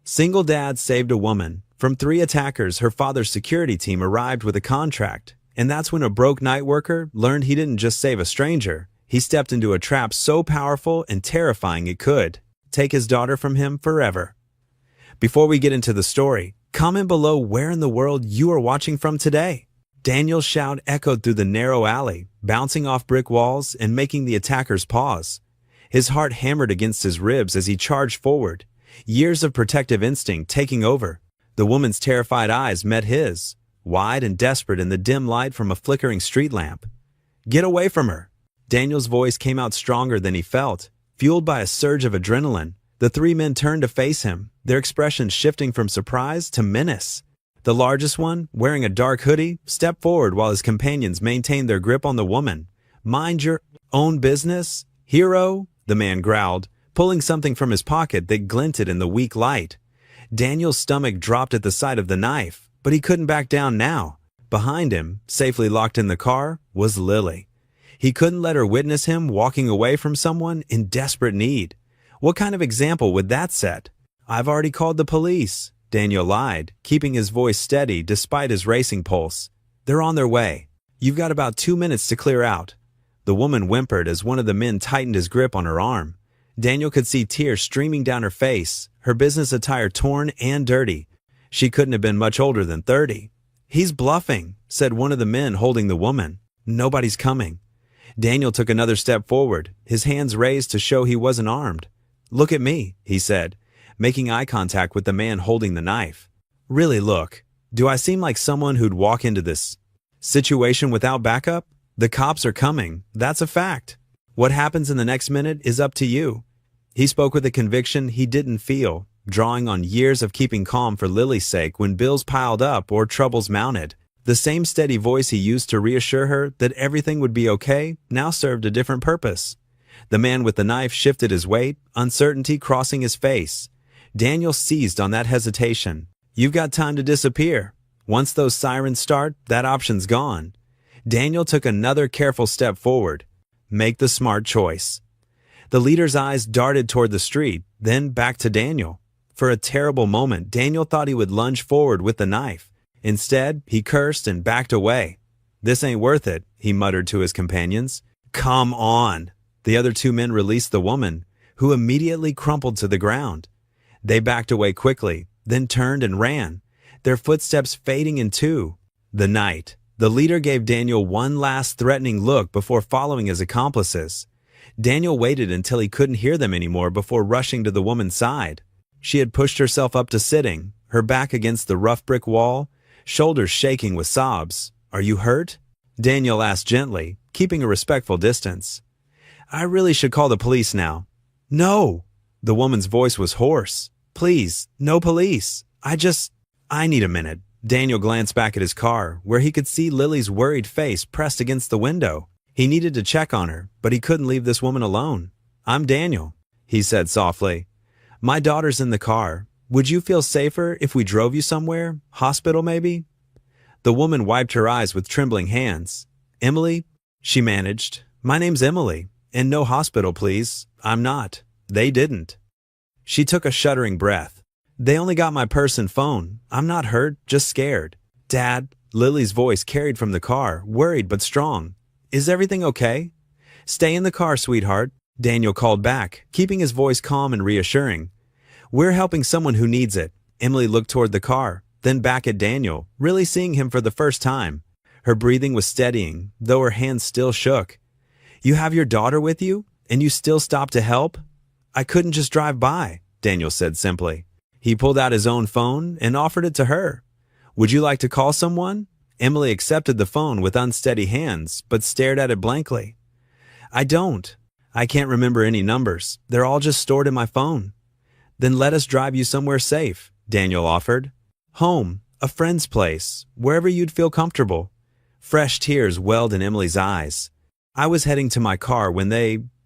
Single dad saved a woman. From three attackers, her father's security team arrived with a contract. And that's when a broke night worker learned he didn't just save a stranger. He stepped into a trap so powerful and terrifying it could take his daughter from him forever. Before we get into the story, comment below where in the world you are watching from today. Daniel's shout echoed through the narrow alley, bouncing off brick walls and making the attackers pause. His heart hammered against his ribs as he charged forward, years of protective instinct taking over. The woman's terrified eyes met his, wide and desperate in the dim light from a flickering street lamp. "Get away from her!" Daniel's voice came out stronger than he felt, fueled by a surge of adrenaline. The three men turned to face him, their expressions shifting from surprise to menace. The largest one, wearing a dark hoodie, stepped forward while his companions maintained their grip on the woman. "Mind your own business, hero," the man growled, pulling something from his pocket that glinted in the weak light. Daniel's stomach dropped at the sight of the knife, but he couldn't back down now. Behind him, safely locked in the car, was Lily. He couldn't let her witness him walking away from someone in desperate need. What kind of example would that set? "I've already called the police," Daniel lied, keeping his voice steady despite his racing pulse. "They're on their way. You've got about 2 minutes to clear out." The woman whimpered as one of the men tightened his grip on her arm. Daniel could see tears streaming down her face, her business attire torn and dirty. She couldn't have been much older than 30. "He's bluffing," said one of the men holding the woman. "Nobody's coming." Daniel took another step forward, his hands raised to show he wasn't armed. "Look at me," he said, making eye contact with the man holding the knife. "Really look. Do I seem like someone who'd walk into this situation without backup? The cops are coming, that's a fact. What happens in the next minute is up to you." He spoke with a conviction he didn't feel, drawing on years of keeping calm for Lily's sake when bills piled up or troubles mounted. The same steady voice he used to reassure her that everything would be okay now served a different purpose. The man with the knife shifted his weight, uncertainty crossing his face. Daniel seized on that hesitation. "You've got time to disappear. Once those sirens start, that option's gone." Daniel took another careful step forward. Make the smart choice. The leader's eyes darted toward the street, then back to Daniel. For a terrible moment, Daniel thought he would lunge forward with the knife. Instead, he cursed and backed away. "This ain't worth it," he muttered to his companions. "Come on." The other two men released the woman, who immediately crumpled to the ground. They backed away quickly, then turned and ran, their footsteps fading into the night. The leader gave Daniel one last threatening look before following his accomplices. Daniel waited until he couldn't hear them anymore before rushing to the woman's side. She had pushed herself up to sitting, her back against the rough brick wall, shoulders shaking with sobs. "Are you hurt?" Daniel asked gently, keeping a respectful distance. "I really should call the police now." "No!" The woman's voice was hoarse. "Please, no police. I need a minute." Daniel glanced back at his car, where he could see Lily's worried face pressed against the window. He needed to check on her, but he couldn't leave this woman alone. "I'm Daniel," he said softly. "My daughter's in the car. Would you feel safer if we drove you somewhere? Hospital, maybe?" The woman wiped her eyes with trembling hands. "Emily," she managed. "My name's Emily, and no hospital, please. I'm not. They didn't." She took a shuddering breath. "They only got my purse and phone. I'm not hurt, just scared." "Dad," Lily's voice carried from the car, worried but strong. "Is everything okay?" "Stay in the car, sweetheart," Daniel called back, keeping his voice calm and reassuring. "We're helping someone who needs it." Emily looked toward the car, then back at Daniel, really seeing him for the first time. Her breathing was steadying, though her hands still shook. "You have your daughter with you, and you still stopped to help?" "I couldn't just drive by," Daniel said simply. He pulled out his own phone and offered it to her. "Would you like to call someone?" Emily accepted the phone with unsteady hands, but stared at it blankly. "I don't. I can't remember any numbers. They're all just stored in my phone." "Then let us drive you somewhere safe," Daniel offered. "Home, a friend's place, wherever you'd feel comfortable." Fresh tears welled in Emily's eyes. "I was heading to my car when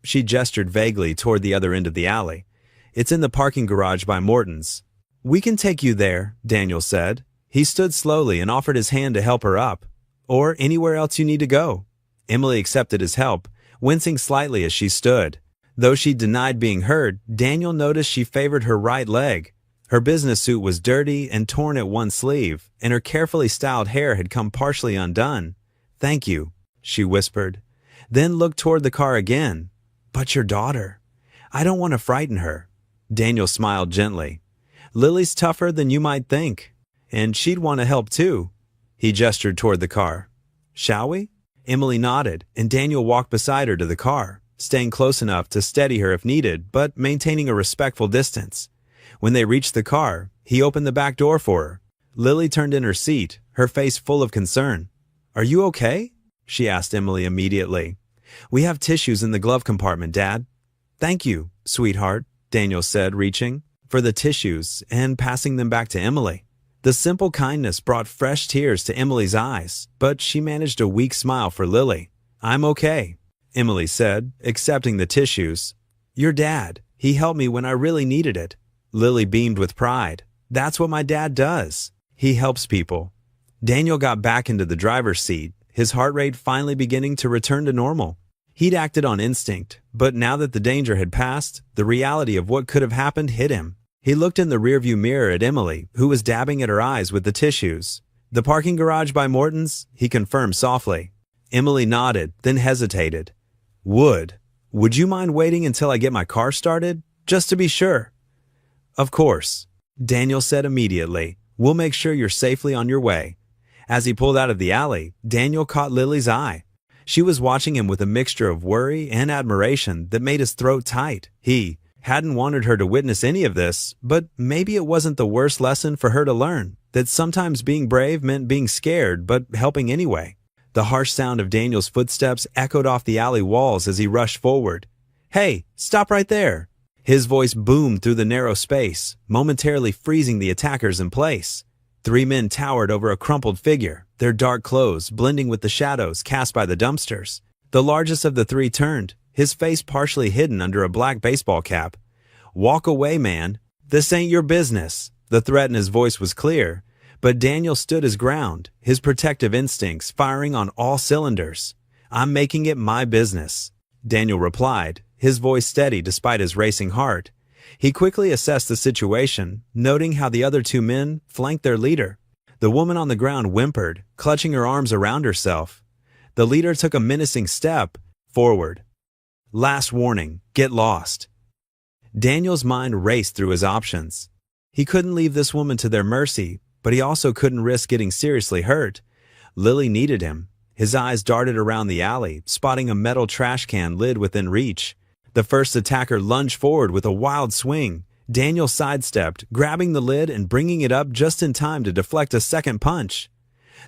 she gestured vaguely toward the other end of the alley. "It's in the parking garage by Morton's." "We can take you there," Daniel said. He stood slowly and offered his hand to help her up. "Or anywhere else you need to go." Emily accepted his help, wincing slightly as she stood. Though she denied being hurt, Daniel noticed she favored her right leg. Her business suit was dirty and torn at one sleeve, and her carefully styled hair had come partially undone. "Thank you," she whispered, then looked toward the car again. "But your daughter. I don't want to frighten her." Daniel smiled gently. "Lily's tougher than you might think, and she'd want to help too." He gestured toward the car. "Shall we?" Emily nodded, and Daniel walked beside her to the car, staying close enough to steady her if needed, but maintaining a respectful distance. When they reached the car, he opened the back door for her. Lily turned in her seat, her face full of concern. "Are you okay?" she asked Emily immediately. "We have tissues in the glove compartment, Dad." "Thank you, sweetheart," Daniel said, reaching for the tissues and passing them back to Emily. The simple kindness brought fresh tears to Emily's eyes, but she managed a weak smile for Lily. "I'm okay," Emily said, accepting the tissues. "Your dad, he helped me when I really needed it." Lily beamed with pride. "That's what my dad does. He helps people." Daniel got back into the driver's seat, his heart rate finally beginning to return to normal. He'd acted on instinct, but now that the danger had passed, the reality of what could have happened hit him. He looked in the rearview mirror at Emily, who was dabbing at her eyes with the tissues. "The parking garage by Morton's?" he confirmed softly. Emily nodded, then hesitated. Would you mind waiting until I get my car started? Just to be sure." "Of course," Daniel said immediately. "We'll make sure you're safely on your way." As he pulled out of the alley, Daniel caught Lily's eye. She was watching him with a mixture of worry and admiration that made his throat tight. He hadn't wanted her to witness any of this, but maybe it wasn't the worst lesson for her to learn, that sometimes being brave meant being scared but helping anyway. The harsh sound of Daniel's footsteps echoed off the alley walls as he rushed forward. "Hey, stop right there!" His voice boomed through the narrow space, momentarily freezing the attackers in place. 3 men towered over a crumpled figure, their dark clothes blending with the shadows cast by the dumpsters. The largest of the 3 turned, his face partially hidden under a black baseball cap. "Walk away, man. This ain't your business." The threat in his voice was clear, but Daniel stood his ground, his protective instincts firing on all cylinders. "I'm making it my business," Daniel replied, his voice steady despite his racing heart. He quickly assessed the situation, noting how the other 2 men flanked their leader. The woman on the ground whimpered, clutching her arms around herself. The leader took a menacing step forward. "Last warning, get lost." Daniel's mind raced through his options. He couldn't leave this woman to their mercy, but he also couldn't risk getting seriously hurt. Lily needed him. His eyes darted around the alley, spotting a metal trash can lid within reach. The first attacker lunged forward with a wild swing. Daniel sidestepped, grabbing the lid and bringing it up just in time to deflect a second punch.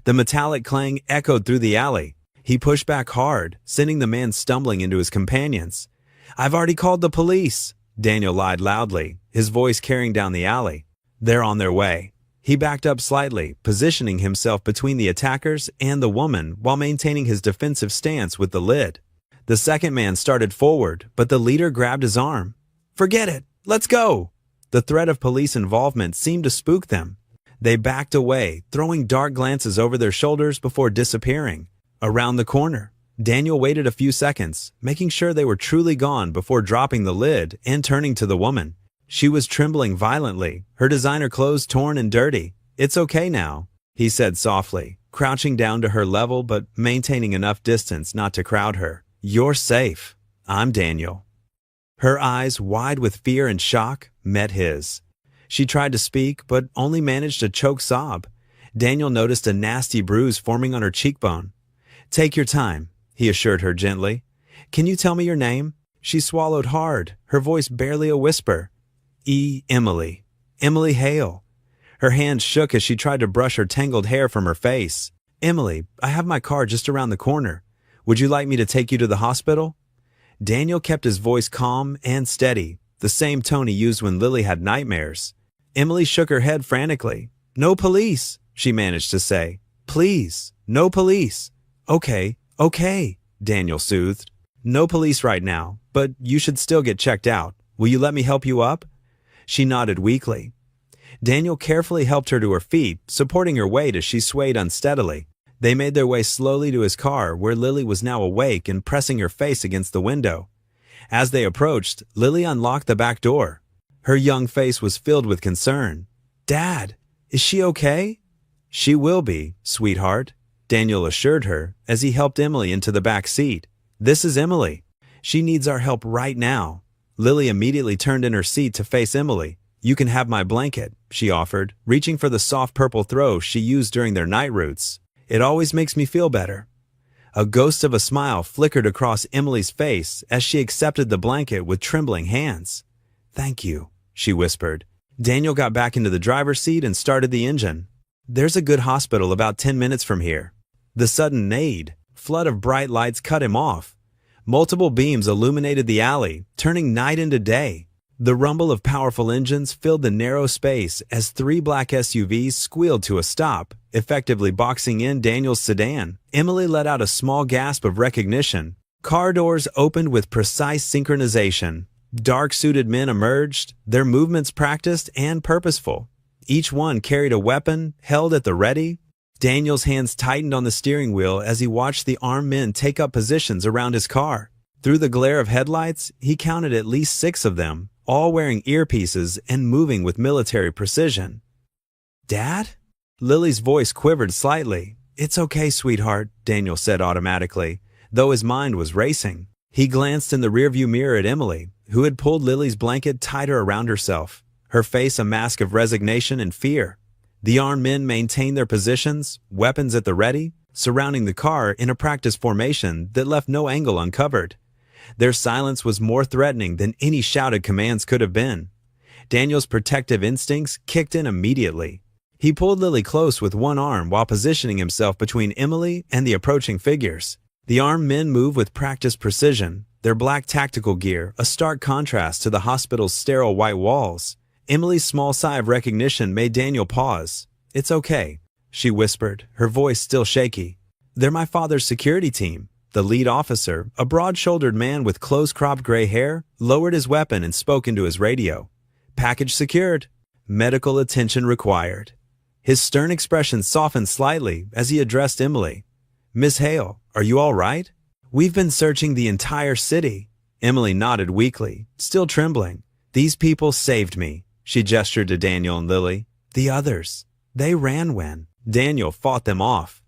The metallic clang echoed through the alley. He pushed back hard, sending the man stumbling into his companions. "I've already called the police," Daniel lied loudly, his voice carrying down the alley. "They're on their way." He backed up slightly, positioning himself between the attackers and the woman while maintaining his defensive stance with the lid. The second man started forward, but the leader grabbed his arm. "Forget it! Let's go!" The threat of police involvement seemed to spook them. They backed away, throwing dark glances over their shoulders before disappearing. Around the corner, Daniel waited a few seconds, making sure they were truly gone before dropping the lid and turning to the woman. She was trembling violently, her designer clothes torn and dirty. "It's okay now," he said softly, crouching down to her level but maintaining enough distance not to crowd her. "You're safe. I'm Daniel." Her eyes, wide with fear and shock, met his. She tried to speak, but only managed a choked sob. Daniel noticed a nasty bruise forming on her cheekbone. "Take your time," he assured her gently. "Can you tell me your name?" She swallowed hard, her voice barely a whisper. Emily. Emily Hale." Her hands shook as she tried to brush her tangled hair from her face. "Emily, I have my car just around the corner. Would you like me to take you to the hospital?" Daniel kept his voice calm and steady, the same tone he used when Lily had nightmares. Emily shook her head frantically. "No police," she managed to say. "Please, no police." Okay, Daniel soothed. "No police right now, but you should still get checked out. Will you let me help you up?" She nodded weakly. Daniel carefully helped her to her feet, supporting her weight as she swayed unsteadily. They made their way slowly to his car, where Lily was now awake and pressing her face against the window. As they approached, Lily unlocked the back door. Her young face was filled with concern. "Dad, is she okay?" "She will be, sweetheart," Daniel assured her as he helped Emily into the back seat. "This is Emily. She needs our help right now." Lily immediately turned in her seat to face Emily. "You can have my blanket," she offered, reaching for the soft purple throw she used during their night routes. "It always makes me feel better." A ghost of a smile flickered across Emily's face as she accepted the blanket with trembling hands. "Thank you," she whispered. Daniel got back into the driver's seat and started the engine. "There's a good hospital about 10 minutes from here." The sudden flood of bright lights cut him off. Multiple beams illuminated the alley, turning night into day. The rumble of powerful engines filled the narrow space as 3 black SUVs squealed to a stop, effectively boxing in Daniel's sedan. Emily let out a small gasp of recognition. Car doors opened with precise synchronization. Dark-suited men emerged, their movements practiced and purposeful. Each one carried a weapon, held at the ready. Daniel's hands tightened on the steering wheel as he watched the armed men take up positions around his car. Through the glare of headlights, he counted at least 6 of them, all wearing earpieces and moving with military precision. "Dad?" Lily's voice quivered slightly. "It's okay, sweetheart," Daniel said automatically, though his mind was racing. He glanced in the rearview mirror at Emily, who had pulled Lily's blanket tighter around herself, her face a mask of resignation and fear. The armed men maintained their positions, weapons at the ready, surrounding the car in a practice formation that left no angle uncovered. Their silence was more threatening than any shouted commands could have been. Daniel's protective instincts kicked in immediately. He pulled Lily close with one arm while positioning himself between Emily and the approaching figures. The armed men moved with practiced precision, their black tactical gear a stark contrast to the hospital's sterile white walls. Emily's small sigh of recognition made Daniel pause. "It's okay," she whispered, her voice still shaky. "They're my father's security team." The lead officer, a broad-shouldered man with close-cropped gray hair, lowered his weapon and spoke into his radio. "Package secured. Medical attention required." His stern expression softened slightly as he addressed Emily. "Miss Hale, are you all right? We've been searching the entire city." Emily nodded weakly, still trembling. "These people saved me." She gestured to Daniel and Lily. "The others, they ran when Daniel fought them off."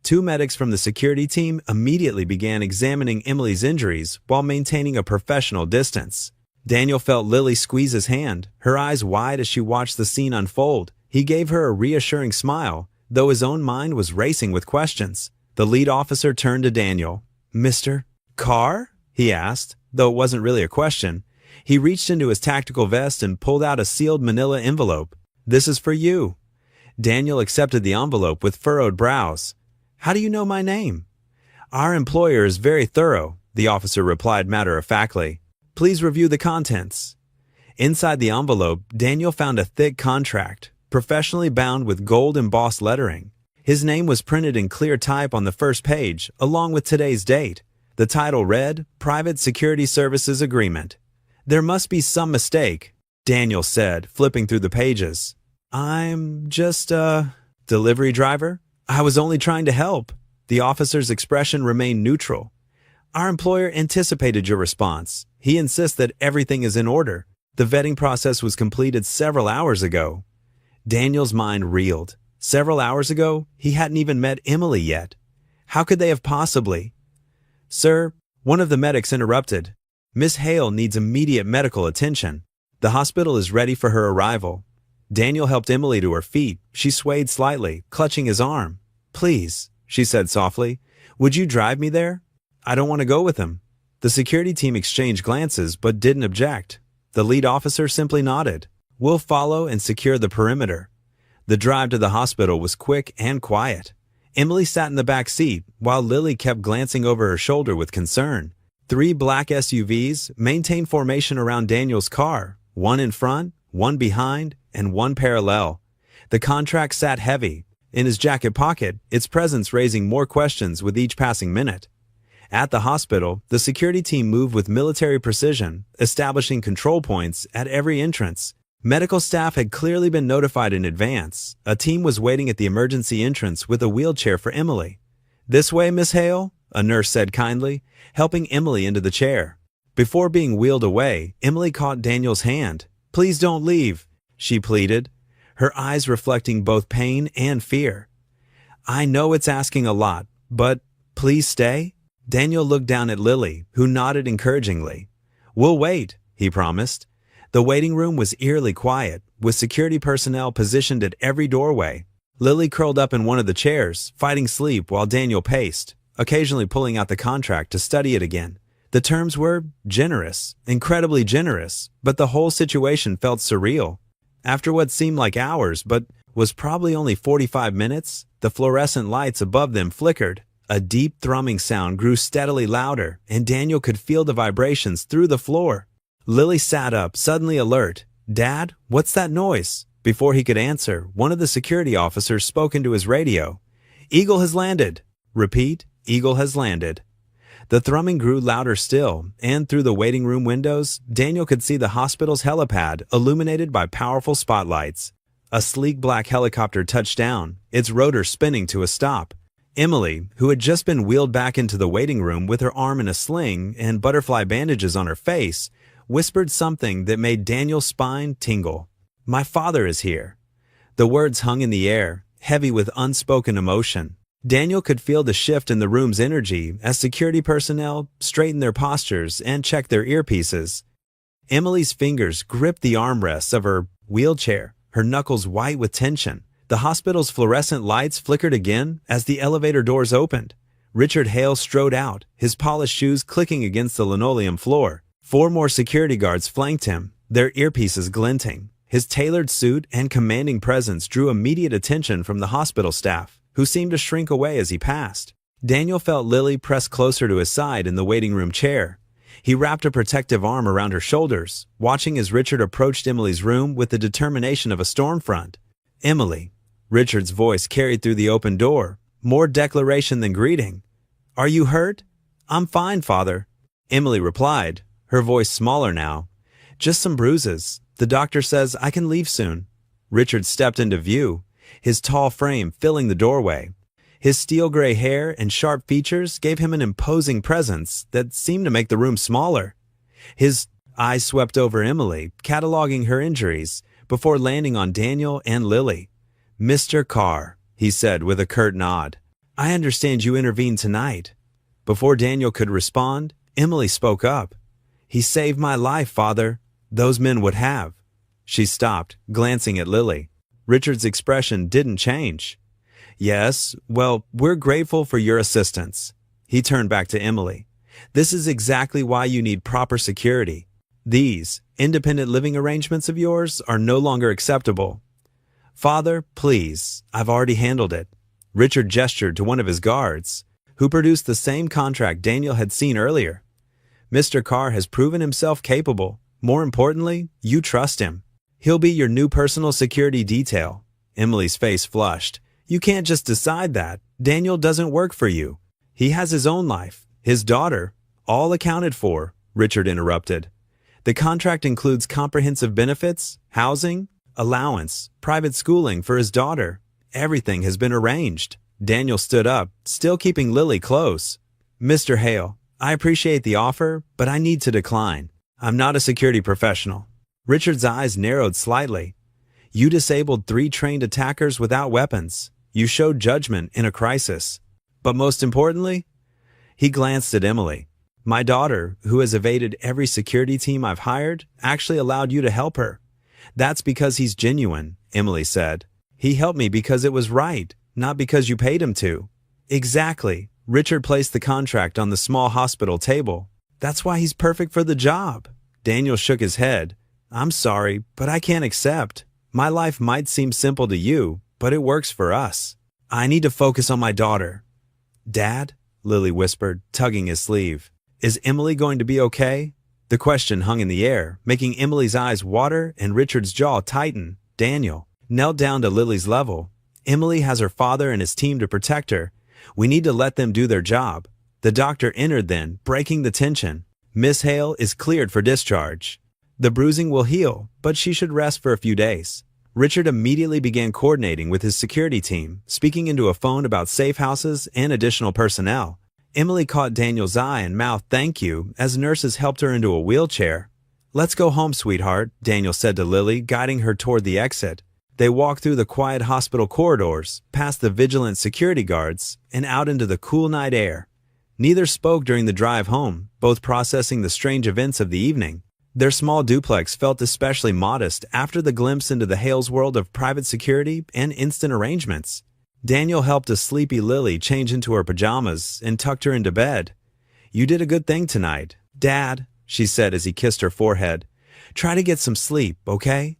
2 medics from the security team immediately began examining Emily's injuries while maintaining a professional distance. Daniel felt Lily squeeze his hand, her eyes wide as she watched the scene unfold. He gave her a reassuring smile, though his own mind was racing with questions. The lead officer turned to Daniel. "Mr. Carr?" he asked, though it wasn't really a question. He reached into his tactical vest and pulled out a sealed manila envelope. "This is for you." Daniel accepted the envelope with furrowed brows. "How do you know my name?" "Our employer is very thorough," the officer replied matter-of-factly. "Please review the contents." Inside the envelope, Daniel found a thick contract, professionally bound with gold-embossed lettering. His name was printed in clear type on the first page, along with today's date. The title read, "Private Security Services Agreement." "There must be some mistake," Daniel said, flipping through the pages. "I'm just a delivery driver. I was only trying to help." The officer's expression remained neutral. "Our employer anticipated your response. He insists that everything is in order. The vetting process was completed several hours ago." Daniel's mind reeled. Several hours ago, he hadn't even met Emily yet. How could they have possibly? "Sir," one of the medics interrupted. "Miss Hale needs immediate medical attention. The hospital is ready for her arrival." Daniel helped Emily to her feet. She swayed slightly, clutching his arm. "Please," she said softly, "would you drive me there? I don't want to go with him." The security team exchanged glances but didn't object. The lead officer simply nodded. "We'll follow and secure the perimeter." The drive to the hospital was quick and quiet. Emily sat in the back seat, while Lily kept glancing over her shoulder with concern. 3 black SUVs maintained formation around Daniel's car, one in front, one behind, and one parallel. The contract sat heavy, in his jacket pocket, its presence raising more questions with each passing minute. At the hospital, the security team moved with military precision, establishing control points at every entrance. Medical staff had clearly been notified in advance. A team was waiting at the emergency entrance with a wheelchair for Emily. "This way, Miss Hale," a nurse said kindly, helping Emily into the chair. Before being wheeled away, Emily caught Daniel's hand. Please don't leave, she pleaded, her eyes reflecting both pain and fear. I know it's asking a lot, but please stay? Daniel looked down at Lily, who nodded encouragingly. We'll wait, he promised. The waiting room was eerily quiet, with security personnel positioned at every doorway. Lily curled up in one of the chairs, fighting sleep while Daniel paced, occasionally pulling out the contract to study it again. The terms were generous, incredibly generous, but the whole situation felt surreal. After what seemed like hours, but was probably only 45 minutes, the fluorescent lights above them flickered. A deep thrumming sound grew steadily louder, and Daniel could feel the vibrations through the floor. Lily sat up, suddenly alert. Dad, what's that noise? Before he could answer, one of the security officers spoke into his radio. Eagle has landed. Repeat, Eagle has landed. The thrumming grew louder still, and through the waiting room windows, Daniel could see the hospital's helipad illuminated by powerful spotlights. A sleek black helicopter touched down, its rotor spinning to a stop. Emily, who had just been wheeled back into the waiting room with her arm in a sling and butterfly bandages on her face, whispered something that made Daniel's spine tingle. My father is here. The words hung in the air, heavy with unspoken emotion. Daniel could feel the shift in the room's energy as security personnel straightened their postures and checked their earpieces. Emily's fingers gripped the armrests of her wheelchair, her knuckles white with tension. The hospital's fluorescent lights flickered again as the elevator doors opened. Richard Hale strode out, his polished shoes clicking against the linoleum floor. 4 more security guards flanked him, their earpieces glinting. His tailored suit and commanding presence drew immediate attention from the hospital staff, who seemed to shrink away as he passed. Daniel felt Lily press closer to his side in the waiting room chair. He wrapped a protective arm around her shoulders, watching as Richard approached Emily's room with the determination of a storm front. Emily. Richard's voice carried through the open door, more declaration than greeting. Are you hurt? I'm fine, Father. Emily replied, her voice smaller now. Just some bruises. The doctor says I can leave soon. Richard stepped into view, his tall frame filling the doorway. His steel gray hair and sharp features gave him an imposing presence that seemed to make the room smaller. His eyes swept over Emily, cataloging her injuries, before landing on Daniel and Lily. Mr. Carr, he said with a curt nod, I understand you intervened tonight. Before Daniel could respond, Emily spoke up. He saved my life, Father. Those men would have. She stopped, glancing at Lily. Richard's expression didn't change. Yes, well, we're grateful for your assistance. He turned back to Emily. This is exactly why you need proper security. These independent living arrangements of yours are no longer acceptable. Father, please, I've already handled it. Richard gestured to one of his guards, who produced the same contract Daniel had seen earlier. Mr. Carr has proven himself capable. More importantly, you trust him. He'll be your new personal security detail. Emily's face flushed. You can't just decide that. Daniel doesn't work for you. He has his own life, his daughter, all accounted for, Richard interrupted. The contract includes comprehensive benefits, housing, allowance, private schooling for his daughter. Everything has been arranged. Daniel stood up, still keeping Lily close. Mr. Hale, I appreciate the offer, but I need to decline. I'm not a security professional. Richard's eyes narrowed slightly. You disabled 3 trained attackers without weapons. You showed judgment in a crisis. But most importantly, he glanced at Emily. My daughter, who has evaded every security team I've hired, actually allowed you to help her. That's because he's genuine, Emily said. He helped me because it was right, not because you paid him to. Exactly. Richard placed the contract on the small hospital table. That's why he's perfect for the job. Daniel shook his head. I'm sorry, but I can't accept. My life might seem simple to you, but it works for us. I need to focus on my daughter. Dad, Lily whispered, tugging his sleeve. Is Emily going to be okay? The question hung in the air, making Emily's eyes water and Richard's jaw tighten. Daniel knelt down to Lily's level. Emily has her father and his team to protect her. We need to let them do their job. The doctor entered then, breaking the tension. Miss Hale is cleared for discharge. The bruising will heal, but she should rest for a few days. Richard immediately began coordinating with his security team, speaking into a phone about safe houses and additional personnel. Emily caught Daniel's eye and mouthed thank you as nurses helped her into a wheelchair. "Let's go home, sweetheart," Daniel said to Lily, guiding her toward the exit. They walked through the quiet hospital corridors, past the vigilant security guards, and out into the cool night air. Neither spoke during the drive home, both processing the strange events of the evening. Their small duplex felt especially modest after the glimpse into the Hales world of private security and instant arrangements. Daniel helped a sleepy Lily change into her pajamas and tucked her into bed. "You did a good thing tonight, Dad," she said as he kissed her forehead. "Try to get some sleep, okay?"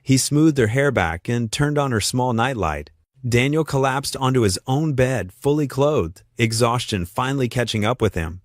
He smoothed her hair back and turned on her small nightlight. Daniel collapsed onto his own bed, fully clothed, exhaustion finally catching up with him.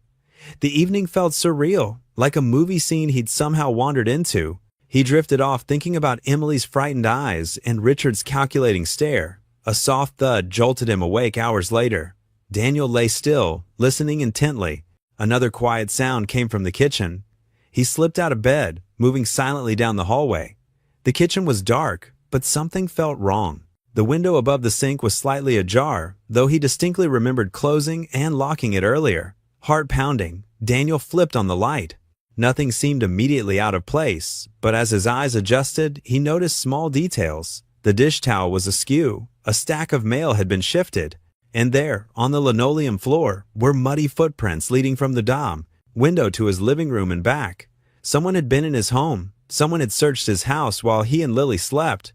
The evening felt surreal, like a movie scene he'd somehow wandered into. He drifted off thinking about Emily's frightened eyes and Richard's calculating stare. A soft thud jolted him awake hours later. Daniel lay still, listening intently. Another quiet sound came from the kitchen. He slipped out of bed, moving silently down the hallway. The kitchen was dark, but something felt wrong. The window above the sink was slightly ajar, though he distinctly remembered closing and locking it earlier. Heart pounding, Daniel flipped on the light. Nothing seemed immediately out of place, but as his eyes adjusted, he noticed small details. The dish towel was askew, a stack of mail had been shifted, and there, on the linoleum floor, were muddy footprints leading from the dorm window to his living room and back. Someone had been in his home. Someone had searched his house while he and Lily slept.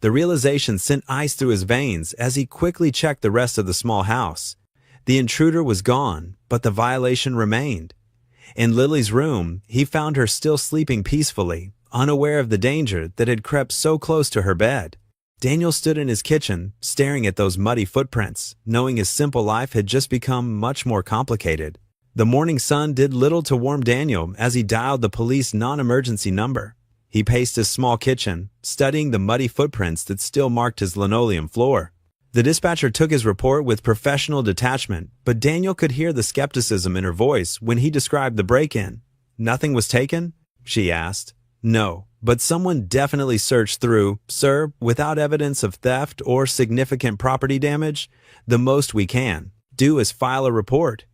The realization sent ice through his veins as he quickly checked the rest of the small house. The intruder was gone, but the violation remained. In Lily's room, he found her still sleeping peacefully, unaware of the danger that had crept so close to her bed. Daniel stood in his kitchen, staring at those muddy footprints, knowing his simple life had just become much more complicated. The morning sun did little to warm Daniel as he dialed the police non-emergency number. He paced his small kitchen, studying the muddy footprints that still marked his linoleum floor. The dispatcher took his report with professional detachment, but Daniel could hear the skepticism in her voice when he described the break-in. "Nothing was taken?" she asked. "No, but someone definitely searched through, sir, without evidence of theft or significant property damage. The most we can do is file a report."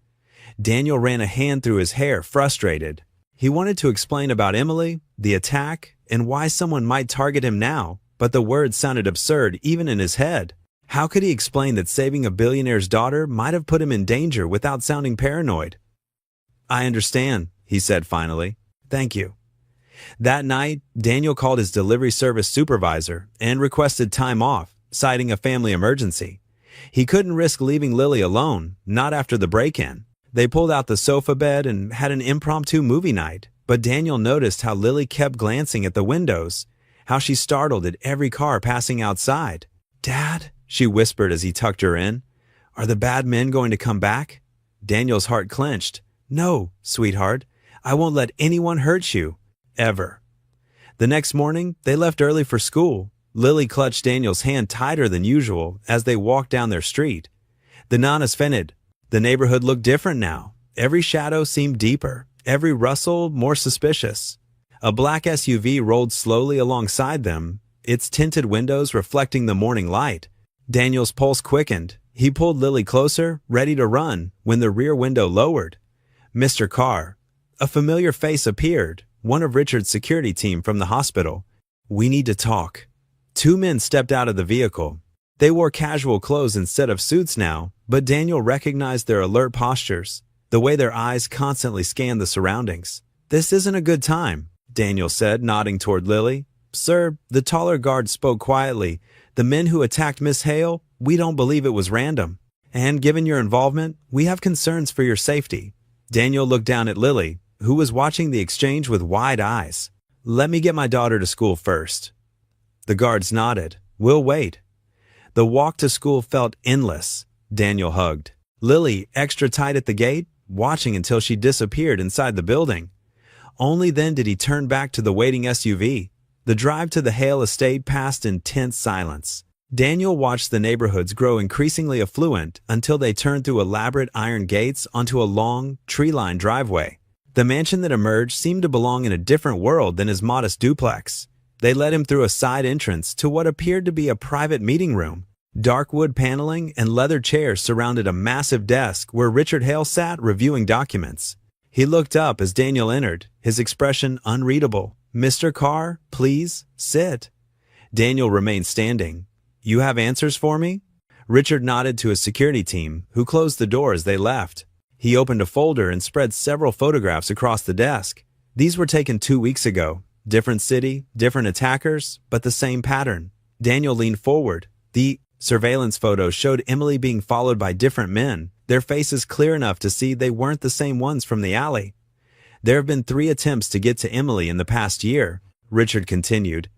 Daniel ran a hand through his hair, frustrated. He wanted to explain about Emily, the attack, and why someone might target him now, but the words sounded absurd even in his head. How could he explain that saving a billionaire's daughter might have put him in danger without sounding paranoid? "I understand," he said finally. "Thank you." That night, Daniel called his delivery service supervisor and requested time off, citing a family emergency. He couldn't risk leaving Lily alone, not after the break-in. They pulled out the sofa bed and had an impromptu movie night, but Daniel noticed how Lily kept glancing at the windows, how she startled at every car passing outside. "Dad," she whispered as he tucked her in, "are the bad men going to come back?" Daniel's heart clenched. "No, sweetheart, I won't let anyone hurt you. Ever." The next morning, they left early for school. Lily clutched Daniel's hand tighter than usual as they walked down their street. The nanas fended. The neighborhood looked different now. Every shadow seemed deeper, every rustle more suspicious. A black SUV rolled slowly alongside them, its tinted windows reflecting the morning light. Daniel's pulse quickened. He pulled Lily closer, ready to run, when the rear window lowered. "Mr. Carr." A familiar face appeared, one of Richard's security team from the hospital. "We need to talk." Two men stepped out of the vehicle. They wore casual clothes instead of suits now, but Daniel recognized their alert postures, the way their eyes constantly scanned the surroundings. "This isn't a good time," Daniel said, nodding toward Lily. "Sir," the taller guard spoke quietly, "the men who attacked Miss Hale, we don't believe it was random. And given your involvement, we have concerns for your safety." Daniel looked down at Lily, who was watching the exchange with wide eyes. "Let me get my daughter to school first." The guards nodded. "We'll wait." The walk to school felt endless. Daniel hugged Lily extra tight at the gate, watching until she disappeared inside the building. Only then did he turn back to the waiting SUV. The drive to the Hale estate passed in tense silence. Daniel watched the neighborhoods grow increasingly affluent until they turned through elaborate iron gates onto a long, tree-lined driveway. The mansion that emerged seemed to belong in a different world than his modest duplex. They led him through a side entrance to what appeared to be a private meeting room. Dark wood paneling and leather chairs surrounded a massive desk where Richard Hale sat reviewing documents. He looked up as Daniel entered, his expression unreadable. "Mr. Carr, please, sit." Daniel remained standing. "You have answers for me?" Richard nodded to his security team, who closed the door as they left. He opened a folder and spread several photographs across the desk. These were taken 2 weeks ago. Different city, different attackers, but the same pattern. Daniel leaned forward. The surveillance photos showed Emily being followed by different men, their faces clear enough to see they weren't the same ones from the alley. "There have been 3 attempts to get to Emily in the past year," Richard continued.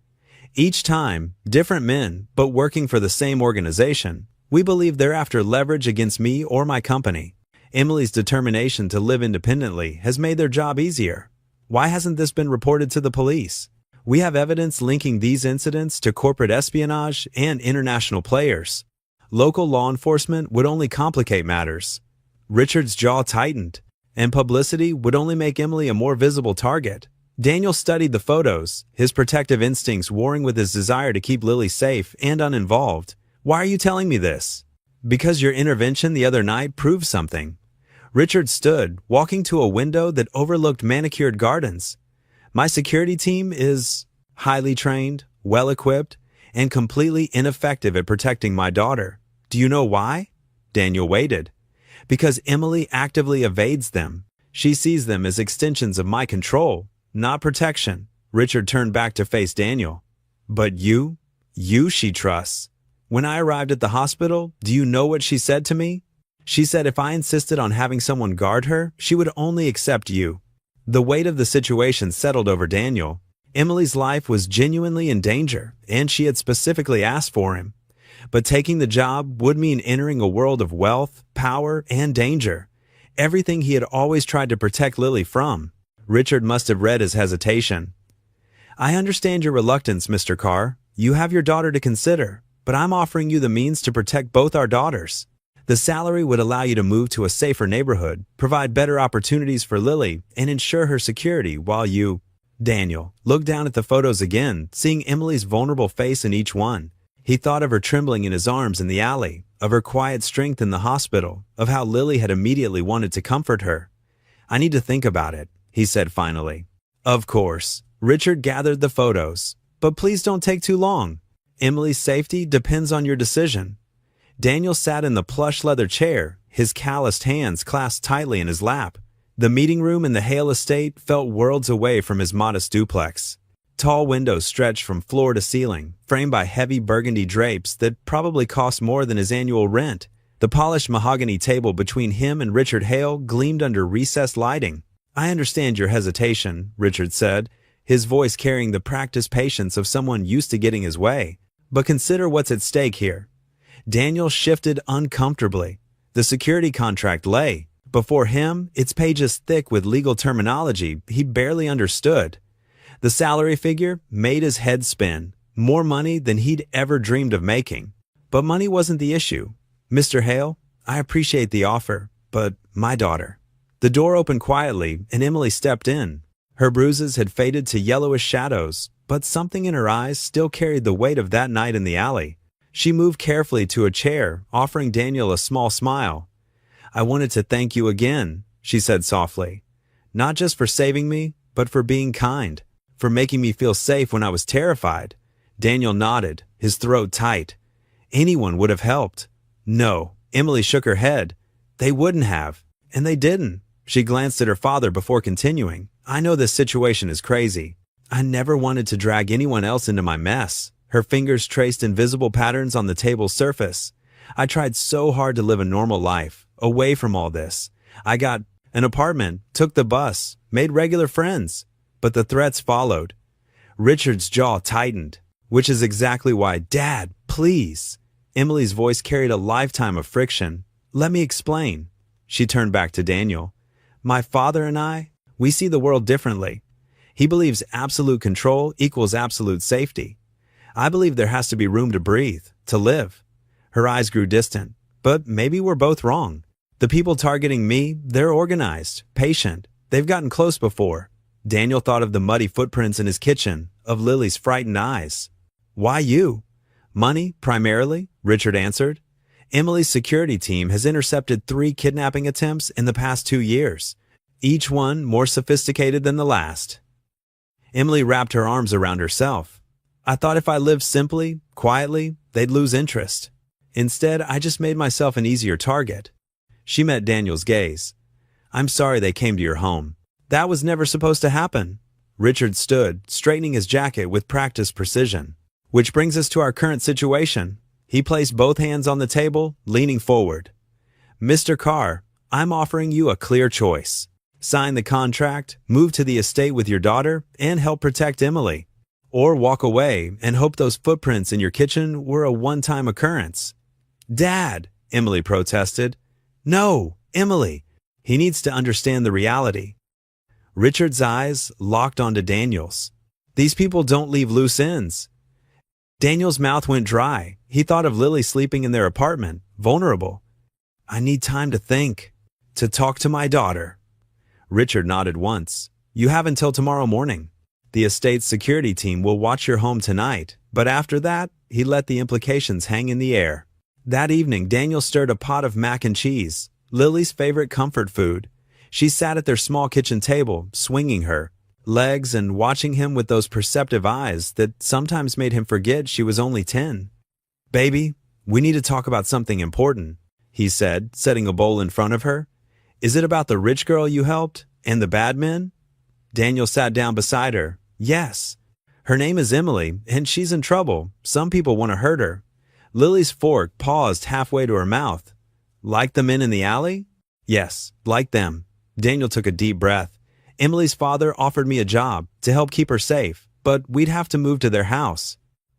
"Each time, different men, but working for the same organization. We believe they're after leverage against me or my company. Emily's determination to live independently has made their job easier. Why hasn't this been reported to the police? We have evidence linking these incidents to corporate espionage and international players. Local law enforcement would only complicate matters." Richard's jaw tightened, and publicity would only make Emily a more visible target. Daniel studied the photos, his protective instincts warring with his desire to keep Lily safe and uninvolved. "Why are you telling me this?" "Because your intervention the other night proved something." Richard stood, walking to a window that overlooked manicured gardens. "My security team is highly trained, well-equipped, and completely ineffective at protecting my daughter. Do you know why?" Daniel waited. "Because Emily actively evades them. She sees them as extensions of my control, not protection." Richard turned back to face Daniel. "But you she trusts. When I arrived at the hospital, do you know what she said to me? She said if I insisted on having someone guard her, she would only accept you." The weight of the situation settled over Daniel. Emily's life was genuinely in danger, and she had specifically asked for him. But taking the job would mean entering a world of wealth, power, and danger. Everything he had always tried to protect Lily from. Richard must have read his hesitation. "I understand your reluctance, Mr. Carr. You have your daughter to consider, but I'm offering you the means to protect both our daughters. The salary would allow you to move to a safer neighborhood, provide better opportunities for Lily, and ensure her security while you—" Daniel looked down at the photos again, seeing Emily's vulnerable face in each one. He thought of her trembling in his arms in the alley, of her quiet strength in the hospital, of how Lily had immediately wanted to comfort her. "I need to think about it," he said finally. "Of course." Richard gathered the photos. "But please don't take too long. Emily's safety depends on your decision." Daniel sat in the plush leather chair, his calloused hands clasped tightly in his lap. The meeting room in the Hale estate felt worlds away from his modest duplex. Tall windows stretched from floor to ceiling, framed by heavy burgundy drapes that probably cost more than his annual rent. The polished mahogany table between him and Richard Hale gleamed under recessed lighting. "I understand your hesitation," Richard said, his voice carrying the practiced patience of someone used to getting his way. "But consider what's at stake here." Daniel shifted uncomfortably. The security contract lay before him, its pages thick with legal terminology he barely understood. The salary figure made his head spin, more money than he'd ever dreamed of making. But money wasn't the issue. "Mr. Hale, I appreciate the offer, but my daughter." The door opened quietly, and Emily stepped in. Her bruises had faded to yellowish shadows, but something in her eyes still carried the weight of that night in the alley. She moved carefully to a chair, offering Daniel a small smile. "I wanted to thank you again," she said softly. "Not just for saving me, but for being kind, for making me feel safe when I was terrified." Daniel nodded, his throat tight. Anyone would have helped. No, Emily shook her head. They wouldn't have, and they didn't. She glanced at her father before continuing. "I know this situation is crazy. I never wanted to drag anyone else into my mess." Her fingers traced invisible patterns on the table's surface. "I tried so hard to live a normal life, away from all this. I got an apartment, took the bus, made regular friends. But the threats followed." Richard's jaw tightened, which is exactly why— "Dad, please." Emily's voice carried a lifetime of friction. "Let me explain." She turned back to Daniel. "My father and we see the world differently. He believes absolute control equals absolute safety. I believe there has to be room to breathe, to live." Her eyes grew distant. "But maybe we're both wrong. The people targeting me, they're organized, patient. They've gotten close before." Daniel thought of the muddy footprints in his kitchen, of Lily's frightened eyes. "Why you?" "Money, primarily," Richard answered. "Emily's security team has intercepted 3 kidnapping attempts in the past 2 years. each one more sophisticated than the last. Emily wrapped her arms around herself. I thought if I lived simply, quietly, they'd lose interest. Instead, I just made myself an easier target. She met Daniel's gaze. I'm sorry they came to your home. That was never supposed to happen. Richard stood, straightening his jacket with practiced precision. Which brings us to our current situation. He placed both hands on the table, leaning forward. Mr. Carr, I'm offering you a clear choice. Sign the contract, move to the estate with your daughter, and help protect Emily. Or walk away and hope those footprints in your kitchen were a one-time occurrence. Dad, Emily protested. No, Emily. He needs to understand the reality. Richard's eyes locked onto Daniel's. These people don't leave loose ends. Daniel's mouth went dry. He thought of Lily sleeping in their apartment, vulnerable. I need time to think, to talk to my daughter. Richard nodded once. You have until tomorrow morning. The estate's security team will watch your home tonight, but after that, he let the implications hang in the air. That evening, Daniel stirred a pot of mac and cheese, Lily's favorite comfort food. She sat at their small kitchen table, swinging her legs and watching him with those perceptive eyes that sometimes made him forget she was only 10. Baby, we need to talk about something important, he said, setting a bowl in front of her. Is it about the rich girl you helped and the bad men? Daniel sat down beside her. Yes. Her name is Emily, and she's in trouble. Some people want to hurt her. Lily's fork paused halfway to her mouth. Like the men in the alley? Yes, like them. Daniel took a deep breath. Emily's father offered me a job to help keep her safe, but we'd have to move to their house.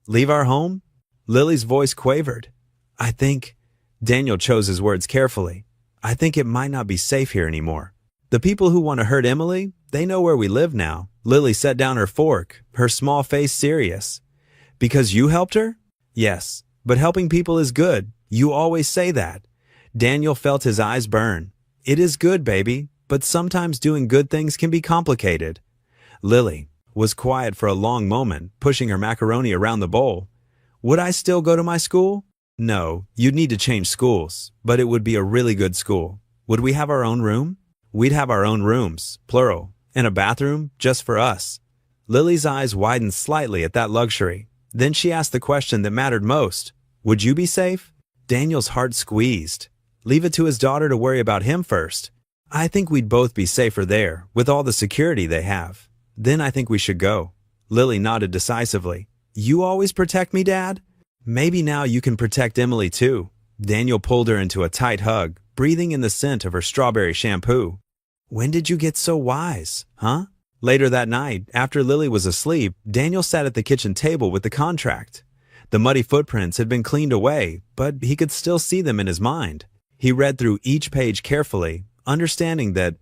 Leave our home? Lily's voice quavered. I think, Daniel chose his words carefully, I think it might not be safe here anymore. The people who want to hurt Emily, they know where we live now. Lily set down her fork, her small face serious. Because you helped her? Yes, but helping people is good. You always say that. Daniel felt his eyes burn. It is good, baby, but sometimes doing good things can be complicated. Lily was quiet for a long moment, pushing her macaroni around the bowl. Would I still go to my school? No, you'd need to change schools, but it would be a really good school. Would we have our own room? We'd have our own rooms, plural, and a bathroom just for us. Lily's eyes widened slightly at that luxury. Then she asked the question that mattered most. Would you be safe? Daniel's heart squeezed. Leave it to his daughter to worry about him first. I think we'd both be safer there, with all the security they have. Then I think we should go. Lily nodded decisively. You always protect me, Dad? Maybe now you can protect Emily too. Daniel pulled her into a tight hug, breathing in the scent of her strawberry shampoo. When did you get so wise, huh? Later that night, after Lily was asleep, Daniel sat at the kitchen table with the contract. The muddy footprints had been cleaned away, but he could still see them in his mind. He read through each page carefully, understanding that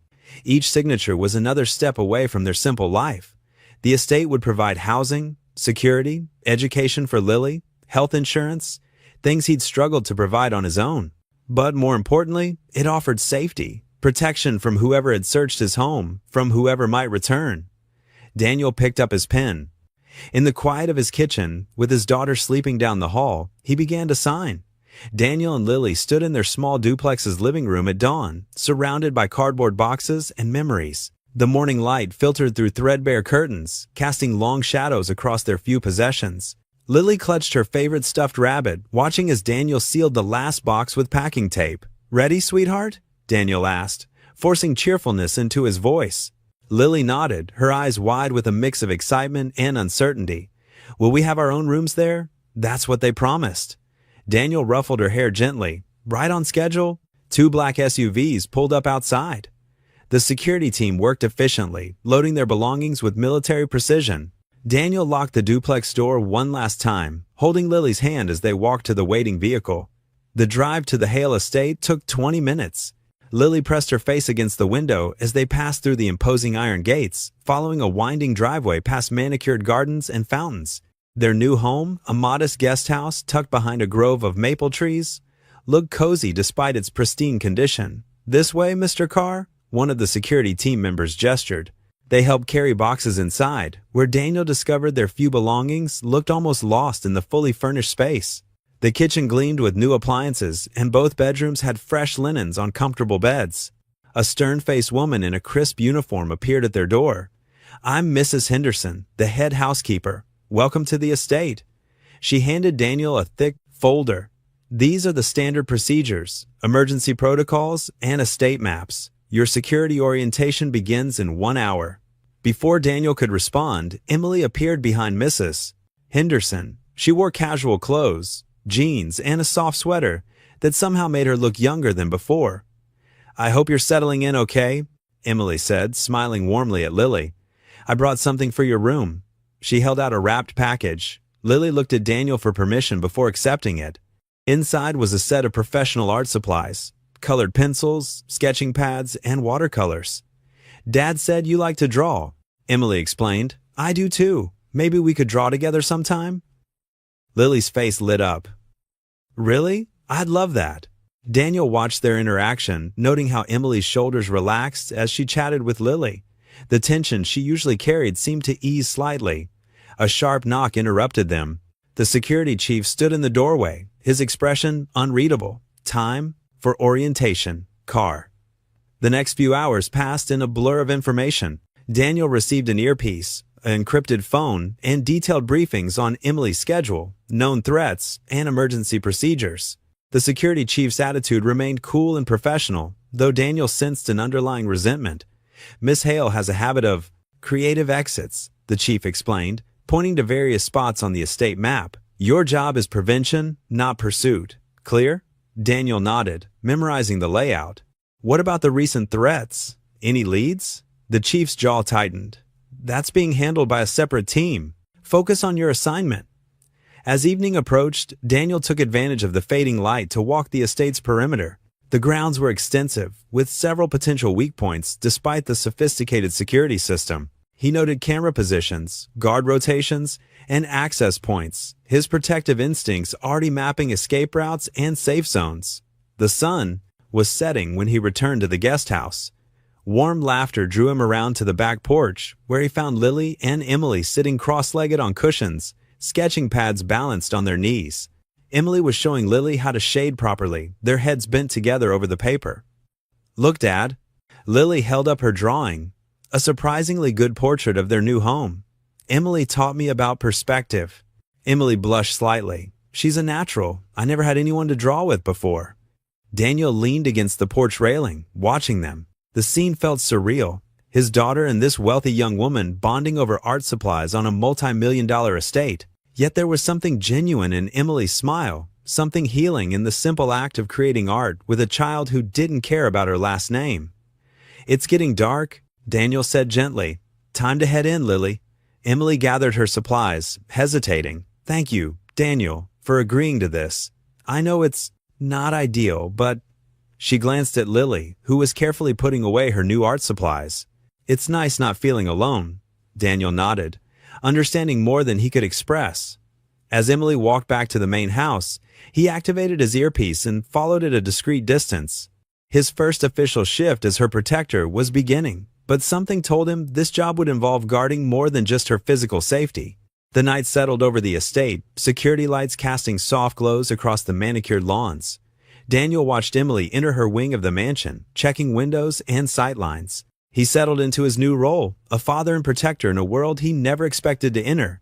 each signature was another step away from their simple life. The estate would provide housing, security, education for Lily, health insurance, things he'd struggled to provide on his own. But more importantly, it offered safety, protection from whoever had searched his home, from whoever might return. Daniel picked up his pen. In the quiet of his kitchen, with his daughter sleeping down the hall, he began to sign. Daniel and Lily stood in their small duplex's living room at dawn, surrounded by cardboard boxes and memories. The morning light filtered through threadbare curtains, casting long shadows across their few possessions. Lily clutched her favorite stuffed rabbit, watching as Daniel sealed the last box with packing tape. Ready, sweetheart? Daniel asked, forcing cheerfulness into his voice. Lily nodded, her eyes wide with a mix of excitement and uncertainty. Will we have our own rooms there? That's what they promised. Daniel ruffled her hair gently. Right on schedule? 2 black SUVs pulled up outside. The security team worked efficiently, loading their belongings with military precision. Daniel locked the duplex door one last time, holding Lily's hand as they walked to the waiting vehicle. The drive to the Hale estate took 20 minutes. Lily pressed her face against the window as they passed through the imposing iron gates, following a winding driveway past manicured gardens and fountains. Their new home, a modest guest house tucked behind a grove of maple trees, looked cozy despite its pristine condition. This way, Mr. Carr? One of the security team members gestured. They helped carry boxes inside, where Daniel discovered their few belongings looked almost lost in the fully furnished space. The kitchen gleamed with new appliances, and both bedrooms had fresh linens on comfortable beds. A stern-faced woman in a crisp uniform appeared at their door. "I'm Mrs. Henderson, the head housekeeper. Welcome to the estate." She handed Daniel a thick folder. "These are the standard procedures, emergency protocols, and estate maps. Your security orientation begins in 1 hour." Before Daniel could respond, Emily appeared behind Mrs. Henderson. She wore casual clothes, jeans, and a soft sweater that somehow made her look younger than before. "I hope you're settling in okay," Emily said, smiling warmly at Lily. "I brought something for your room." She held out a wrapped package. Lily looked at Daniel for permission before accepting it. Inside was a set of professional art supplies, colored pencils, sketching pads, and watercolors. "Dad said you like to draw," Emily explained. "I do too. Maybe we could draw together sometime?" Lily's face lit up. "Really? I'd love that." Daniel watched their interaction, noting how Emily's shoulders relaxed as she chatted with Lily. The tension she usually carried seemed to ease slightly. A sharp knock interrupted them. The security chief stood in the doorway, his expression unreadable. "Time for orientation, car." The next few hours passed in a blur of information. Daniel received an earpiece, an encrypted phone, and detailed briefings on Emily's schedule, known threats, and emergency procedures. The security chief's attitude remained cool and professional, though Daniel sensed an underlying resentment. "Miss Hale has a habit of creative exits," the chief explained, pointing to various spots on the estate map. "Your job is prevention, not pursuit. Clear?" Daniel nodded, memorizing the layout. "What about the recent threats? Any leads?" The chief's jaw tightened. "That's being handled by a separate team. Focus on your assignment." As evening approached, Daniel took advantage of the fading light to walk the estate's perimeter. The grounds were extensive, with several potential weak points despite the sophisticated security system. He noted camera positions, guard rotations, and access points, his protective instincts already mapping escape routes and safe zones. The sun was setting when he returned to the guest house. Warm laughter drew him around to the back porch, where he found Lily and Emily sitting cross-legged on cushions, sketching pads balanced on their knees. Emily was showing Lily how to shade properly, their heads bent together over the paper. "Look, Dad." Lily held up her drawing, a surprisingly good portrait of their new home. "Emily taught me about perspective." Emily blushed slightly. "She's a natural. I never had anyone to draw with before." Daniel leaned against the porch railing, watching them. The scene felt surreal. His daughter and this wealthy young woman bonding over art supplies on a multi-million-dollar estate. Yet there was something genuine in Emily's smile, something healing in the simple act of creating art with a child who didn't care about her last name. "It's getting dark," Daniel said gently. "Time to head in, Lily." Emily gathered her supplies, hesitating. "Thank you, Daniel, for agreeing to this. I know it's not ideal, but—" She glanced at Lily, who was carefully putting away her new art supplies. "It's nice not feeling alone." Daniel nodded, understanding more than he could express. As Emily walked back to the main house, he activated his earpiece and followed at a discreet distance. His first official shift as her protector was beginning, but something told him this job would involve guarding more than just her physical safety. The night settled over the estate, security lights casting soft glows across the manicured lawns. Daniel watched Emily enter her wing of the mansion, checking windows and sightlines. He settled into his new role, a father and protector in a world he never expected to enter,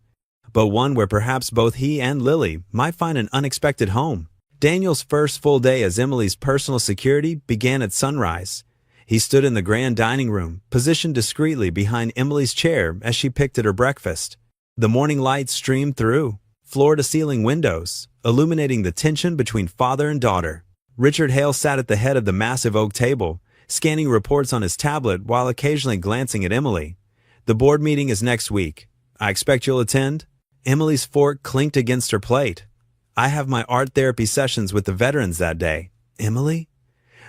but one where perhaps both he and Lily might find an unexpected home. Daniel's first full day as Emily's personal security began at sunrise. He stood in the grand dining room, positioned discreetly behind Emily's chair as she picked at her breakfast. The morning light streamed through, floor-to-ceiling windows, illuminating the tension between father and daughter. Richard Hale sat at the head of the massive oak table, scanning reports on his tablet while occasionally glancing at Emily. "The board meeting is next week. I expect you'll attend?" Emily's fork clinked against her plate. "I have my art therapy sessions with the veterans that day." "Emily?"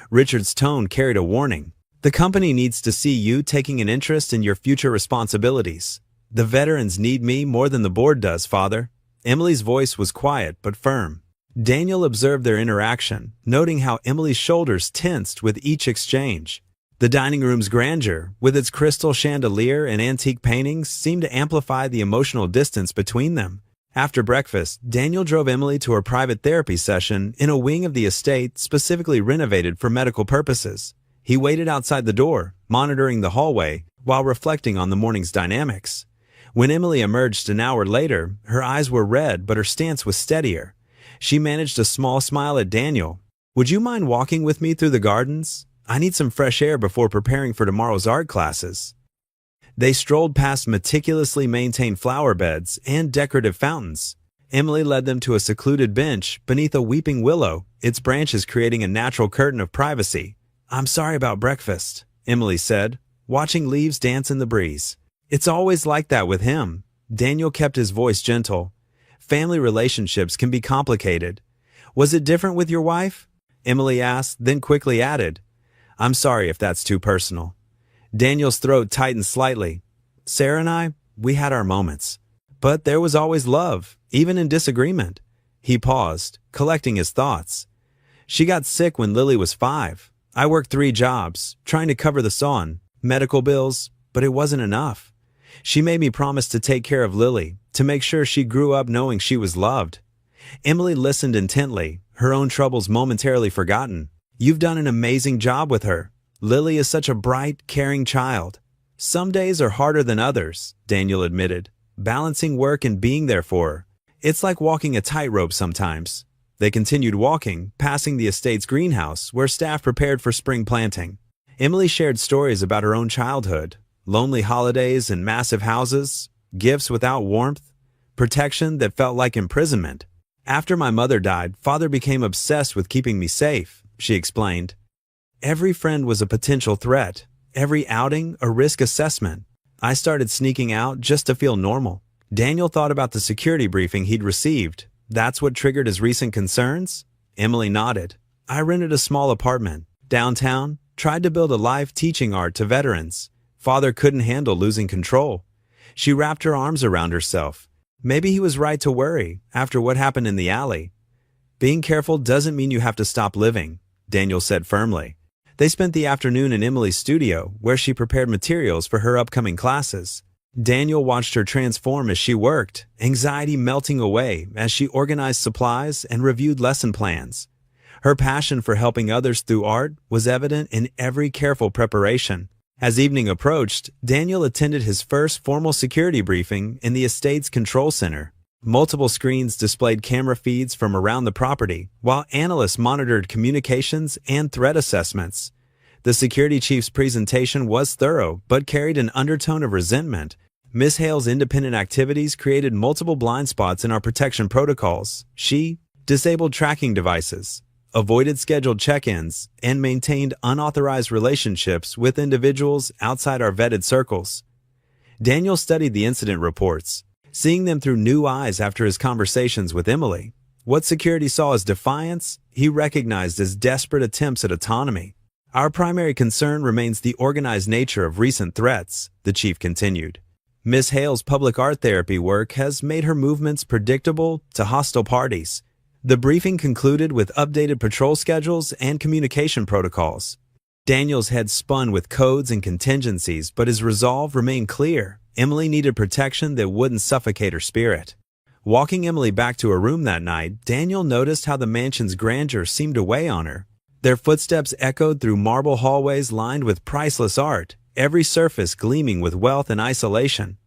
Richard's tone carried a warning. "The company needs to see you taking an interest in your future responsibilities. The veterans need me more than the board does, Father." Emily's voice was quiet but firm. Daniel observed their interaction, noting how Emily's shoulders tensed with each exchange. The dining room's grandeur, with its crystal chandelier and antique paintings, seemed to amplify the emotional distance between them. After breakfast, Daniel drove Emily to her private therapy session in a wing of the estate specifically renovated for medical purposes. He waited outside the door, monitoring the hallway, while reflecting on the morning's dynamics. When Emily emerged an hour later, her eyes were red, but her stance was steadier. She managed a small smile at Daniel. "Would you mind walking with me through the gardens? I need some fresh air before preparing for tomorrow's art classes." They strolled past meticulously maintained flower beds and decorative fountains. Emily led them to a secluded bench beneath a weeping willow, its branches creating a natural curtain of privacy. "I'm sorry about breakfast," Emily said, watching leaves dance in the breeze. "It's always like that with him." Daniel kept his voice gentle. "Family relationships can be complicated." "Was it different with your wife?" Emily asked, then quickly added, "I'm sorry if that's too personal." Daniel's throat tightened slightly. "Sarah and I, we had our moments. But there was always love, even in disagreement." He paused, collecting his thoughts. "She got sick when Lily was 5. I worked 3 jobs, trying to cover the son, medical bills, but it wasn't enough. She made me promise to take care of Lily, to make sure she grew up knowing she was loved." Emily listened intently, her own troubles momentarily forgotten. "You've done an amazing job with her. Lily is such a bright, caring child." "Some days are harder than others," Daniel admitted, balancing work and being there for her. "It's like walking a tightrope sometimes." They continued walking, passing the estate's greenhouse, where staff prepared for spring planting. Emily shared stories about her own childhood, lonely holidays in massive houses, gifts without warmth, protection that felt like imprisonment. "After my mother died, Father became obsessed with keeping me safe," she explained. "Every friend was a potential threat, every outing a risk assessment. I started sneaking out just to feel normal." Daniel thought about the security briefing he'd received. "That's what triggered his recent concerns?" Emily nodded. "I rented a small apartment downtown, tried to build a life teaching art to veterans. Father couldn't handle losing control." She wrapped her arms around herself. "Maybe he was right to worry after what happened in the alley." "Being careful doesn't mean you have to stop living," Daniel said firmly. They spent the afternoon in Emily's studio, where she prepared materials for her upcoming classes. Daniel watched her transform as she worked, anxiety melting away as she organized supplies and reviewed lesson plans. Her passion for helping others through art was evident in every careful preparation. As evening approached, Daniel attended his first formal security briefing in the estate's control center. Multiple screens displayed camera feeds from around the property, while analysts monitored communications and threat assessments. The security chief's presentation was thorough, but carried an undertone of resentment. "Miss Hale's independent activities created multiple blind spots in our protection protocols. She disabled tracking devices, avoided scheduled check-ins, and maintained unauthorized relationships with individuals outside our vetted circles." Daniel studied the incident reports, seeing them through new eyes after his conversations with Emily. What security saw as defiance, he recognized as desperate attempts at autonomy. "Our primary concern remains the organized nature of recent threats," the chief continued. "Miss Hale's public art therapy work has made her movements predictable to hostile parties." The briefing concluded with updated patrol schedules and communication protocols. Daniel's head spun with codes and contingencies, but his resolve remained clear. Emily needed protection that wouldn't suffocate her spirit. Walking Emily back to her room that night, Daniel noticed how the mansion's grandeur seemed to weigh on her. Their footsteps echoed through marble hallways lined with priceless art, every surface gleaming with wealth and isolation.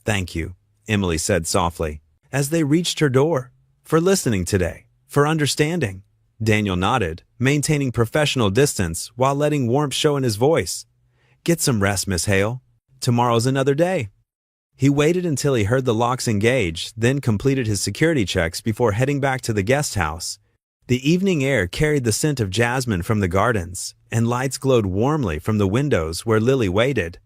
"Thank you," Emily said softly, as they reached her door. "For listening today. For understanding." Daniel nodded, maintaining professional distance while letting warmth show in his voice. "Get some rest, Miss Hale. Tomorrow's another day." He waited until he heard the locks engage, then completed his security checks before heading back to the guest house. The evening air carried the scent of jasmine from the gardens, and lights glowed warmly from the windows where Lily waited.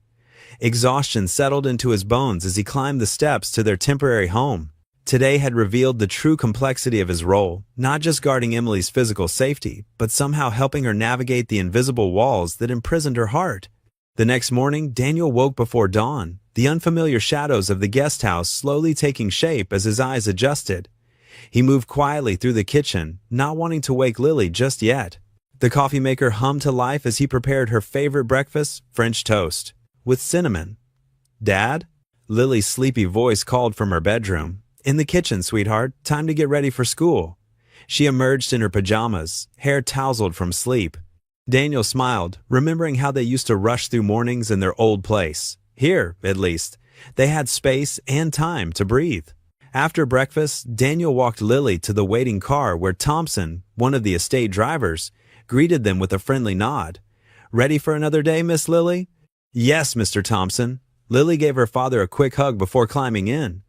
Exhaustion settled into his bones as he climbed the steps to their temporary home. Today had revealed the true complexity of his role, not just guarding Emily's physical safety, but somehow helping her navigate the invisible walls that imprisoned her heart. The next morning, Daniel woke before dawn, the unfamiliar shadows of the guest house slowly taking shape as his eyes adjusted. He moved quietly through the kitchen, not wanting to wake Lily just yet. The coffee maker hummed to life as he prepared her favorite breakfast, French toast, with cinnamon. "Dad?" Lily's sleepy voice called from her bedroom. "In the kitchen, sweetheart. Time to get ready for school." She emerged in her pajamas, hair tousled from sleep. Daniel smiled, remembering how they used to rush through mornings in their old place. Here, at least, they had space and time to breathe. After breakfast, Daniel walked Lily to the waiting car where Thompson, one of the estate drivers, greeted them with a friendly nod. "Ready for another day, Miss Lily?" "Yes, Mr. Thompson." Lily gave her father a quick hug before climbing in.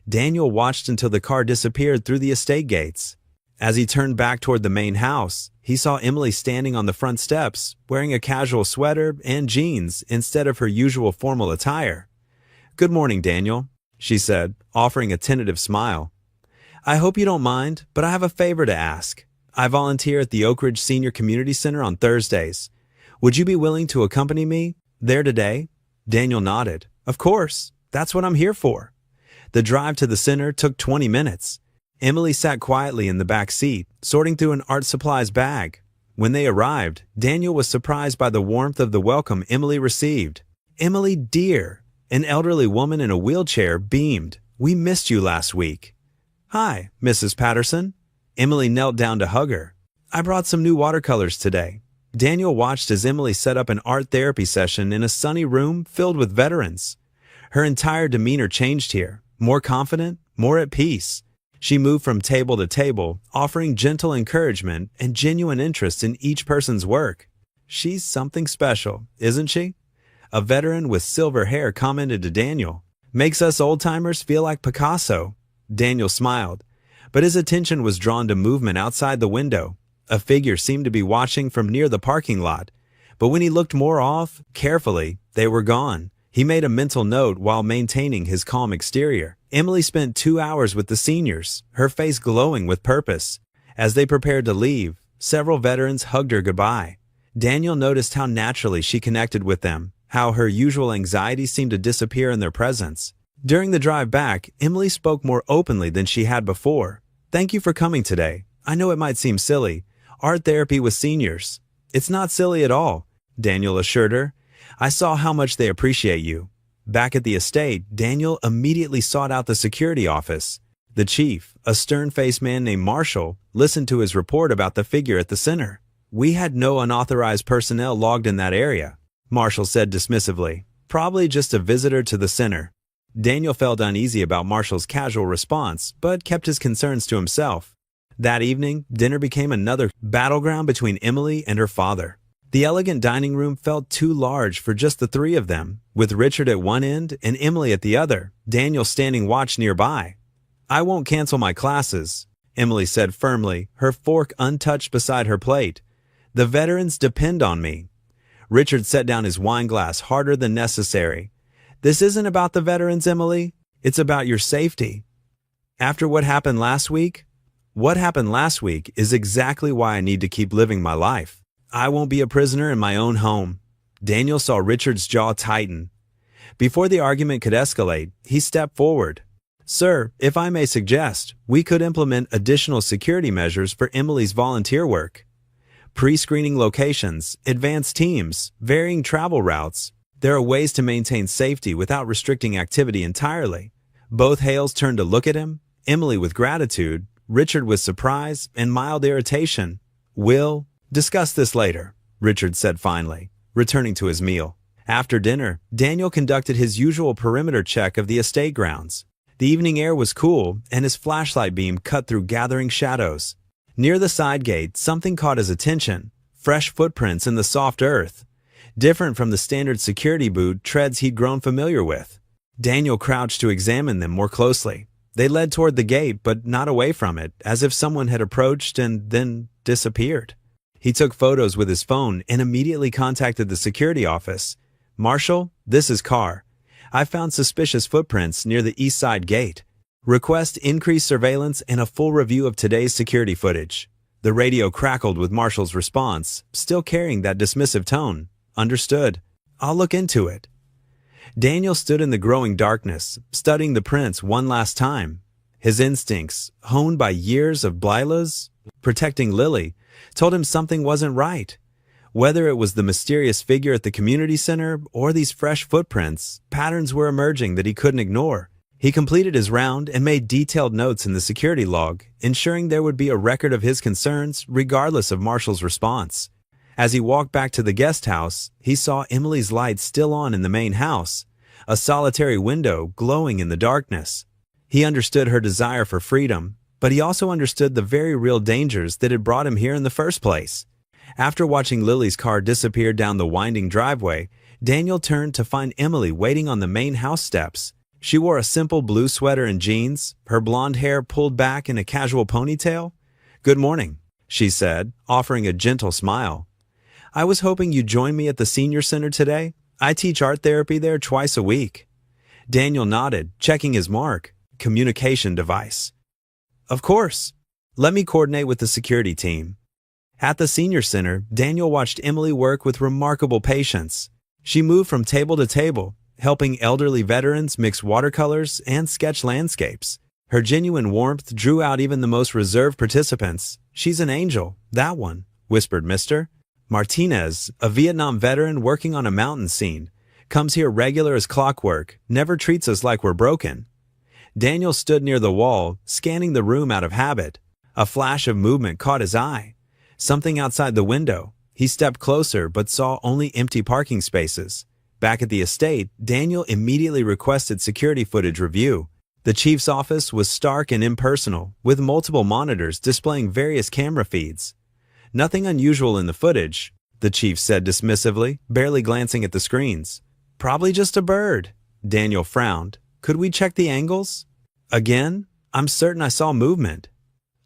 Daniel watched until the car disappeared through the estate gates. As he turned back toward the main house, he saw Emily standing on the front steps, wearing a casual sweater and jeans instead of her usual formal attire. "Good morning, Daniel," she said, offering a tentative smile. "I hope you don't mind, but I have a favor to ask. I volunteer at the Oak Ridge Senior Community Center on Thursdays. Would you be willing to accompany me there today?" Daniel nodded. "Of course. That's what I'm here for." The drive to the center took 20 minutes. Emily sat quietly in the back seat, sorting through an art supplies bag. When they arrived, Daniel was surprised by the warmth of the welcome Emily received. "Emily, dear," an elderly woman in a wheelchair beamed. "We missed you last week." "Hi, Mrs. Patterson." Emily knelt down to hug her. "I brought some new watercolors today." Daniel watched as Emily set up an art therapy session in a sunny room filled with veterans. Her entire demeanor changed here, more confident, more at peace. She moved from table to table, offering gentle encouragement and genuine interest in each person's work. "She's something special, isn't she?" A veteran with silver hair commented to Daniel. "Makes us old-timers feel like Picasso." Daniel smiled, but his attention was drawn to movement outside the window. A figure seemed to be watching from near the parking lot, but when he looked more carefully, they were gone. He made a mental note while maintaining his calm exterior. Emily spent 2 hours with the seniors, her face glowing with purpose. As they prepared to leave, several veterans hugged her goodbye. Daniel noticed how naturally she connected with them, how her usual anxiety seemed to disappear in their presence. During the drive back, Emily spoke more openly than she had before. "Thank you for coming today. I know it might seem silly. Art therapy with seniors." "It's not silly at all," Daniel assured her. "I saw how much they appreciate you." Back at the estate, Daniel immediately sought out the security office. The chief, a stern-faced man named Marshall, listened to his report about the figure at the center. "We had no unauthorized personnel logged in that area," Marshall said dismissively. "Probably just a visitor to the center." Daniel felt uneasy about Marshall's casual response, but kept his concerns to himself. That evening, dinner became another battleground between Emily and her father. The elegant dining room felt too large for just the three of them, with Richard at one end and Emily at the other, Daniel standing watch nearby. "I won't cancel my classes," Emily said firmly, her fork untouched beside her plate. "The veterans depend on me." Richard set down his wine glass harder than necessary. "This isn't about the veterans, Emily. It's about your safety." "After what happened last week?" "What happened last week is exactly why I need to keep living my life. I won't be a prisoner in my own home." Daniel saw Richard's jaw tighten. Before the argument could escalate, he stepped forward. "Sir, if I may suggest, we could implement additional security measures for Emily's volunteer work. Pre-screening locations, advanced teams, varying travel routes. There are ways to maintain safety without restricting activity entirely." Both Hales turned to look at him, Emily with gratitude, Richard with surprise and mild irritation. "We'll discuss this later," Richard said finally, returning to his meal. After dinner, Daniel conducted his usual perimeter check of the estate grounds. The evening air was cool, and his flashlight beam cut through gathering shadows. Near the side gate, something caught his attention: fresh footprints in the soft earth. Different from the standard security boot treads he'd grown familiar with. Daniel crouched to examine them more closely. They led toward the gate, but not away from it, as if someone had approached and then disappeared. He took photos with his phone and immediately contacted the security office. "Marshall, this is Carr. I found suspicious footprints near the east side gate. Request increased surveillance and a full review of today's security footage." The radio crackled with Marshall's response, still carrying that dismissive tone. "Understood. I'll look into it." Daniel stood in the growing darkness, studying the prints one last time. His instincts, honed by years of Blyla's protecting Lily, told him something wasn't right. Whether it was the mysterious figure at the community center or these fresh footprints, patterns were emerging that he couldn't ignore. He completed his round and made detailed notes in the security log, ensuring there would be a record of his concerns regardless of Marshall's response. As he walked back to the guest house, he saw Emily's light still on in the main house, a solitary window glowing in the darkness. He understood her desire for freedom, but he also understood the very real dangers that had brought him here in the first place. After watching Lily's car disappear down the winding driveway, Daniel turned to find Emily waiting on the main house steps. She wore a simple blue sweater and jeans, her blonde hair pulled back in a casual ponytail. "Good morning," she said, offering a gentle smile. "I was hoping you'd join me at the senior center today. I teach art therapy there twice a week." Daniel nodded, checking his mark, communication device. "Of course. Let me coordinate with the security team." At the senior center, Daniel watched Emily work with remarkable patience. She moved from table to table, helping elderly veterans mix watercolors and sketch landscapes. Her genuine warmth drew out even the most reserved participants. "She's an angel, that one," whispered Mr. Martinez, a Vietnam veteran working on a mountain scene. "Comes here regular as clockwork, never treats us like we're broken." Daniel stood near the wall, scanning the room out of habit. A flash of movement caught his eye. Something outside the window. He stepped closer but saw only empty parking spaces. Back at the estate, Daniel immediately requested security footage review. The chief's office was stark and impersonal, with multiple monitors displaying various camera feeds. "Nothing unusual in the footage," the chief said dismissively, barely glancing at the screens. "Probably just a bird." Daniel frowned. "Could we check the angles?" "Again? I'm certain I saw movement."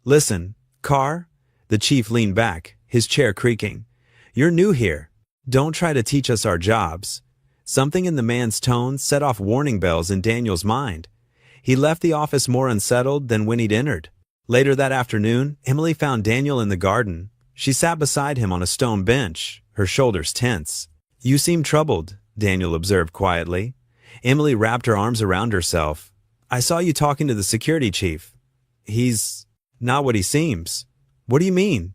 "Listen, Carr." The chief leaned back, his chair creaking. "You're new here. Don't try to teach us our jobs." Something in the man's tone set off warning bells in Daniel's mind. He left the office more unsettled than when he'd entered. Later that afternoon, Emily found Daniel in the garden. She sat beside him on a stone bench, her shoulders tense. "You seem troubled," Daniel observed quietly. Emily wrapped her arms around herself. "I saw you talking to the security chief. He's not what he seems." "What do you mean?"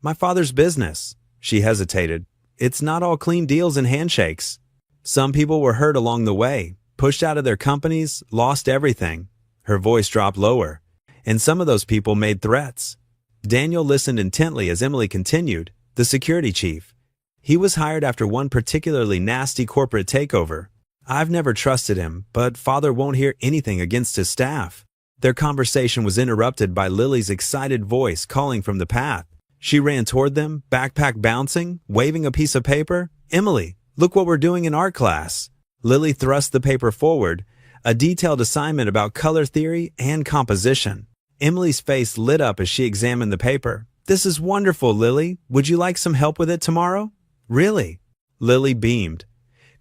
"My father's business." She hesitated. "It's not all clean deals and handshakes. Some people were hurt along the way, pushed out of their companies, lost everything." Her voice dropped lower. "And some of those people made threats." Daniel listened intently as Emily continued. "The security chief. He was hired after one particularly nasty corporate takeover. I've never trusted him, but father won't hear anything against his staff." Their conversation was interrupted by Lily's excited voice calling from the path. She ran toward them, backpack bouncing, waving a piece of paper. "Emily, look what we're doing in art class." Lily thrust the paper forward, a detailed assignment about color theory and composition. Emily's face lit up as she examined the paper. "This is wonderful, Lily. Would you like some help with it tomorrow?" "Really?" Lily beamed.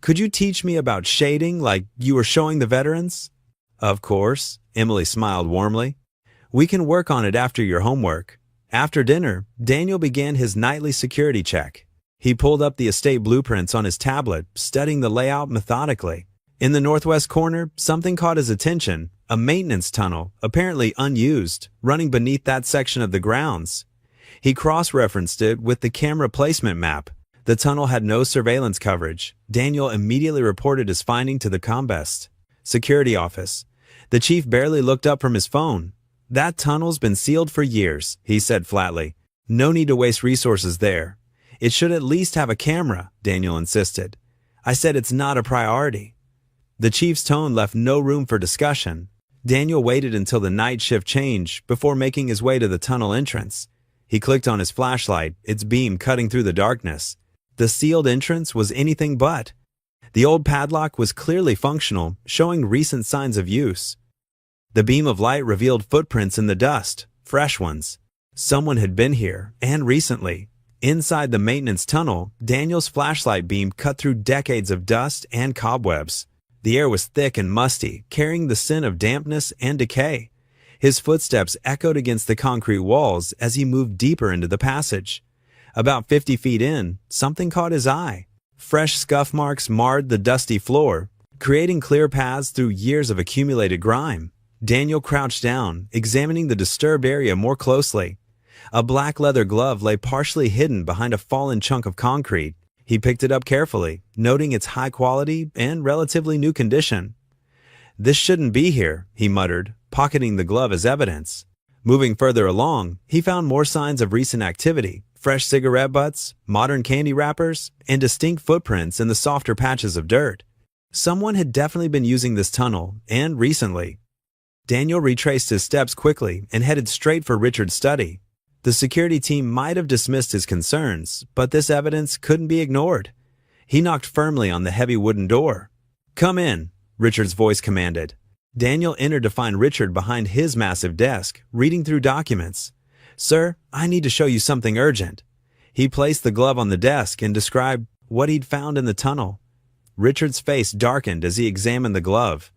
"Could you teach me about shading like you were showing the veterans?" "Of course," Emily smiled warmly. "We can work on it after your homework." After dinner, Daniel began his nightly security check. He pulled up the estate blueprints on his tablet, studying the layout methodically. In the northwest corner, something caught his attention, a maintenance tunnel, apparently unused, running beneath that section of the grounds. He cross-referenced it with the camera placement map. The tunnel had no surveillance coverage. Daniel immediately reported his finding to the Combest security office. The chief barely looked up from his phone. "That tunnel's been sealed for years," he said flatly. "No need to waste resources there." "It should at least have a camera," Daniel insisted. "I said it's not a priority." The chief's tone left no room for discussion. Daniel waited until the night shift changed before making his way to the tunnel entrance. He clicked on his flashlight, its beam cutting through the darkness. The sealed entrance was anything but. The old padlock was clearly functional, showing recent signs of use. The beam of light revealed footprints in the dust, fresh ones. Someone had been here, and recently. Inside the maintenance tunnel, Daniel's flashlight beam cut through decades of dust and cobwebs. The air was thick and musty, carrying the scent of dampness and decay. His footsteps echoed against the concrete walls as he moved deeper into the passage. About 50 feet in, something caught his eye. Fresh scuff marks marred the dusty floor, creating clear paths through years of accumulated grime. Daniel crouched down, examining the disturbed area more closely. A black leather glove lay partially hidden behind a fallen chunk of concrete. He picked it up carefully, noting its high quality and relatively new condition. "This shouldn't be here," he muttered, pocketing the glove as evidence. Moving further along, he found more signs of recent activity. fresh cigarette butts, modern candy wrappers, and distinct footprints in the softer patches of dirt. Someone had definitely been using this tunnel, and recently. Daniel retraced his steps quickly and headed straight for Richard's study. The security team might have dismissed his concerns, but this evidence couldn't be ignored. He knocked firmly on the heavy wooden door. "Come in," Richard's voice commanded. Daniel entered to find Richard behind his massive desk, reading through documents. "Sir, I need to show you something urgent." He placed the glove on the desk and described what he'd found in the tunnel. Richard's face darkened as he examined the glove.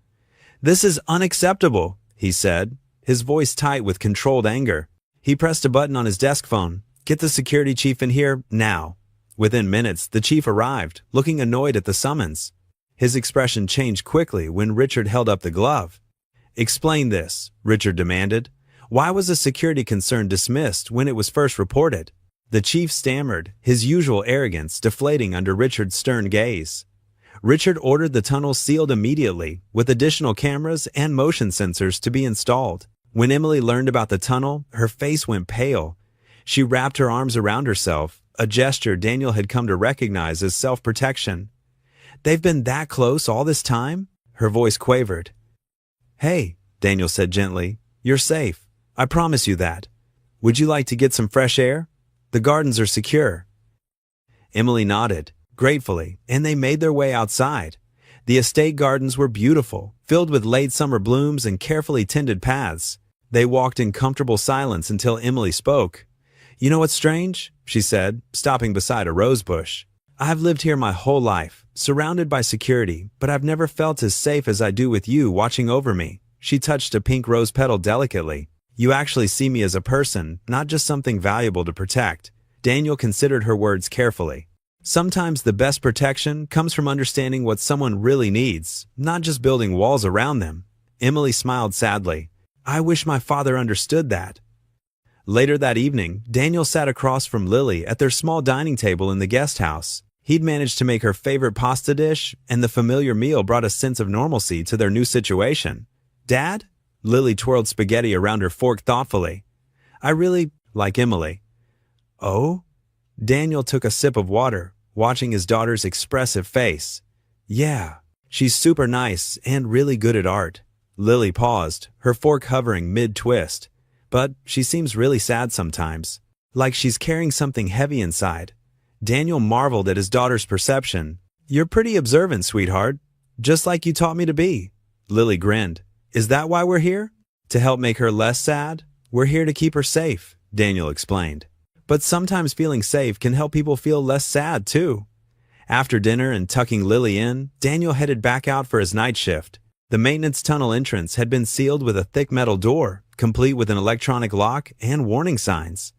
"This is unacceptable," he said, his voice tight with controlled anger. He pressed a button on his desk phone. "Get the security chief in here, now." Within minutes, the chief arrived, looking annoyed at the summons. His expression changed quickly when Richard held up the glove. "Explain this," Richard demanded. "Why was a security concern dismissed when it was first reported?" The chief stammered, his usual arrogance deflating under Richard's stern gaze. Richard ordered the tunnel sealed immediately, with additional cameras and motion sensors to be installed. When Emily learned about the tunnel, her face went pale. She wrapped her arms around herself, a gesture Daniel had come to recognize as self-protection. "They've been that close all this time?" Her voice quavered. "Hey," Daniel said gently, "you're safe. I promise you that. Would you like to get some fresh air? The gardens are secure." Emily nodded, gratefully, and they made their way outside. The estate gardens were beautiful, filled with late summer blooms and carefully tended paths. They walked in comfortable silence until Emily spoke. "You know what's strange?" she said, stopping beside a rose bush. "I've lived here my whole life, surrounded by security, but I've never felt as safe as I do with you watching over me." She touched a pink rose petal delicately. "You actually see me as a person, not just something valuable to protect." Daniel considered her words carefully. Sometimes the best protection comes from understanding what someone really needs, not just building walls around them. Emily smiled sadly. "I wish my father understood that." Later that evening, Daniel sat across from Lily at their small dining table in the guest house. He'd managed to make her favorite pasta dish, and the familiar meal brought a sense of normalcy to their new situation. "Dad?" Lily twirled spaghetti around her fork thoughtfully. "I really like Emily." "Oh?" Daniel took a sip of water, watching his daughter's expressive face. "Yeah, she's super nice and really good at art." Lily paused, her fork hovering mid-twist. "But she seems really sad sometimes, like she's carrying something heavy inside." Daniel marveled at his daughter's perception. "You're pretty observant, sweetheart, just like you taught me to be." Lily grinned. "Is that why we're here? To help make her less sad? We're here to keep her safe," Daniel explained. "But sometimes feeling safe can help people feel less sad, too." After dinner and tucking Lily in, Daniel headed back out for his night shift. The maintenance tunnel entrance had been sealed with a thick metal door, complete with an electronic lock and warning signs.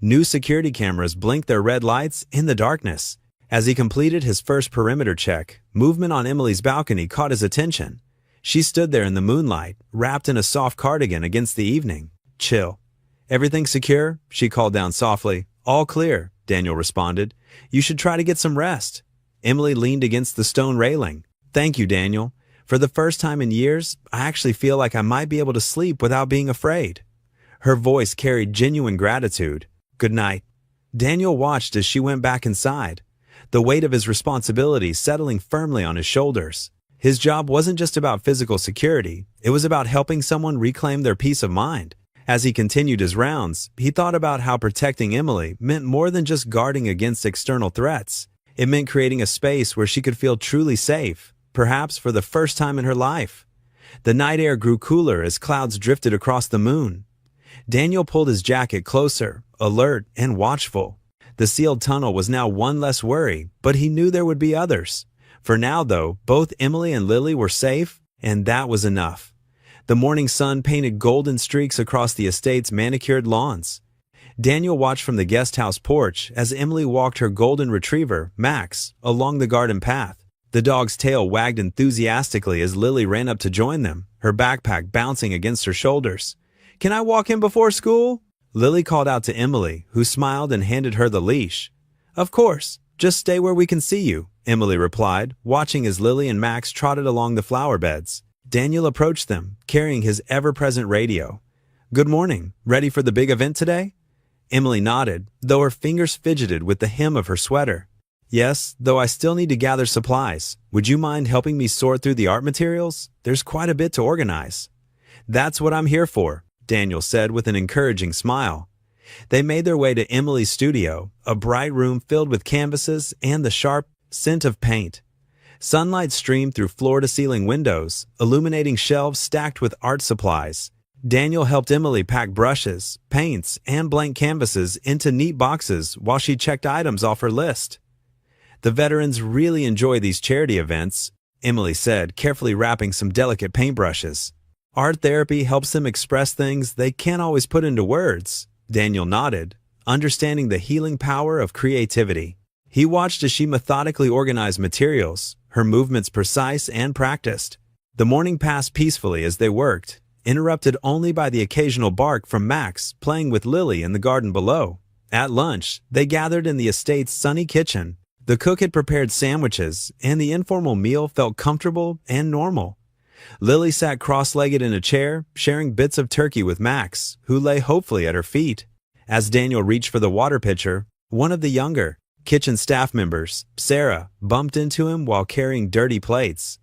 New security cameras blinked their red lights in the darkness. As he completed his first perimeter check, movement on Emily's balcony caught his attention. She stood there in the moonlight, wrapped in a soft cardigan against the evening. "Chill. Everything secure?" she called down softly. "All clear," Daniel responded. "You should try to get some rest." Emily leaned against the stone railing. "Thank you, Daniel. For the first time in years, I actually feel like I might be able to sleep without being afraid." Her voice carried genuine gratitude. "Good night." Daniel watched as she went back inside, the weight of his responsibility settling firmly on his shoulders. His job wasn't just about physical security, it was about helping someone reclaim their peace of mind. As he continued his rounds, he thought about how protecting Emily meant more than just guarding against external threats. It meant creating a space where she could feel truly safe, perhaps for the first time in her life. The night air grew cooler as clouds drifted across the moon. Daniel pulled his jacket closer, alert and watchful. The sealed tunnel was now one less worry, but he knew there would be others. For now, though, both Emily and Lily were safe, and that was enough. The morning sun painted golden streaks across the estate's manicured lawns. Daniel watched from the guest house porch as Emily walked her golden retriever, Max, along the garden path. The dog's tail wagged enthusiastically as Lily ran up to join them, her backpack bouncing against her shoulders. "Can I walk him before school?" Lily called out to Emily, who smiled and handed her the leash. "Of course. Just stay where we can see you," Emily replied, watching as Lily and Max trotted along the flower beds. Daniel approached them, carrying his ever-present radio. "Good morning. Ready for the big event today?" Emily nodded, though her fingers fidgeted with the hem of her sweater. Yes, though I still need to gather supplies. Would you mind helping me sort through the art materials? There's quite a bit to organize. That's what I'm here for, Daniel said with an encouraging smile. They made their way to Emily's studio, a bright room filled with canvases and the sharp scent of paint. Sunlight streamed through floor-to-ceiling windows, illuminating shelves stacked with art supplies. Daniel helped Emily pack brushes, paints, and blank canvases into neat boxes while she checked items off her list. The veterans really enjoy these charity events, Emily said, carefully wrapping some delicate paintbrushes. Art therapy helps them express things they can't always put into words. Daniel nodded, understanding the healing power of creativity. He watched as she methodically organized materials, her movements precise and practiced. The morning passed peacefully as they worked, interrupted only by the occasional bark from Max playing with Lily in the garden below. At lunch, they gathered in the estate's sunny kitchen. The cook had prepared sandwiches, and the informal meal felt comfortable and normal. Lily sat cross-legged in a chair, sharing bits of turkey with Max, who lay hopefully at her feet. As Daniel reached for the water pitcher, one of the younger kitchen staff members, Sarah, bumped into him while carrying dirty plates.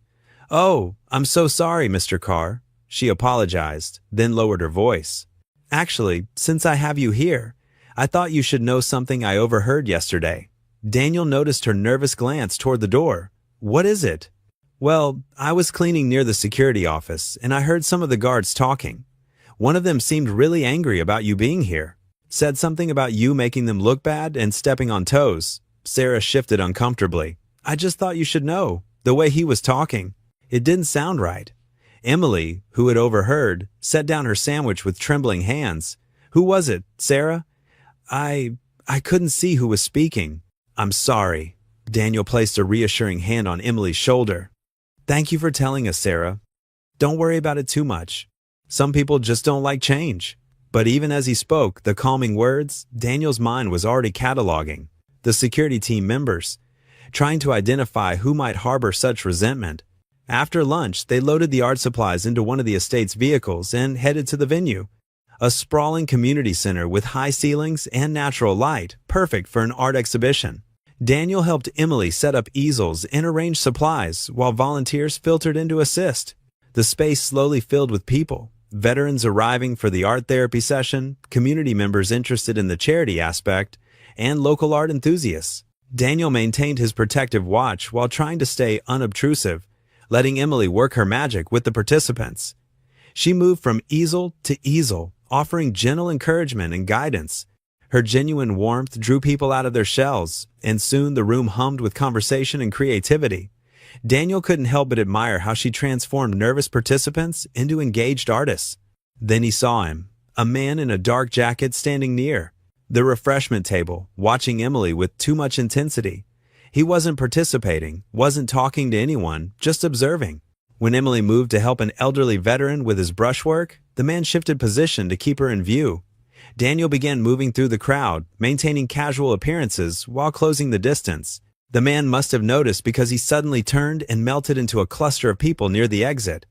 "Oh, I'm so sorry, Mr. Carr," she apologized, then lowered her voice. "Actually, since I have you here, I thought you should know something I overheard yesterday." Daniel noticed her nervous glance toward the door. "What is it?" "Well, I was cleaning near the security office, and I heard some of the guards talking. One of them seemed really angry about you being here. Said something about you making them look bad and stepping on toes." Sarah shifted uncomfortably. "I just thought you should know. The way he was talking, it didn't sound right." Emily, who had overheard, set down her sandwich with trembling hands. "Who was it, Sarah?" I couldn't see who was speaking." "I'm sorry." Daniel placed a reassuring hand on Emily's shoulder. "Thank you for telling us, Sarah. Don't worry about it too much. Some people just don't like change." But even as he spoke the calming words, Daniel's mind was already cataloging the security team members, trying to identify who might harbor such resentment. After lunch, they loaded the art supplies into one of the estate's vehicles and headed to the venue, a sprawling community center with high ceilings and natural light, perfect for an art exhibition. Daniel helped Emily set up easels and arrange supplies while volunteers filtered in to assist. The space slowly filled with people. Veterans arriving for the art therapy session, community members interested in the charity aspect, and local art enthusiasts. Daniel maintained his protective watch while trying to stay unobtrusive, letting Emily work her magic with the participants. She moved from easel to easel, offering gentle encouragement and guidance. Her genuine warmth drew people out of their shells, and soon the room hummed with conversation and creativity. Daniel couldn't help but admire how she transformed nervous participants into engaged artists. Then he saw him, a man in a dark jacket standing near the refreshment table, watching Emily with too much intensity. He wasn't participating, wasn't talking to anyone, just observing. When Emily moved to help an elderly veteran with his brushwork, the man shifted position to keep her in view. Daniel began moving through the crowd, maintaining casual appearances while closing the distance. The man must have noticed because he suddenly turned and melted into a cluster of people near the exit.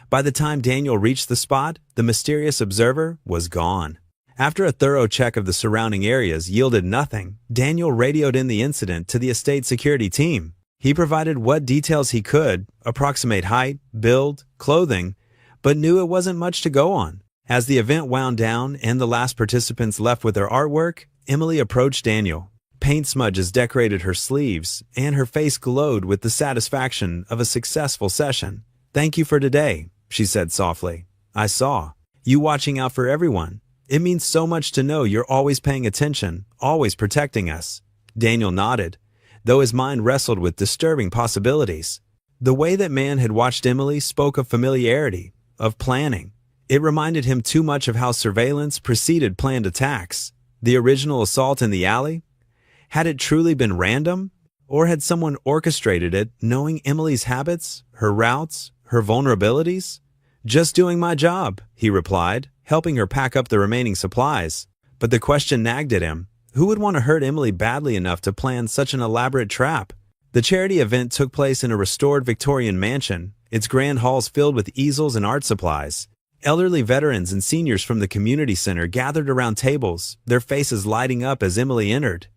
By the time Daniel reached the spot, the mysterious observer was gone. After a thorough check of the surrounding areas yielded nothing, Daniel radioed in the incident to the estate security team. He provided what details he could, approximate height, build, clothing, but knew it wasn't much to go on. As the event wound down and the last participants left with their artwork, Emily approached Daniel. Paint smudges decorated her sleeves, and her face glowed with the satisfaction of a successful session. "Thank you for today," she said softly. "I saw you watching out for everyone. It means so much to know you're always paying attention, always protecting us." Daniel nodded, though his mind wrestled with disturbing possibilities. The way that man had watched Emily spoke of familiarity, of planning. It reminded him too much of how surveillance preceded planned attacks. The original assault in the alley? Had it truly been random? Or had someone orchestrated it, knowing Emily's habits, her routes, her vulnerabilities? "Just doing my job," he replied, helping her pack up the remaining supplies. But the question nagged at him. Who would want to hurt Emily badly enough to plan such an elaborate trap? The charity event took place in a restored Victorian mansion, its grand halls filled with easels and art supplies. Elderly veterans and seniors from the community center gathered around tables, their faces lighting up as Emily entered.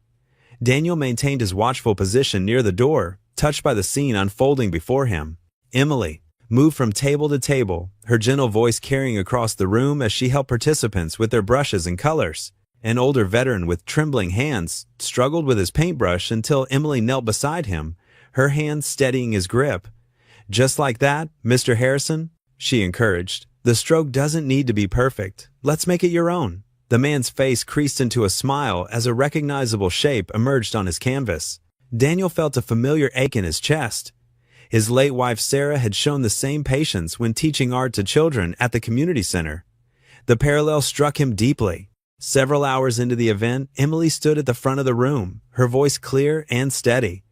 Daniel maintained his watchful position near the door, touched by the scene unfolding before him. Emily moved from table to table, her gentle voice carrying across the room as she helped participants with their brushes and colors. An older veteran with trembling hands struggled with his paintbrush until Emily knelt beside him, her hand steadying his grip. "Just like that, Mr. Harrison," she encouraged. "The stroke doesn't need to be perfect. Let's make it your own." The man's face creased into a smile as a recognizable shape emerged on his canvas. Daniel felt a familiar ache in his chest. His late wife Sarah had shown the same patience when teaching art to children at the community center. The parallel struck him deeply. Several hours into the event, Emily stood at the front of the room, her voice clear and steady.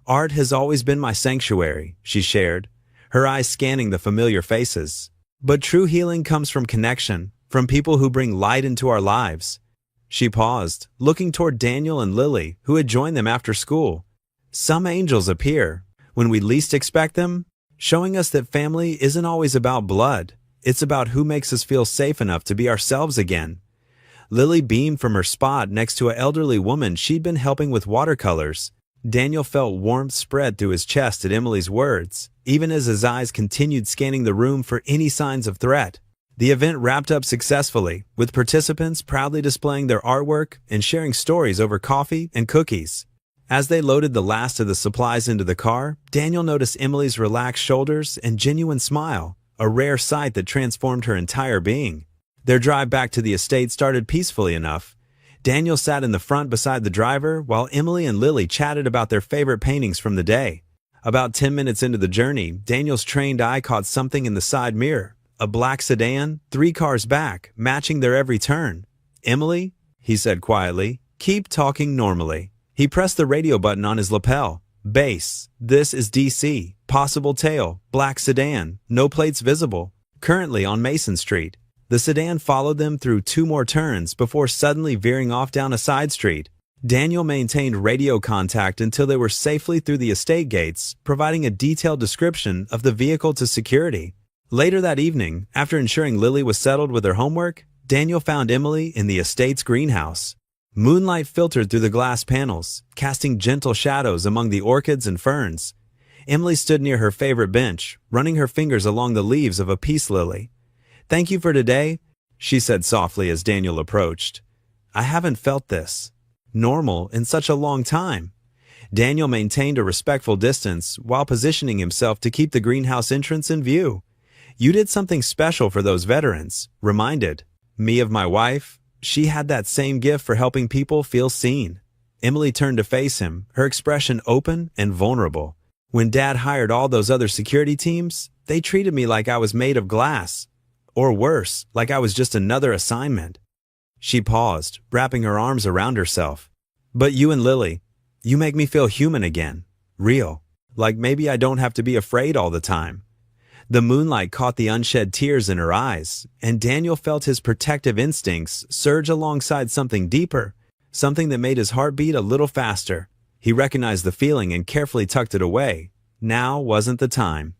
"Art has always been my sanctuary," she shared, her eyes scanning the familiar faces. "But true healing comes from connection, from people who bring light into our lives." She paused, looking toward Daniel and Lily, who had joined them after school. "Some angels appear when we least expect them, showing us that family isn't always about blood. It's about who makes us feel safe enough to be ourselves again." Lily beamed from her spot next to an elderly woman she'd been helping with watercolors. Daniel felt warmth spread through his chest at Emily's words, even as his eyes continued scanning the room for any signs of threat. The event wrapped up successfully, with participants proudly displaying their artwork and sharing stories over coffee and cookies. As they loaded the last of the supplies into the car, Daniel noticed Emily's relaxed shoulders and genuine smile, a rare sight that transformed her entire being. Their drive back to the estate started peacefully enough. Daniel sat in the front beside the driver while Emily and Lily chatted about their favorite paintings from the day. About 10 minutes into the journey, Daniel's trained eye caught something in the side mirror, a black sedan, 3 cars back, matching their every turn. "Emily," he said quietly, "keep talking normally." He pressed the radio button on his lapel. "Base, this is DC, possible tail, black sedan, no plates visible, currently on Mason Street." The sedan followed them through 2 more turns before suddenly veering off down a side street. Daniel maintained radio contact until they were safely through the estate gates, providing a detailed description of the vehicle to security. Later that evening, after ensuring Lily was settled with her homework, Daniel found Emily in the estate's greenhouse. Moonlight filtered through the glass panels, casting gentle shadows among the orchids and ferns. Emily stood near her favorite bench, running her fingers along the leaves of a peace lily. "Thank you for today," she said softly as Daniel approached. "I haven't felt this normal in such a long time." Daniel maintained a respectful distance while positioning himself to keep the greenhouse entrance in view. "You did something special for those veterans," reminded me of my wife. She had that same gift for helping people feel seen. Emily turned to face him, her expression open and vulnerable. "When Dad hired all those other security teams, they treated me like I was made of glass. Or worse, like I was just another assignment." She paused, wrapping her arms around herself. "But you and Lily, you make me feel human again. Real. Like maybe I don't have to be afraid all the time." The moonlight caught the unshed tears in her eyes, and Daniel felt his protective instincts surge alongside something deeper, something that made his heart beat a little faster. He recognized the feeling and carefully tucked it away. Now wasn't the time.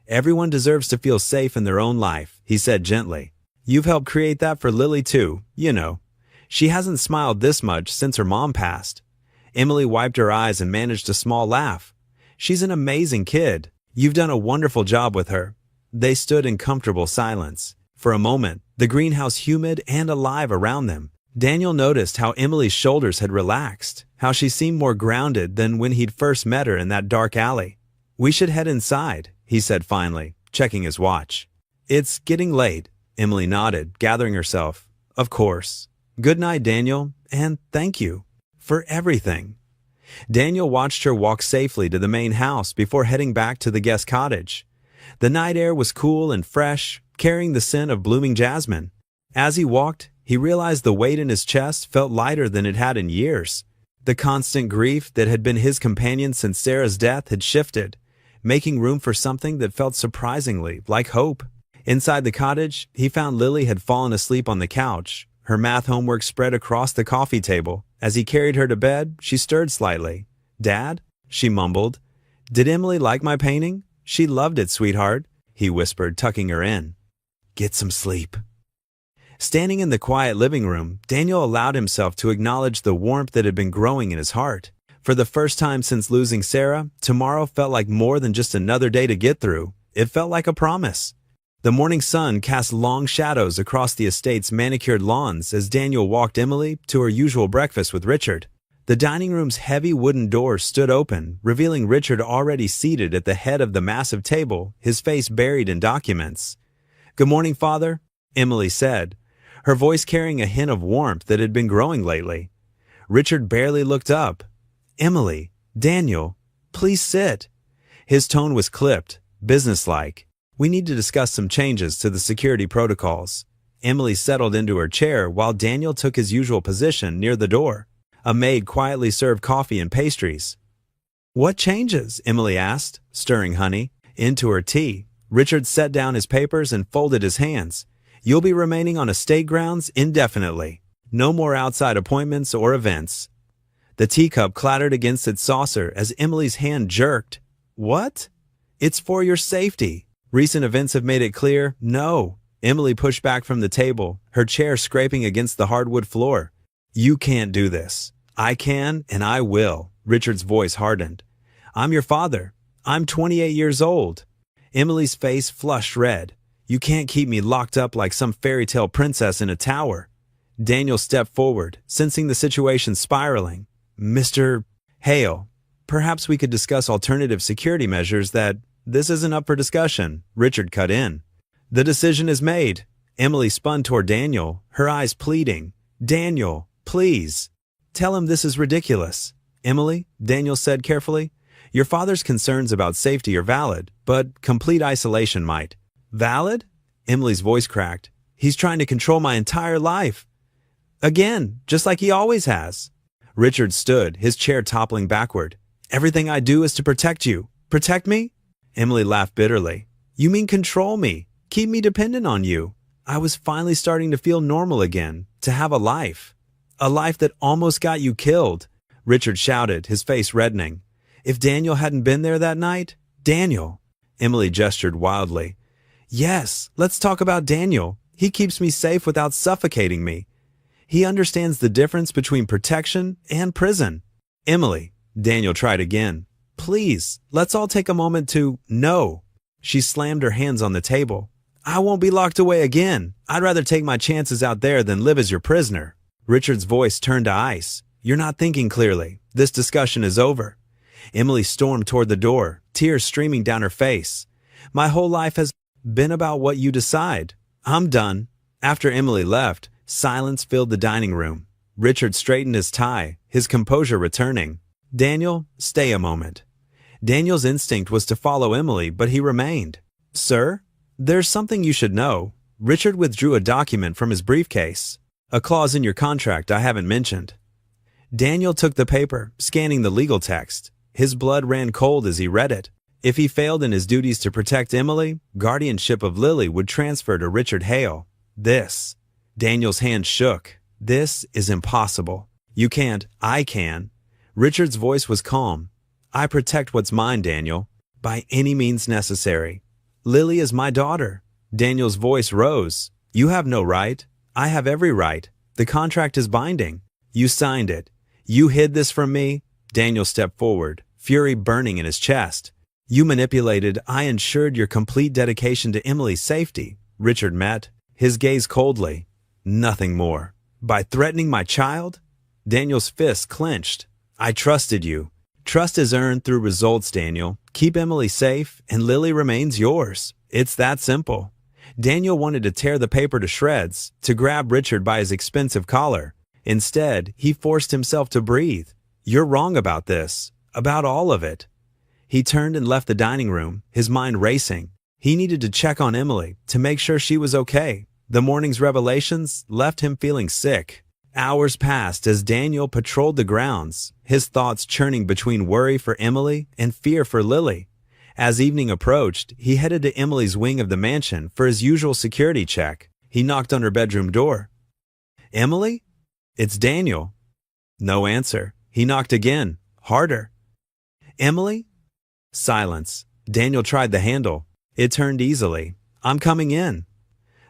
"Everyone deserves to feel safe in their own life," he said gently. "You've helped create that for Lily too, you know. She hasn't smiled this much since her mom passed." Emily wiped her eyes and managed a small laugh. "She's an amazing kid. You've done a wonderful job with her." They stood in comfortable silence. For a moment, the greenhouse humid and alive around them. Daniel noticed how Emily's shoulders had relaxed, how she seemed more grounded than when he'd first met her in that dark alley. "We should head inside," he said finally, checking his watch. "It's getting late," Emily nodded, gathering herself. "Of course. Good night, Daniel, and thank you for everything." Daniel watched her walk safely to the main house before heading back to the guest cottage. The night air was cool and fresh, carrying the scent of blooming jasmine. As he walked, he realized the weight in his chest felt lighter than it had in years. The constant grief that had been his companion since Sarah's death had shifted, making room for something that felt surprisingly like hope. Inside the cottage, he found Lily had fallen asleep on the couch, her math homework spread across the coffee table. As he carried her to bed, she stirred slightly. "Dad?" she mumbled. "Did Emily like my painting?" "She loved it, sweetheart," he whispered, tucking her in. Get some sleep. Standing in the quiet living room, Daniel allowed himself to acknowledge the warmth that had been growing in his heart. For the first time since losing Sarah, tomorrow felt like more than just another day to get through. It felt like a promise. The morning sun cast long shadows across the estate's manicured lawns as Daniel walked Emily to her usual breakfast with Richard. The dining room's heavy wooden door stood open, revealing Richard already seated at the head of the massive table, his face buried in documents. "Good morning, Father," Emily said, her voice carrying a hint of warmth that had been growing lately. Richard barely looked up. "Emily, Daniel, please sit." His tone was clipped, businesslike. "We need to discuss some changes to the security protocols." Emily settled into her chair while Daniel took his usual position near the door. A maid quietly served coffee and pastries. "What changes?" Emily asked, stirring honey into her tea. Richard set down his papers and folded his hands. "You'll be remaining on estate grounds indefinitely. No more outside appointments or events." The teacup clattered against its saucer as Emily's hand jerked. "What?" "It's for your safety. Recent events have made it clear." "No." Emily pushed back from the table, her chair scraping against the hardwood floor. "You can't do this." "I can, and I will." Richard's voice hardened. "I'm your father. I'm 28 years old." Emily's face flushed red. "You can't keep me locked up like some fairy tale princess in a tower." Daniel stepped forward, sensing the situation spiraling. "Mr. Hale, perhaps we could discuss alternative security measures that—" "This isn't up for discussion," Richard cut in. "The decision is made." Emily spun toward Daniel, her eyes pleading. "Daniel, please. Tell him this is ridiculous." "Emily," Daniel said carefully, "your father's concerns about safety are valid, but complete isolation might." "Valid?" Emily's voice cracked. "He's trying to control my entire life. Again, just like he always has." Richard stood, his chair toppling backward. "Everything I do is to protect you." "Protect me?" Emily laughed bitterly. "You mean control me, keep me dependent on you." "I was finally starting to feel normal again, to have a life. A life that almost got you killed," Richard shouted, his face reddening. "If Daniel hadn't been there that night—" "Daniel!" Emily gestured wildly. "Yes, let's talk about Daniel. He keeps me safe without suffocating me. He understands the difference between protection and prison." "Emily," Daniel tried again. "Please, let's all take a moment to—" "No." She slammed her hands on the table. "I won't be locked away again. I'd rather take my chances out there than live as your prisoner." Richard's voice turned to ice. "You're not thinking clearly. This discussion is over." Emily stormed toward the door, tears streaming down her face. "My whole life has been about what you decide. I'm done." After Emily left, silence filled the dining room. Richard straightened his tie, his composure returning. "Daniel, stay a moment." Daniel's instinct was to follow Emily, but he remained. "Sir, there's something you should know." Richard withdrew a document from his briefcase. "A clause in your contract I haven't mentioned." Daniel took the paper, scanning the legal text. His blood ran cold as he read it. If he failed in his duties to protect Emily, guardianship of Lily would transfer to Richard Hale. "This." Daniel's hand shook. "This is impossible. You can't. I can." Richard's voice was calm. "I protect what's mine, Daniel, by any means necessary. Lily is my daughter." Daniel's voice rose. "You have no right. I have every right. The contract is binding. You signed it. You hid this from me." Daniel stepped forward, fury burning in his chest. "You manipulated. I ensured your complete dedication to Emily's safety." Richard met, his gaze coldly. "Nothing more. By threatening my child?" Daniel's fists clenched. "I trusted you. Trust is earned through results, Daniel. Keep Emily safe, and Lily remains yours. It's that simple." Daniel wanted to tear the paper to shreds, to grab Richard by his expensive collar. Instead, he forced himself to breathe. "You're wrong about this. About all of it." He turned and left the dining room, his mind racing. He needed to check on Emily, to make sure she was okay. The morning's revelations left him feeling sick. Hours passed as Daniel patrolled the grounds, his thoughts churning between worry for Emily and fear for Lily. As evening approached, he headed to Emily's wing of the mansion for his usual security check. He knocked on her bedroom door. "Emily?" "It's Daniel." No answer. He knocked again, harder. "Emily?" Silence. Daniel tried the handle. It turned easily. "I'm coming in."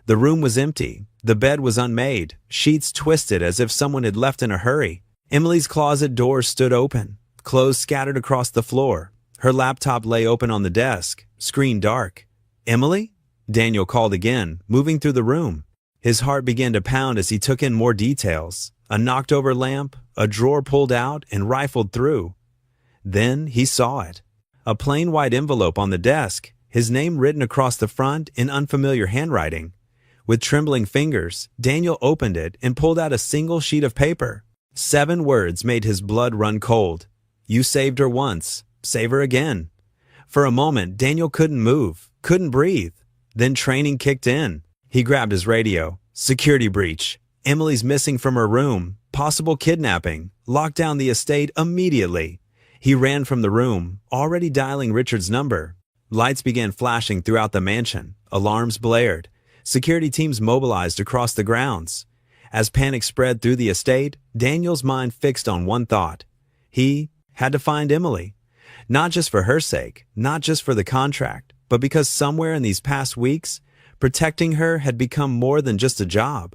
The room was empty. The bed was unmade, sheets twisted as if someone had left in a hurry. Emily's closet door stood open, clothes scattered across the floor. Her laptop lay open on the desk, screen dark. "Emily?" Daniel called again, moving through the room. His heart began to pound as he took in more details. A knocked-over lamp, a drawer pulled out and rifled through. Then he saw it. A plain white envelope on the desk, his name written across the front in unfamiliar handwriting. With trembling fingers, Daniel opened it and pulled out a single sheet of paper. 7 words made his blood run cold. "You saved her once. Save her again." For a moment, Daniel couldn't move, couldn't breathe. Then training kicked in. He grabbed his radio. Security breach. Emily's missing from her room. Possible kidnapping. Lock down the estate immediately. He ran from the room, already dialing Richard's number. Lights began flashing throughout the mansion. Alarms blared. Security teams mobilized across the grounds. As panic spread through the estate, Daniel's mind fixed on one thought. He had to find Emily. Not just for her sake, not just for the contract, but because somewhere in these past weeks, protecting her had become more than just a job.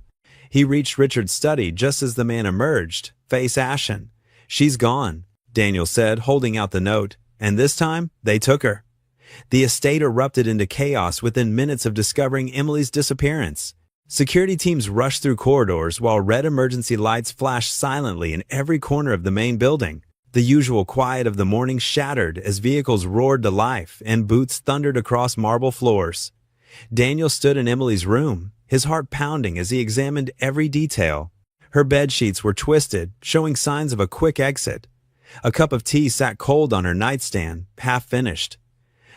He reached Richard's study just as the man emerged, face ashen. "She's gone," Daniel said, holding out the note. And this time, they took her. The estate erupted into chaos within minutes of discovering Emily's disappearance. Security teams rushed through corridors while red emergency lights flashed silently in every corner of the main building. The usual quiet of the morning shattered as vehicles roared to life and boots thundered across marble floors. Daniel stood in Emily's room, his heart pounding as he examined every detail. Her bed sheets were twisted, showing signs of a quick exit. A cup of tea sat cold on her nightstand, half finished.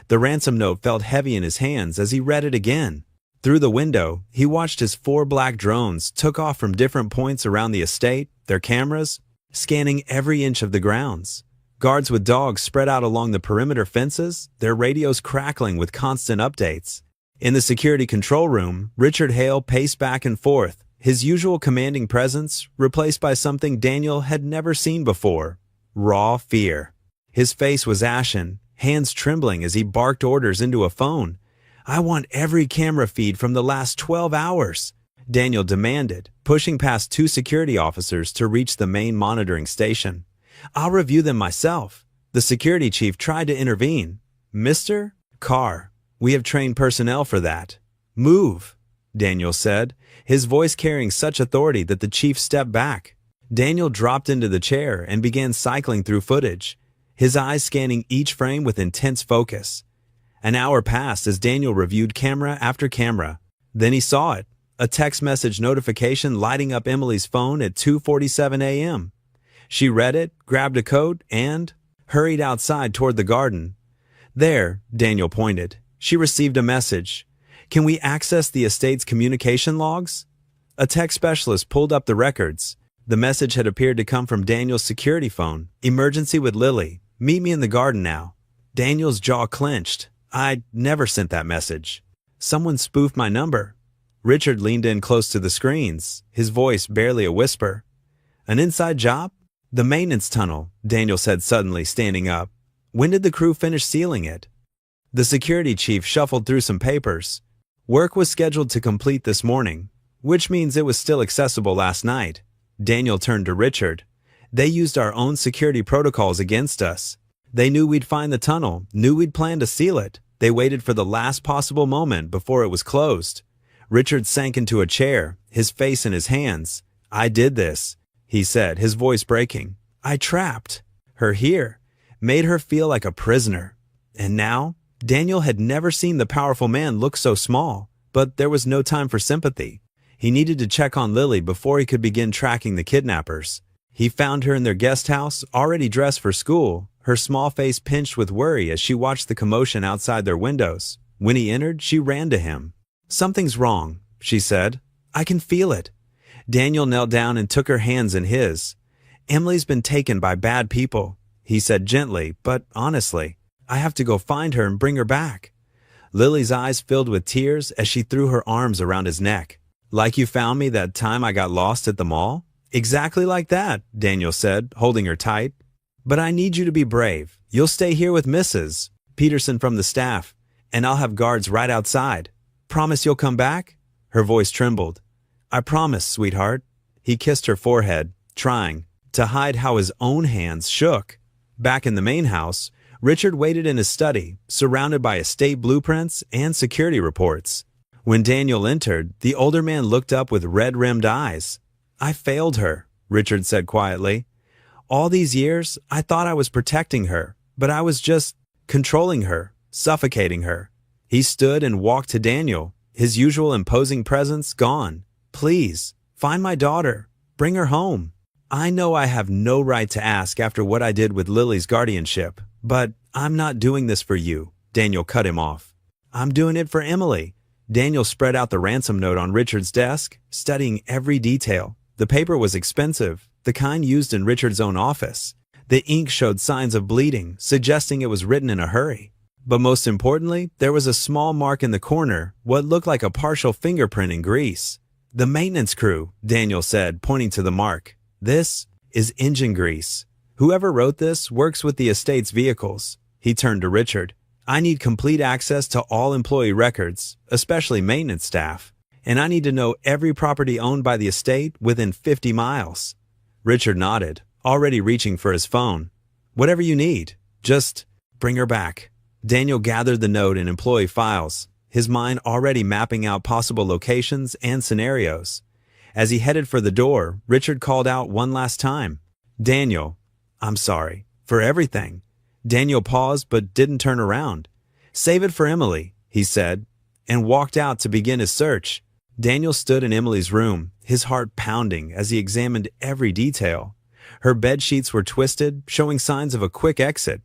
The ransom note felt heavy in his hands as he read it again. Through the window, he watched as 4 black drones took off from different points around the estate, their cameras scanning every inch of the grounds. Guards with dogs spread out along the perimeter fences, their radios crackling with constant updates. In the security control room, Richard Hale paced back and forth, his usual commanding presence replaced by something Daniel had never seen before: raw fear. His face was ashen, hands trembling as he barked orders into a phone. "I want every camera feed from the last 12 hours, Daniel demanded, pushing past 2 security officers to reach the main monitoring station. "I'll review them myself." The security chief tried to intervene. "Mr. Carr, we have trained personnel for that." "Move," Daniel said, his voice carrying such authority that the chief stepped back. Daniel dropped into the chair and began cycling through footage, his eyes scanning each frame with intense focus. An hour passed as Daniel reviewed camera after camera. Then he saw it, a text message notification lighting up Emily's phone at 2:47 a.m. She read it, grabbed a coat, and hurried outside toward the garden. "There," Daniel pointed. She received a message. "Can we access the estate's communication logs?" A tech specialist pulled up the records. The message had appeared to come from Daniel's security phone. "Emergency with Lily. Meet me in the garden now." Daniel's jaw clenched. "I never sent that message. Someone spoofed my number." Richard leaned in close to the screens, his voice barely a whisper. "An inside job?" "The maintenance tunnel," Daniel said suddenly, standing up. "When did the crew finish sealing it?" The security chief shuffled through some papers. "Work was scheduled to complete this morning, which means it was still accessible last night." Daniel turned to Richard. "They used our own security protocols against us. They knew we'd find the tunnel, knew we'd plan to seal it. They waited for the last possible moment before it was closed." Richard sank into a chair, his face in his hands. "I did this," he said, his voice breaking. "I trapped her here, made her feel like a prisoner." And now, Daniel had never seen the powerful man look so small, but there was no time for sympathy. He needed to check on Lily before he could begin tracking the kidnappers. He found her in their guest house, already dressed for school, her small face pinched with worry as she watched the commotion outside their windows. When he entered, she ran to him. "Something's wrong," she said. "I can feel it." Daniel knelt down and took her hands in his. "Emily's been taken by bad people," he said gently, but honestly. "I have to go find her and bring her back." Lily's eyes filled with tears as she threw her arms around his neck. "Like you found me that time I got lost at the mall?" "Exactly like that," Daniel said, holding her tight. "But I need you to be brave. You'll stay here with Mrs. Peterson from the staff, and I'll have guards right outside. Promise you'll come back?" Her voice trembled. I promise, sweetheart. He kissed her forehead, trying to hide how his own hands shook. Back in the main house, Richard waited in his study, surrounded by estate blueprints and security reports. When Daniel entered, the older man looked up with red-rimmed eyes. I failed her, Richard said quietly. All these years, I thought I was protecting her, but I was just controlling her, suffocating her. He stood and walked to Daniel, his usual imposing presence gone. Please, find my daughter. Bring her home. I know I have no right to ask after what I did with Lily's guardianship, but I'm not doing this for you. Daniel cut him off. I'm doing it for Emily. Daniel spread out the ransom note on Richard's desk, studying every detail. The paper was expensive, the kind used in Richard's own office. The ink showed signs of bleeding, suggesting it was written in a hurry. But most importantly, there was a small mark in the corner, what looked like a partial fingerprint in grease. The maintenance crew, Daniel said, pointing to the mark. This is engine grease. Whoever wrote this works with the estate's vehicles. He turned to Richard. I need complete access to all employee records, especially maintenance staff. And I need to know every property owned by the estate within 50 miles. Richard nodded, already reaching for his phone. Whatever you need, just bring her back. Daniel gathered the note in employee files, his mind already mapping out possible locations and scenarios. As he headed for the door, Richard called out one last time. Daniel, I'm sorry. For everything. Daniel paused but didn't turn around. Save it for Emily, he said, and walked out to begin his search. Daniel stood in Emily's room, his heart pounding as he examined every detail. Her bed sheets were twisted, showing signs of a quick exit.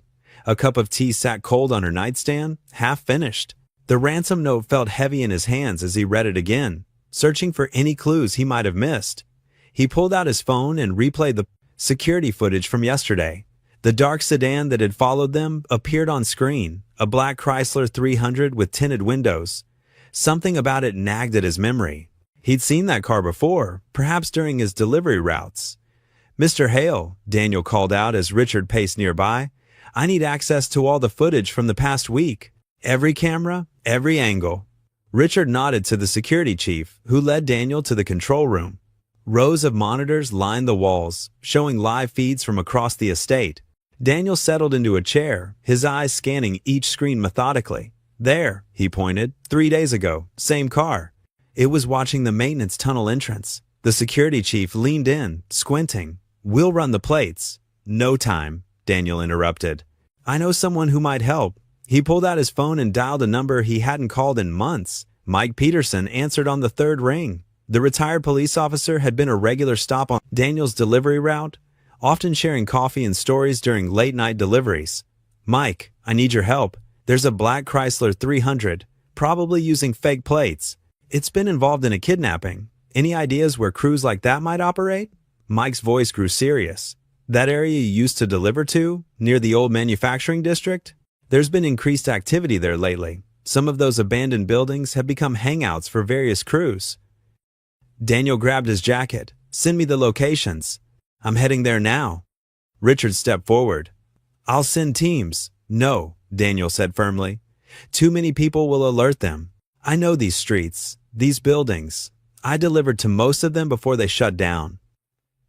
A cup of tea sat cold on her nightstand, half finished. The ransom note felt heavy in his hands as he read it again, searching for any clues he might have missed. He pulled out his phone and replayed the security footage from yesterday. The dark sedan that had followed them appeared on screen, a black Chrysler 300 with tinted windows. Something about it nagged at his memory. He'd seen that car before, perhaps during his delivery routes. Mr. Hale, Daniel called out as Richard paced nearby. I need access to all the footage from the past week. Every camera, every angle. Richard nodded to the security chief, who led Daniel to the control room. Rows of monitors lined the walls, showing live feeds from across the estate. Daniel settled into a chair, his eyes scanning each screen methodically. There, he pointed, 3 days ago, same car. It was watching the maintenance tunnel entrance. The security chief leaned in, squinting. We'll run the plates. No time, Daniel interrupted. I know someone who might help. He pulled out his phone and dialed a number he hadn't called in months. Mike Peterson answered on the third ring. The retired police officer had been a regular stop on Daniel's delivery route, often sharing coffee and stories during late-night deliveries. Mike, I need your help. There's a black Chrysler 300, probably using fake plates. It's been involved in a kidnapping. Any ideas where crews like that might operate? Mike's voice grew serious. That area you used to deliver to, near the old manufacturing district? There's been increased activity there lately. Some of those abandoned buildings have become hangouts for various crews. Daniel grabbed his jacket. Send me the locations. I'm heading there now. Richard stepped forward. I'll send teams. No, Daniel said firmly. Too many people will alert them. I know these streets, these buildings. I delivered to most of them before they shut down.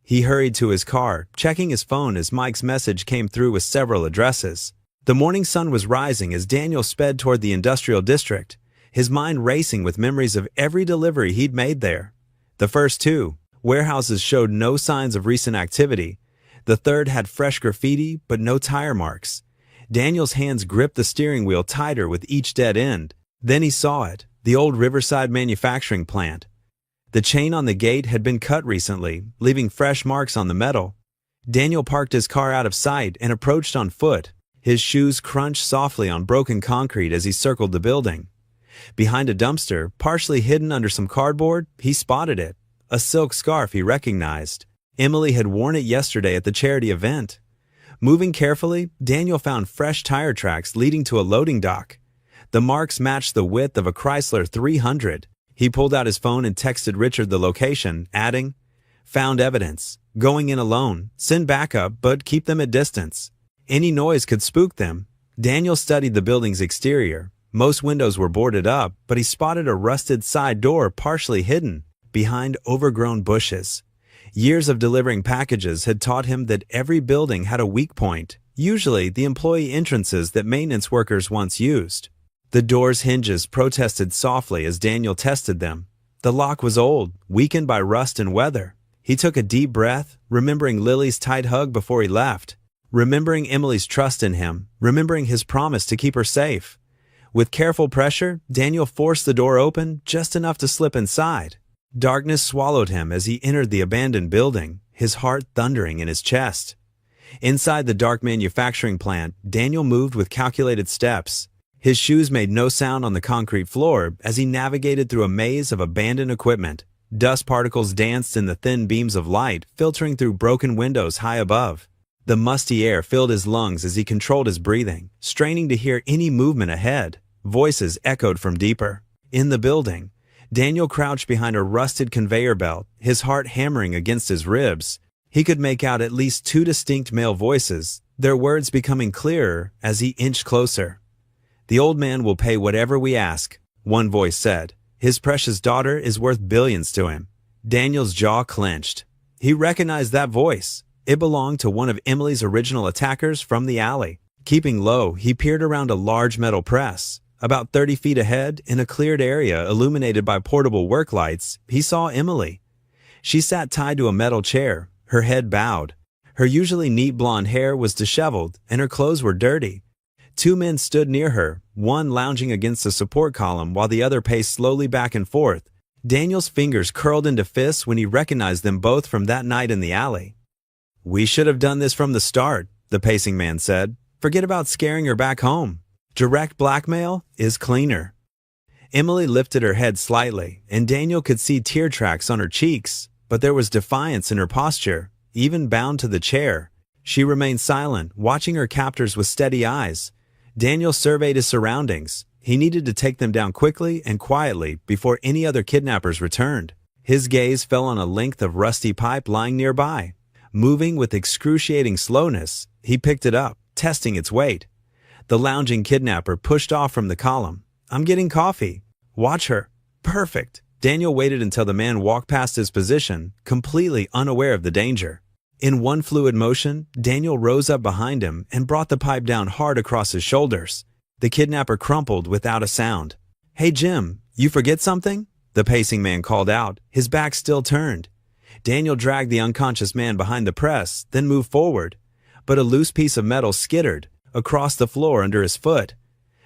He hurried to his car, checking his phone as Mike's message came through with several addresses. The morning sun was rising as Daniel sped toward the industrial district, his mind racing with memories of every delivery he'd made there. The first two, warehouses, showed no signs of recent activity. The third had fresh graffiti, but no tire marks. Daniel's hands gripped the steering wheel tighter with each dead end. Then he saw it, the old Riverside manufacturing plant. The chain on the gate had been cut recently, leaving fresh marks on the metal. Daniel parked his car out of sight and approached on foot. His shoes crunched softly on broken concrete as he circled the building. Behind a dumpster, partially hidden under some cardboard, he spotted it. A silk scarf he recognized. Emily had worn it yesterday at the charity event. Moving carefully, Daniel found fresh tire tracks leading to a loading dock. The marks matched the width of a Chrysler 300. He pulled out his phone and texted Richard the location, adding, Found evidence. Going in alone. Send backup, but keep them at distance. Any noise could spook them. Daniel studied the building's exterior. Most windows were boarded up, but he spotted a rusted side door partially hidden behind overgrown bushes. Years of delivering packages had taught him that every building had a weak point, usually the employee entrances that maintenance workers once used. The door's hinges protested softly as Daniel tested them. The lock was old, weakened by rust and weather. He took a deep breath, remembering Lily's tight hug before he left, remembering Emily's trust in him, remembering his promise to keep her safe. With careful pressure, Daniel forced the door open just enough to slip inside. Darkness swallowed him as he entered the abandoned building, his heart thundering in his chest. Inside the dark manufacturing plant, Daniel moved with calculated steps. His shoes made no sound on the concrete floor as he navigated through a maze of abandoned equipment. Dust particles danced in the thin beams of light, filtering through broken windows high above. The musty air filled his lungs as he controlled his breathing, straining to hear any movement ahead. Voices echoed from deeper. In the building, Daniel crouched behind a rusted conveyor belt, his heart hammering against his ribs. He could make out at least two distinct male voices, their words becoming clearer as he inched closer. "The old man will pay whatever we ask," one voice said. "His precious daughter is worth billions to him." Daniel's jaw clenched. He recognized that voice. It belonged to one of Emily's original attackers from the alley. Keeping low, he peered around a large metal press. About 30 feet ahead, in a cleared area illuminated by portable work lights, he saw Emily. She sat tied to a metal chair, her head bowed. Her usually neat blonde hair was disheveled, and her clothes were dirty. Two men stood near her, one lounging against the support column while the other paced slowly back and forth. Daniel's fingers curled into fists when he recognized them both from that night in the alley. "We should have done this from the start," the pacing man said. "Forget about scaring her back home. Direct blackmail is cleaner." Emily lifted her head slightly, and Daniel could see tear tracks on her cheeks, but there was defiance in her posture, even bound to the chair. She remained silent, watching her captors with steady eyes. Daniel surveyed his surroundings. He needed to take them down quickly and quietly before any other kidnappers returned. His gaze fell on a length of rusty pipe lying nearby. Moving with excruciating slowness, he picked it up, testing its weight. The lounging kidnapper pushed off from the column. "I'm getting coffee." "Watch her." "Perfect." Daniel waited until the man walked past his position, completely unaware of the danger. In one fluid motion, Daniel rose up behind him and brought the pipe down hard across his shoulders. The kidnapper crumpled without a sound. "Hey Jim, you forget something?" the pacing man called out, his back still turned. Daniel dragged the unconscious man behind the press, then moved forward. But a loose piece of metal skittered across the floor under his foot.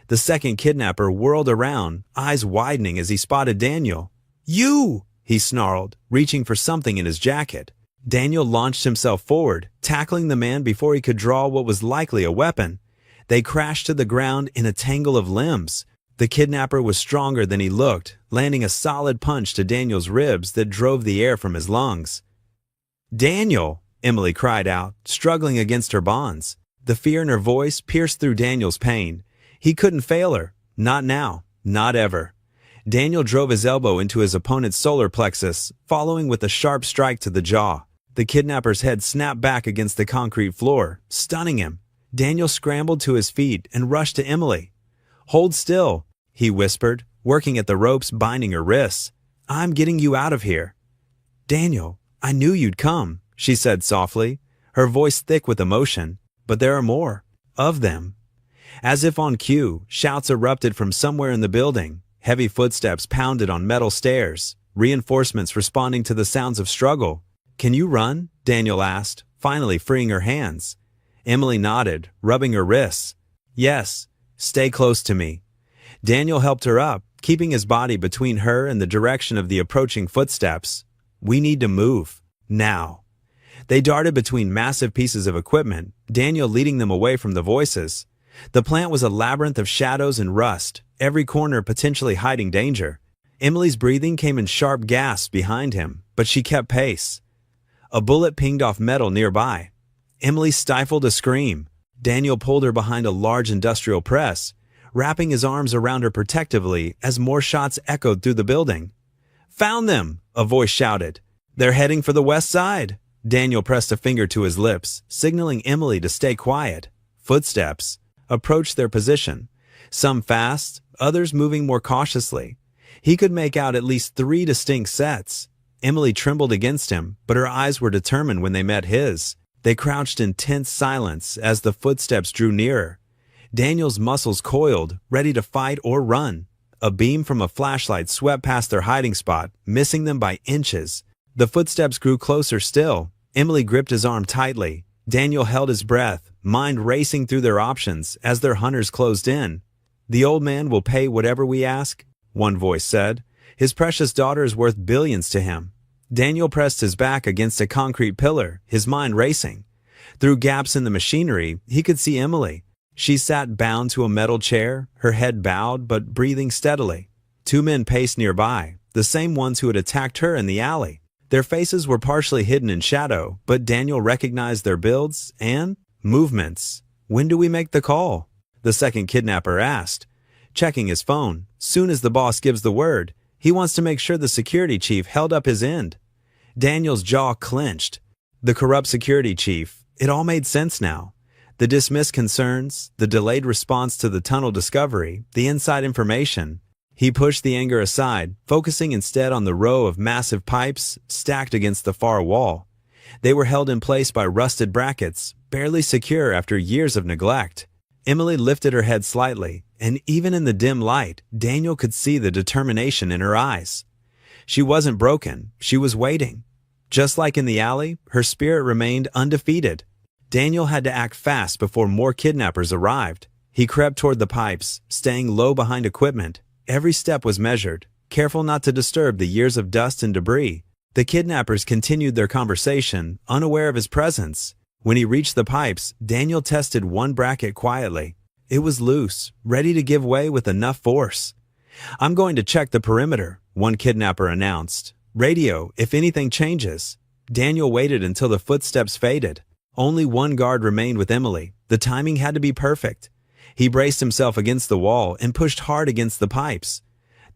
The second kidnapper whirled around, eyes widening as he spotted Daniel. "You!" he snarled, reaching for something in his jacket. Daniel launched himself forward, tackling the man before he could draw what was likely a weapon. They crashed to the ground in a tangle of limbs. The kidnapper was stronger than he looked, landing a solid punch to Daniel's ribs that drove the air from his lungs. "Daniel!" Emily cried out, struggling against her bonds. The fear in her voice pierced through Daniel's pain. He couldn't fail her. Not now. Not ever. Daniel drove his elbow into his opponent's solar plexus, following with a sharp strike to the jaw. The kidnapper's head snapped back against the concrete floor, stunning him. Daniel scrambled to his feet and rushed to Emily. "Hold still," he whispered, working at the ropes binding her wrists. "I'm getting you out of here." "Daniel, I knew you'd come," she said softly, her voice thick with emotion. "But there are more. Of them." As if on cue, shouts erupted from somewhere in the building. Heavy footsteps pounded on metal stairs, reinforcements responding to the sounds of struggle. "Can you run?" Daniel asked, finally freeing her hands. Emily nodded, rubbing her wrists. "Yes, stay close to me." Daniel helped her up, keeping his body between her and the direction of the approaching footsteps. "We need to move. Now." They darted between massive pieces of equipment, Daniel leading them away from the voices. The plant was a labyrinth of shadows and rust, every corner potentially hiding danger. Emily's breathing came in sharp gasps behind him, but she kept pace. A bullet pinged off metal nearby. Emily stifled a scream. Daniel pulled her behind a large industrial press, wrapping his arms around her protectively as more shots echoed through the building. "Found them!" a voice shouted. "They're heading for the west side." Daniel pressed a finger to his lips, signaling Emily to stay quiet. Footsteps approached their position. some fast, others moving more cautiously. He could make out at least 3 distinct sets. Emily trembled against him, but her eyes were determined when they met his. They crouched in tense silence as the footsteps drew nearer. Daniel's muscles coiled, ready to fight or run. A beam from a flashlight swept past their hiding spot, missing them by inches. The footsteps grew closer still. Emily gripped his arm tightly. Daniel held his breath, mind racing through their options as their hunters closed in. "The old man will pay whatever we ask," one voice said. "His precious daughter is worth billions to him." Daniel pressed his back against a concrete pillar, his mind racing. Through gaps in the machinery, he could see Emily. She sat bound to a metal chair, her head bowed but breathing steadily. 2 men paced nearby, the same ones who had attacked her in the alley. Their faces were partially hidden in shadow, but Daniel recognized their builds and movements. "When do we make the call?" the second kidnapper asked, checking his phone. "Soon as the boss gives the word. He wants to make sure the security chief held up his end." Daniel's jaw clenched. The corrupt security chief. It all made sense now. The dismissed concerns, the delayed response to the tunnel discovery, the inside information. He pushed the anger aside, focusing instead on the row of massive pipes stacked against the far wall. They were held in place by rusted brackets, barely secure after years of neglect. Emily lifted her head slightly, and even in the dim light, Daniel could see the determination in her eyes. She wasn't broken, she was waiting. Just like in the alley, her spirit remained undefeated. Daniel had to act fast before more kidnappers arrived. He crept toward the pipes, staying low behind equipment. Every step was measured, careful not to disturb the years of dust and debris. The kidnappers continued their conversation, unaware of his presence. When he reached the pipes, Daniel tested one bracket quietly. It was loose, ready to give way with enough force. "I'm going to check the perimeter," one kidnapper announced. "Radio, if anything changes." Daniel waited until the footsteps faded. Only one guard remained with Emily. The timing had to be perfect. He braced himself against the wall and pushed hard against the pipes.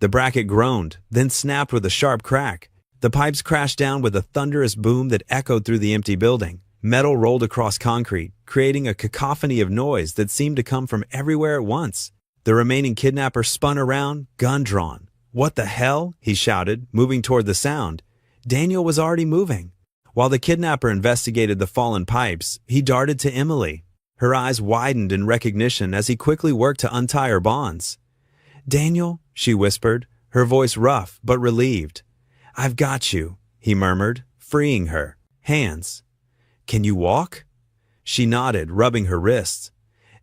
The bracket groaned, then snapped with a sharp crack. The pipes crashed down with a thunderous boom that echoed through the empty building. Metal rolled across concrete, creating a cacophony of noise that seemed to come from everywhere at once. The remaining kidnapper spun around, gun drawn. "What the hell?" he shouted, moving toward the sound. Daniel was already moving. While the kidnapper investigated the fallen pipes, he darted to Emily. Her eyes widened in recognition as he quickly worked to untie her bonds. "Daniel," she whispered, her voice rough but relieved. "I've got you," he murmured, freeing her. "Hands." "Can you walk?" She nodded, rubbing her wrists.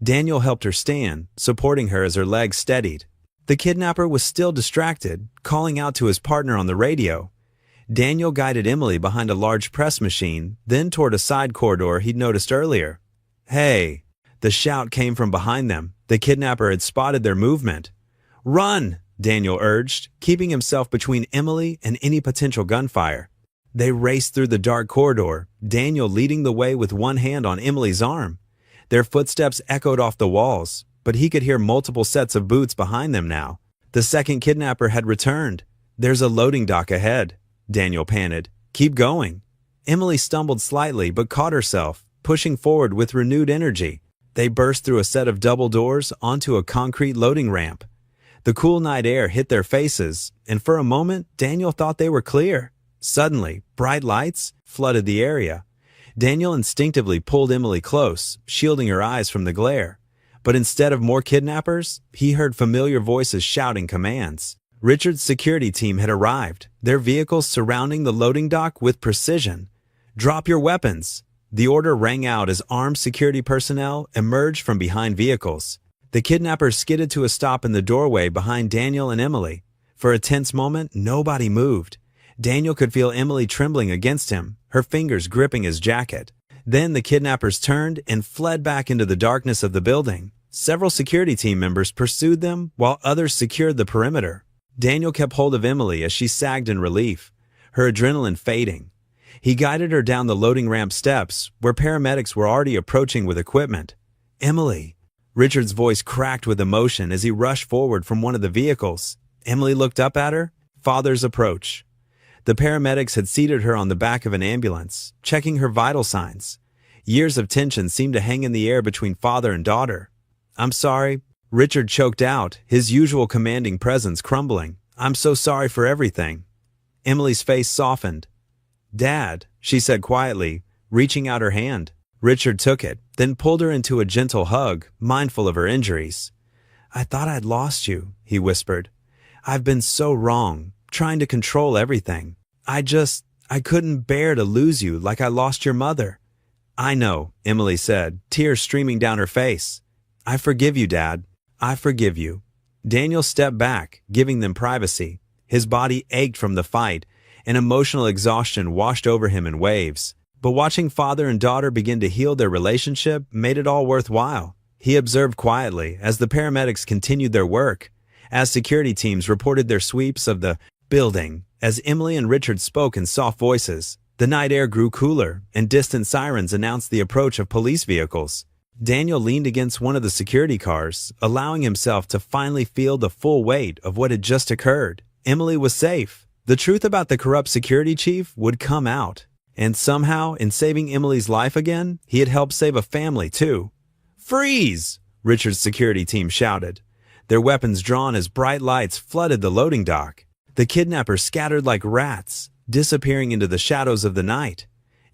Daniel helped her stand, supporting her as her legs steadied. The kidnapper was still distracted, calling out to his partner on the radio. Daniel guided Emily behind a large press machine, then toward a side corridor he'd noticed earlier. "Hey!" The shout came from behind them. The kidnapper had spotted their movement. "Run!" Daniel urged, keeping himself between Emily and any potential gunfire. They raced through the dark corridor, Daniel leading the way with one hand on Emily's arm. Their footsteps echoed off the walls, but he could hear multiple sets of boots behind them now. The second kidnapper had returned. "There's a loading dock ahead," Daniel panted. "Keep going." Emily stumbled slightly but caught herself, pushing forward with renewed energy. They burst through a set of double doors onto a concrete loading ramp. The cool night air hit their faces, and for a moment, Daniel thought they were clear. Suddenly, bright lights flooded the area. Daniel instinctively pulled Emily close, shielding her eyes from the glare. But instead of more kidnappers, he heard familiar voices shouting commands. Richard's security team had arrived, their vehicles surrounding the loading dock with precision. "Drop your weapons!" The order rang out as armed security personnel emerged from behind vehicles. The kidnappers skidded to a stop in the doorway behind Daniel and Emily. For a tense moment, nobody moved. Daniel could feel Emily trembling against him, her fingers gripping his jacket. Then the kidnappers turned and fled back into the darkness of the building. Several security team members pursued them while others secured the perimeter. Daniel kept hold of Emily as she sagged in relief, her adrenaline fading. He guided her down the loading ramp steps, where paramedics were already approaching with equipment. "Emily!" Richard's voice cracked with emotion as he rushed forward from one of the vehicles. Emily looked up at her. Father's approach. The paramedics had seated her on the back of an ambulance, checking her vital signs. Years of tension seemed to hang in the air between father and daughter. "I'm sorry," Richard choked out, his usual commanding presence crumbling. "I'm so sorry for everything." Emily's face softened. "Dad," she said quietly, reaching out her hand. Richard took it, then pulled her into a gentle hug, mindful of her injuries. "I thought I'd lost you," he whispered. "I've been so wrong, trying to control everything. I couldn't bear to lose you like I lost your mother." "I know," Emily said, tears streaming down her face. "I forgive you, Dad. I forgive you." Daniel stepped back, giving them privacy. His body ached from the fight, and emotional exhaustion washed over him in waves. But watching father and daughter begin to heal their relationship made it all worthwhile. He observed quietly as the paramedics continued their work, as security teams reported their sweeps of the building. As Emily and Richard spoke in soft voices, the night air grew cooler, and distant sirens announced the approach of police vehicles. Daniel leaned against one of the security cars, allowing himself to finally feel the full weight of what had just occurred. Emily was safe. The truth about the corrupt security chief would come out. And somehow, in saving Emily's life again, he had helped save a family too. "Freeze!" Richard's security team shouted, their weapons drawn as bright lights flooded the loading dock. The kidnappers scattered like rats, disappearing into the shadows of the night.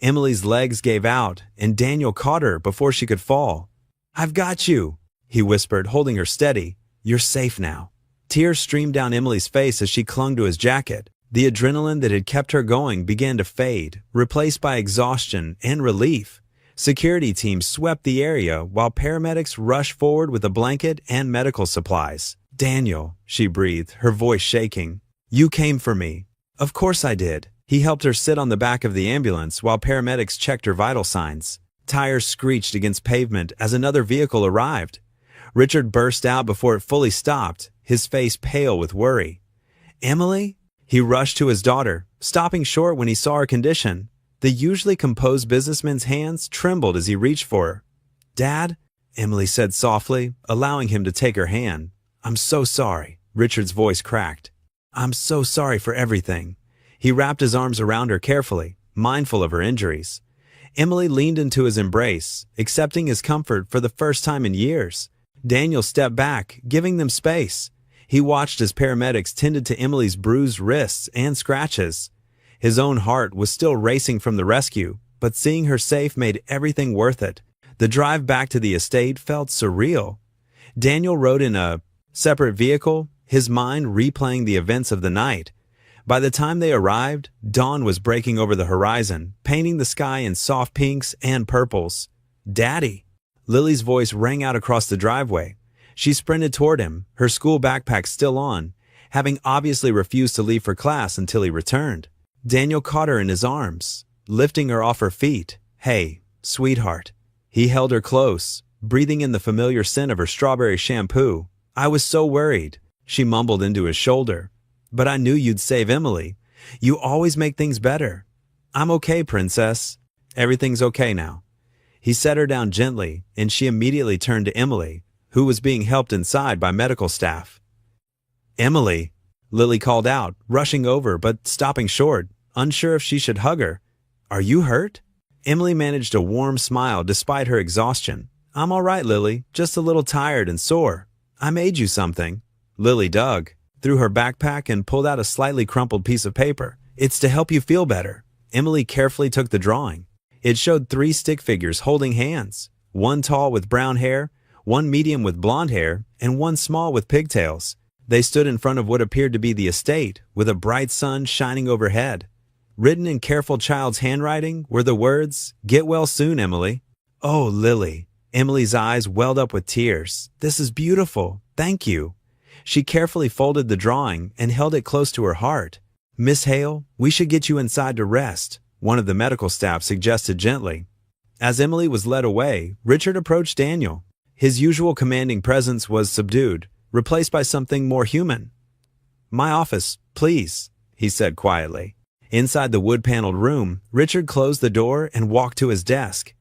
Emily's legs gave out, and Daniel caught her before she could fall. "I've got you," he whispered, holding her steady. "You're safe now." Tears streamed down Emily's face as she clung to his jacket. The adrenaline that had kept her going began to fade, replaced by exhaustion and relief. Security teams swept the area while paramedics rushed forward with a blanket and medical supplies. "Daniel," she breathed, her voice shaking. "You came for me." "Of course I did." He helped her sit on the back of the ambulance while paramedics checked her vital signs. Tires screeched against pavement as another vehicle arrived. Richard burst out before it fully stopped, his face pale with worry. "Emily?" He rushed to his daughter, stopping short when he saw her condition. The usually composed businessman's hands trembled as he reached for her. "Dad?" Emily said softly, allowing him to take her hand. "I'm so sorry." Richard's voice cracked. "I'm so sorry for everything." He wrapped his arms around her carefully, mindful of her injuries. Emily leaned into his embrace, accepting his comfort for the first time in years. Daniel stepped back, giving them space. He watched as paramedics tended to Emily's bruised wrists and scratches. His own heart was still racing from the rescue, but seeing her safe made everything worth it. The drive back to the estate felt surreal. Daniel rode in a separate vehicle, his mind replaying the events of the night. By the time they arrived, dawn was breaking over the horizon, painting the sky in soft pinks and purples. "Daddy!" Lily's voice rang out across the driveway. She sprinted toward him, her school backpack still on, having obviously refused to leave for class until he returned. Daniel caught her in his arms, lifting her off her feet. "Hey, sweetheart." He held her close, breathing in the familiar scent of her strawberry shampoo. "I was so worried," she mumbled into his shoulder. "But I knew you'd save Emily. You always make things better." "I'm okay, princess." "Everything's okay now." He set her down gently, and she immediately turned to Emily, who was being helped inside by medical staff. "Emily," Lily called out, rushing over but stopping short, unsure if she should hug her. "Are you hurt?" Emily managed a warm smile despite her exhaustion. "I'm all right, Lily, just a little tired and sore. I made you something." Lily dug through her backpack and pulled out a slightly crumpled piece of paper. "It's to help you feel better." Emily carefully took the drawing. It showed 3 stick figures holding hands, one tall with brown hair, one medium with blonde hair, and one small with pigtails. They stood in front of what appeared to be the estate, with a bright sun shining overhead. Written in careful child's handwriting were the words, "Get well soon, Emily." "Oh, Lily." Emily's eyes welled up with tears. "This is beautiful. Thank you." She carefully folded the drawing and held it close to her heart. "Miss Hale, we should get you inside to rest," one of the medical staff suggested gently. As Emily was led away, Richard approached Daniel. His usual commanding presence was subdued, replaced by something more human. "My office, please," he said quietly. Inside the wood-paneled room, Richard closed the door and walked to his desk.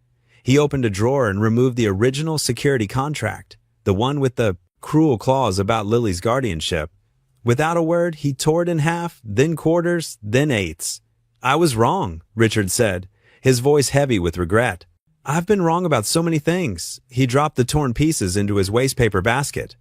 He opened a drawer and removed the original security contract, the one with the cruel clause about Lily's guardianship. Without a word, he tore it in half, then quarters, then eighths. "I was wrong," Richard said, his voice heavy with regret. "I've been wrong about so many things." He dropped the torn pieces into his wastepaper basket.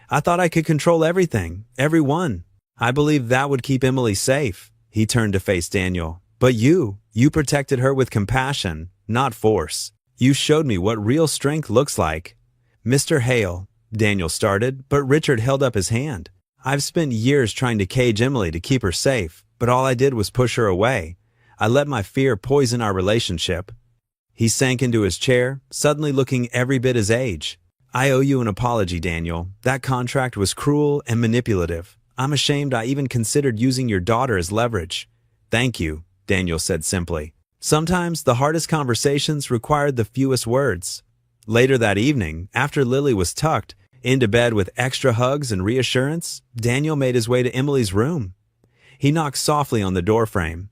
I thought I could control everything, everyone. I believed that would keep Emily safe. He turned to face Daniel. But you protected her with compassion, not force. You showed me what real strength looks like. Mr. Hale, Daniel started, but Richard held up his hand. I've spent years trying to cage Emily to keep her safe, but all I did was push her away. I let my fear poison our relationship. He sank into his chair, suddenly looking every bit his age. I owe you an apology, Daniel. That contract was cruel and manipulative. I'm ashamed I even considered using your daughter as leverage. Thank you, Daniel said simply. Sometimes the hardest conversations required the fewest words. Later that evening, after Lily was tucked into bed with extra hugs and reassurance, Daniel made his way to Emily's room. He knocked softly on the doorframe.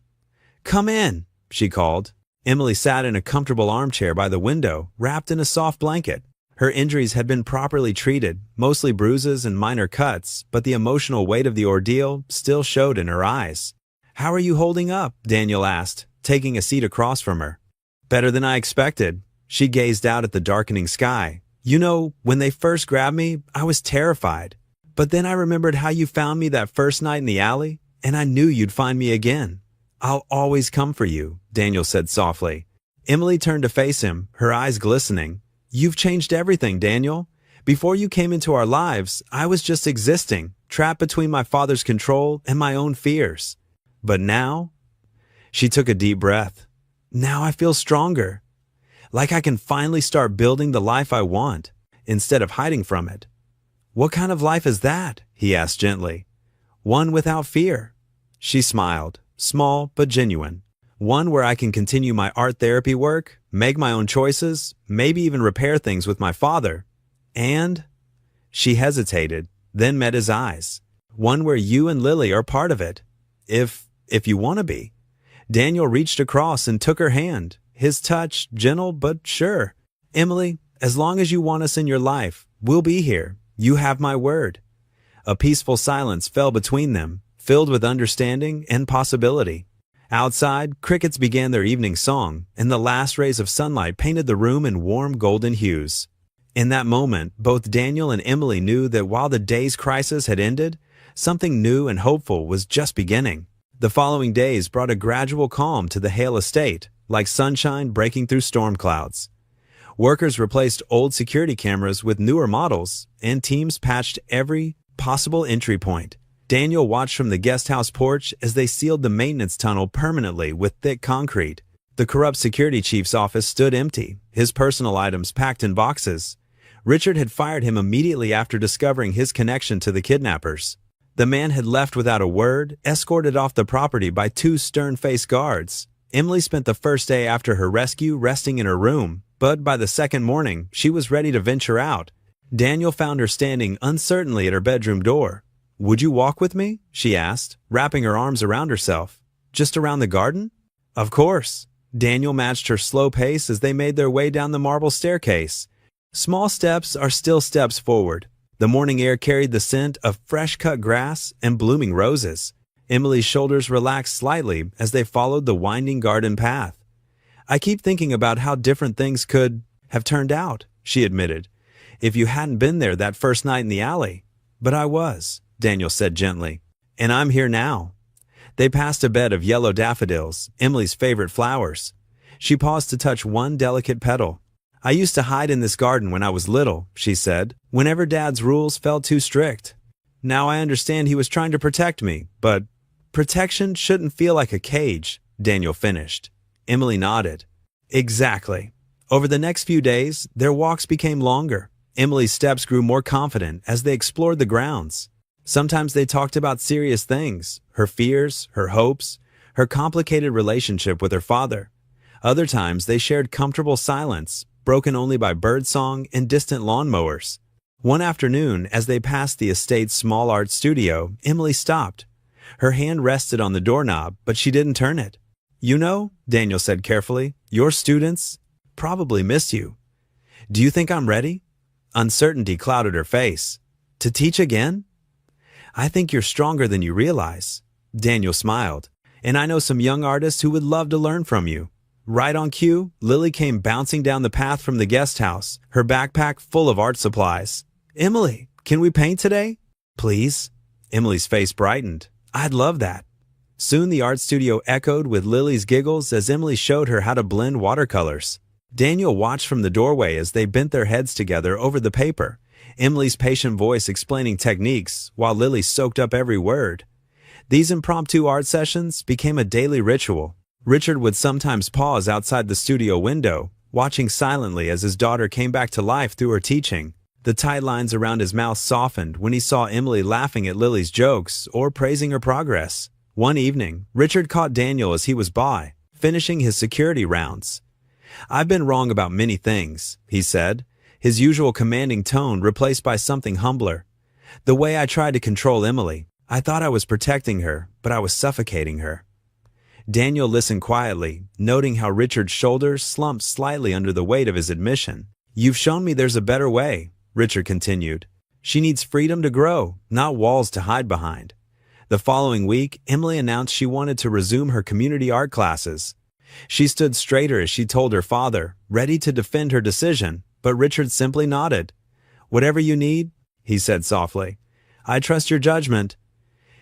Come in, she called. Emily sat in a comfortable armchair by the window, wrapped in a soft blanket. Her injuries had been properly treated, mostly bruises and minor cuts, but the emotional weight of the ordeal still showed in her eyes. How are you holding up? Daniel asked, taking a seat across from her. Better than I expected. She gazed out at the darkening sky. You know, when they first grabbed me, I was terrified. But then I remembered how you found me that first night in the alley, and I knew you'd find me again. I'll always come for you, Daniel said softly. Emily turned to face him, her eyes glistening. You've changed everything, Daniel. Before you came into our lives, I was just existing, trapped between my father's control and my own fears. But now? She took a deep breath. Now I feel stronger. Like I can finally start building the life I want, instead of hiding from it. What kind of life is that? He asked gently. One without fear. She smiled, small but genuine. One where I can continue my art therapy work, make my own choices, maybe even repair things with my father. And? She hesitated, then met his eyes. One where you and Lily are part of it. If you want to be. Daniel reached across and took her hand, his touch gentle but sure. Emily, as long as you want us in your life, we'll be here. You have my word. A peaceful silence fell between them, filled with understanding and possibility. Outside, crickets began their evening song, and the last rays of sunlight painted the room in warm golden hues. In that moment, both Daniel and Emily knew that while the day's crisis had ended, something new and hopeful was just beginning. The following days brought a gradual calm to the Hale estate, like sunshine breaking through storm clouds. Workers replaced old security cameras with newer models, and teams patched every possible entry point. Daniel watched from the guest house porch as they sealed the maintenance tunnel permanently with thick concrete. The corrupt security chief's office stood empty, his personal items packed in boxes. Richard had fired him immediately after discovering his connection to the kidnappers. The man had left without a word, escorted off the property by two stern-faced guards. Emily spent the first day after her rescue resting in her room, but by the second morning, she was ready to venture out. Daniel found her standing uncertainly at her bedroom door. Would you walk with me? She asked, wrapping her arms around herself. Just around the garden? Of course. Daniel matched her slow pace as they made their way down the marble staircase. Small steps are still steps forward. The morning air carried the scent of fresh-cut grass and blooming roses. Emily's shoulders relaxed slightly as they followed the winding garden path. I keep thinking about how different things could have turned out, she admitted, if you hadn't been there that first night in the alley. But I was, Daniel said gently, and I'm here now. They passed a bed of yellow daffodils, Emily's favorite flowers. She paused to touch one delicate petal. I used to hide in this garden when I was little, she said, whenever Dad's rules felt too strict. Now I understand he was trying to protect me, but protection shouldn't feel like a cage, Daniel finished. Emily nodded. Exactly. Over the next few days, their walks became longer. Emily's steps grew more confident as they explored the grounds. Sometimes they talked about serious things, her fears, her hopes, her complicated relationship with her father. Other times they shared comfortable silence, broken only by birdsong and distant lawnmowers. One afternoon, as they passed the estate's small art studio, Emily stopped. Her hand rested on the doorknob, but she didn't turn it. You know, Daniel said carefully, your students probably miss you. Do you think I'm ready? Uncertainty clouded her face. To teach again? I think you're stronger than you realize. Daniel smiled. And I know some young artists who would love to learn from you. Right on cue, Lily came bouncing down the path from the guest house, her backpack full of art supplies. Emily, Can we paint today? Please? Emily's face brightened. I'd love that. Soon the art studio echoed with Lily's giggles as Emily showed her how to blend watercolors. Daniel watched from the doorway as they bent their heads together over the paper, Emily's patient voice explaining techniques while Lily soaked up every word. These impromptu art sessions became a daily ritual. Richard would sometimes pause outside the studio window, watching silently as his daughter came back to life through her teaching. The tight lines around his mouth softened when he saw Emily laughing at Lily's jokes or praising her progress. One evening, Richard caught Daniel as he was by, finishing his security rounds. I've been wrong about many things, he said, his usual commanding tone replaced by something humbler. The way I tried to control Emily, I thought I was protecting her, but I was suffocating her. Daniel listened quietly, noting how Richard's shoulders slumped slightly under the weight of his admission. You've shown me there's a better way, Richard continued. She needs freedom to grow, not walls to hide behind. The following week, Emily announced she wanted to resume her community art classes. She stood straighter as she told her father, ready to defend her decision, but Richard simply nodded. Whatever you need, he said softly. I trust your judgment.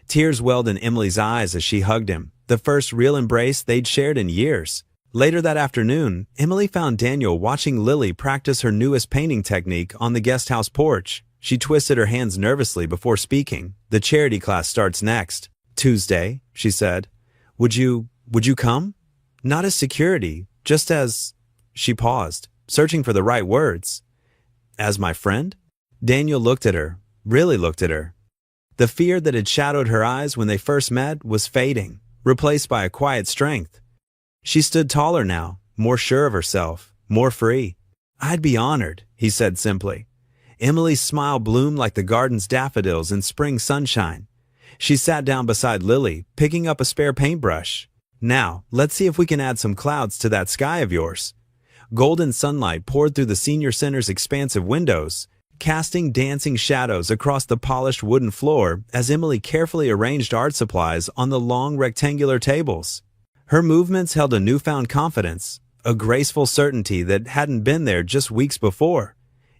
Tears welled in Emily's eyes as she hugged him, the first real embrace they'd shared in years. Later that afternoon, Emily found Daniel watching Lily practice her newest painting technique on the guest house porch. She twisted her hands nervously before speaking. The charity class starts next. Tuesday, she said. Would you come? Not as security, just as... She paused, searching for the right words. As my friend? Daniel looked at her, really looked at her. The fear that had shadowed her eyes when they first met was fading, replaced by a quiet strength. She stood taller now, more sure of herself, more free. I'd be honored, he said simply. Emily's smile bloomed like the garden's daffodils in spring sunshine. She sat down beside Lily, picking up a spare paintbrush. Now, let's see if we can add some clouds to that sky of yours. Golden sunlight poured through the senior center's expansive windows, casting dancing shadows across the polished wooden floor as Emily carefully arranged art supplies on the long rectangular tables. Her movements held a newfound confidence, a graceful certainty that hadn't been there just weeks before.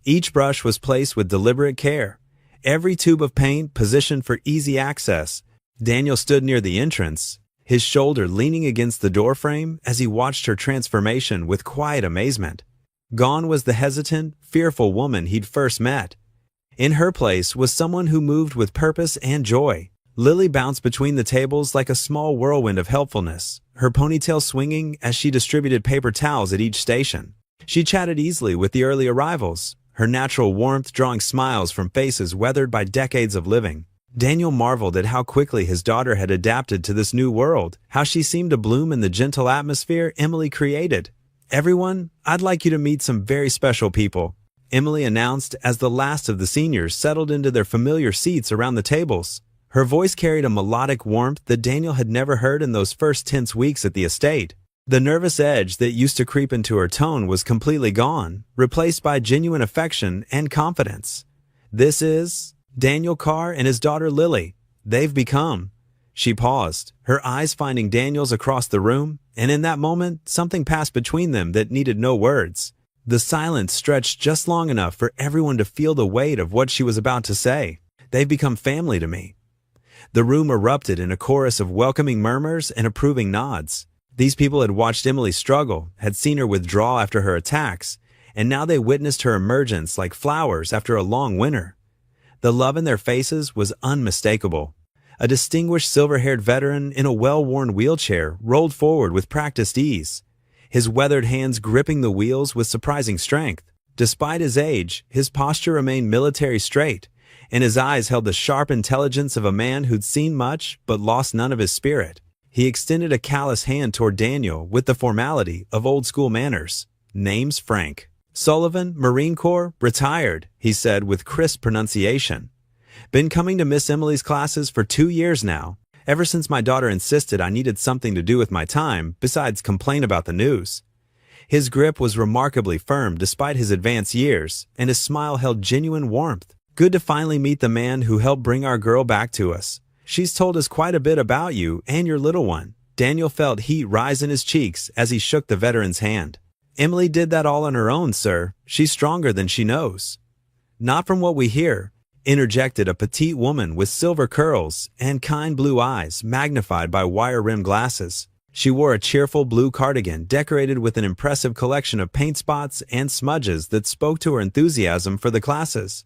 Each brush was placed with deliberate care, every tube of paint positioned for easy access. Daniel stood near the entrance, his shoulder leaning against the doorframe as he watched her transformation with quiet amazement. Gone was the hesitant, fearful woman he'd first met. In her place was someone who moved with purpose and joy. Lily bounced between the tables like a small whirlwind of helpfulness, her ponytail swinging as she distributed paper towels at each station. She chatted easily with the early arrivals, her natural warmth drawing smiles from faces weathered by decades of living. Daniel marveled at how quickly his daughter had adapted to this new world, how she seemed to bloom in the gentle atmosphere Emily created. Everyone, I'd like you to meet some very special people, Emily announced as the last of the seniors settled into their familiar seats around the tables. Her voice carried a melodic warmth that Daniel had never heard in those first tense weeks at the estate. The nervous edge that used to creep into her tone was completely gone, replaced by genuine affection and confidence. This is Daniel Carr and his daughter Lily. They've become... She paused, her eyes finding Daniel's across the room, and in that moment, something passed between them that needed no words. The silence stretched just long enough for everyone to feel the weight of what she was about to say. They've become family to me. The room erupted in a chorus of welcoming murmurs and approving nods. These people had watched Emily struggle, had seen her withdraw after her attacks, and now they witnessed her emergence like flowers after a long winter. The love in their faces was unmistakable. A distinguished silver-haired veteran in a well-worn wheelchair rolled forward with practiced ease, his weathered hands gripping the wheels with surprising strength. Despite his age, his posture remained military straight, and his eyes held the sharp intelligence of a man who'd seen much but lost none of his spirit. He extended a callous hand toward Daniel with the formality of old-school manners. Name's Frank. Sullivan, Marine Corps, retired, he said with crisp pronunciation. Been coming to Miss Emily's classes for 2 years now, ever since my daughter insisted I needed something to do with my time besides complain about the news. His grip was remarkably firm despite his advanced years, and his smile held genuine warmth. Good to finally meet the man who helped bring our girl back to us. She's told us quite a bit about you and your little one. Daniel felt heat rise in his cheeks as he shook the veteran's hand. Emily did that all on her own, sir. She's stronger than she knows. Not from what we hear. interjected a petite woman with silver curls and kind blue eyes magnified by wire-rimmed glasses. She wore a cheerful blue cardigan decorated with an impressive collection of paint spots and smudges that spoke to her enthusiasm for the classes.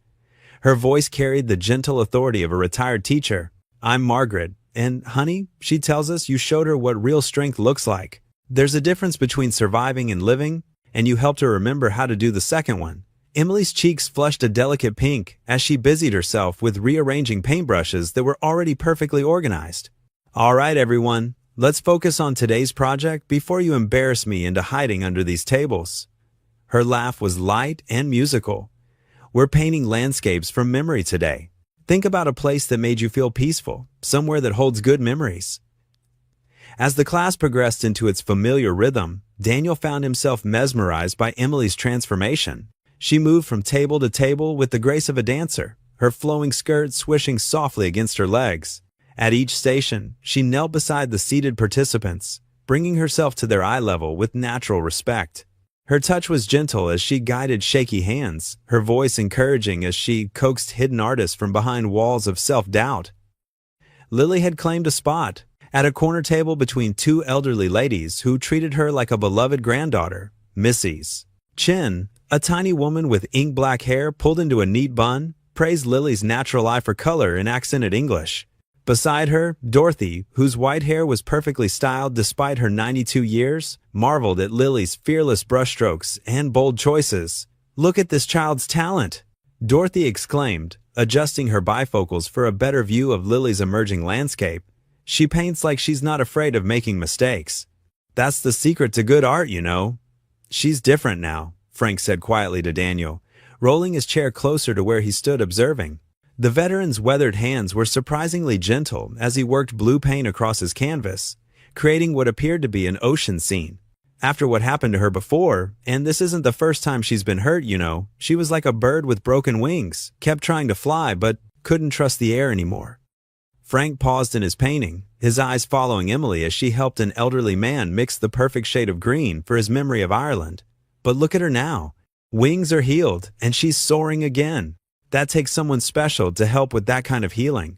Her voice carried the gentle authority of a retired teacher. "I'm Margaret, and, honey, she tells us you showed her what real strength looks like. There's a difference between surviving and living, and you helped her remember how to do the second one." Emily's cheeks flushed a delicate pink as she busied herself with rearranging paintbrushes that were already perfectly organized. "All right, everyone. Let's focus on today's project before you embarrass me into hiding under these tables." Her laugh was light and musical. "We're painting landscapes from memory today. Think about a place that made you feel peaceful, somewhere that holds good memories." As the class progressed into its familiar rhythm, Daniel found himself mesmerized by Emily's transformation. She moved from table to table with the grace of a dancer, her flowing skirt swishing softly against her legs. At each station, she knelt beside the seated participants, bringing herself to their eye level with natural respect. Her touch was gentle as she guided shaky hands, her voice encouraging as she coaxed hidden artists from behind walls of self-doubt. Lily had claimed a spot at a corner table between two elderly ladies who treated her like a beloved granddaughter. Mrs. Chin, a tiny woman with ink-black hair pulled into a neat bun, praised Lily's natural eye for color in accented English. Beside her, Dorothy, whose white hair was perfectly styled despite her 92 years, marveled at Lily's fearless brushstrokes and bold choices. "Look at this child's talent!" Dorothy exclaimed, adjusting her bifocals for a better view of Lily's emerging landscape. "She paints like she's not afraid of making mistakes. That's the secret to good art, you know." "She's different now," Frank said quietly to Daniel, rolling his chair closer to where he stood observing. The veteran's weathered hands were surprisingly gentle as he worked blue paint across his canvas, creating what appeared to be an ocean scene. After what happened to her before, and this isn't the first time she's been hurt, you know, she was like a bird with broken wings, kept trying to fly but couldn't trust the air anymore. Frank paused in his painting, his eyes following Emily as she helped an elderly man mix the perfect shade of green for his memory of Ireland. But look at her now. Wings are healed, and she's soaring again. That takes someone special to help with that kind of healing.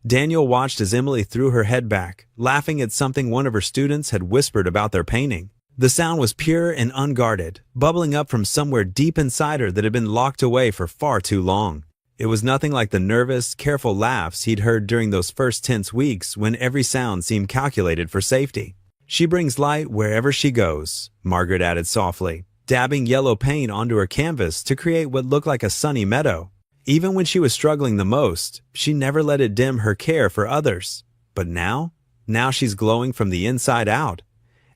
Daniel watched as Emily threw her head back, laughing at something one of her students had whispered about their painting. The sound was pure and unguarded, bubbling up from somewhere deep inside her that had been locked away for far too long. It was nothing like the nervous, careful laughs he'd heard during those first tense weeks when every sound seemed calculated for safety. "She brings light wherever she goes," Margaret added softly, dabbing yellow paint onto her canvas to create what looked like a sunny meadow. Even when she was struggling the most, she never let it dim her care for others. But now she's glowing from the inside out.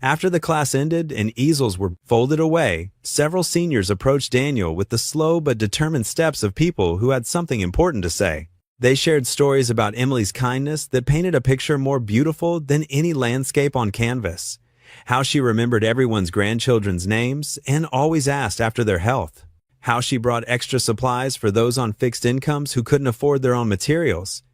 After the class ended and easels were folded away, several seniors approached Daniel with the slow but determined steps of people who had something important to say. They shared stories about Emily's kindness that painted a picture more beautiful than any landscape on canvas. How she remembered everyone's grandchildren's names and always asked after their health. How she brought extra supplies for those on fixed incomes who couldn't afford their own materials.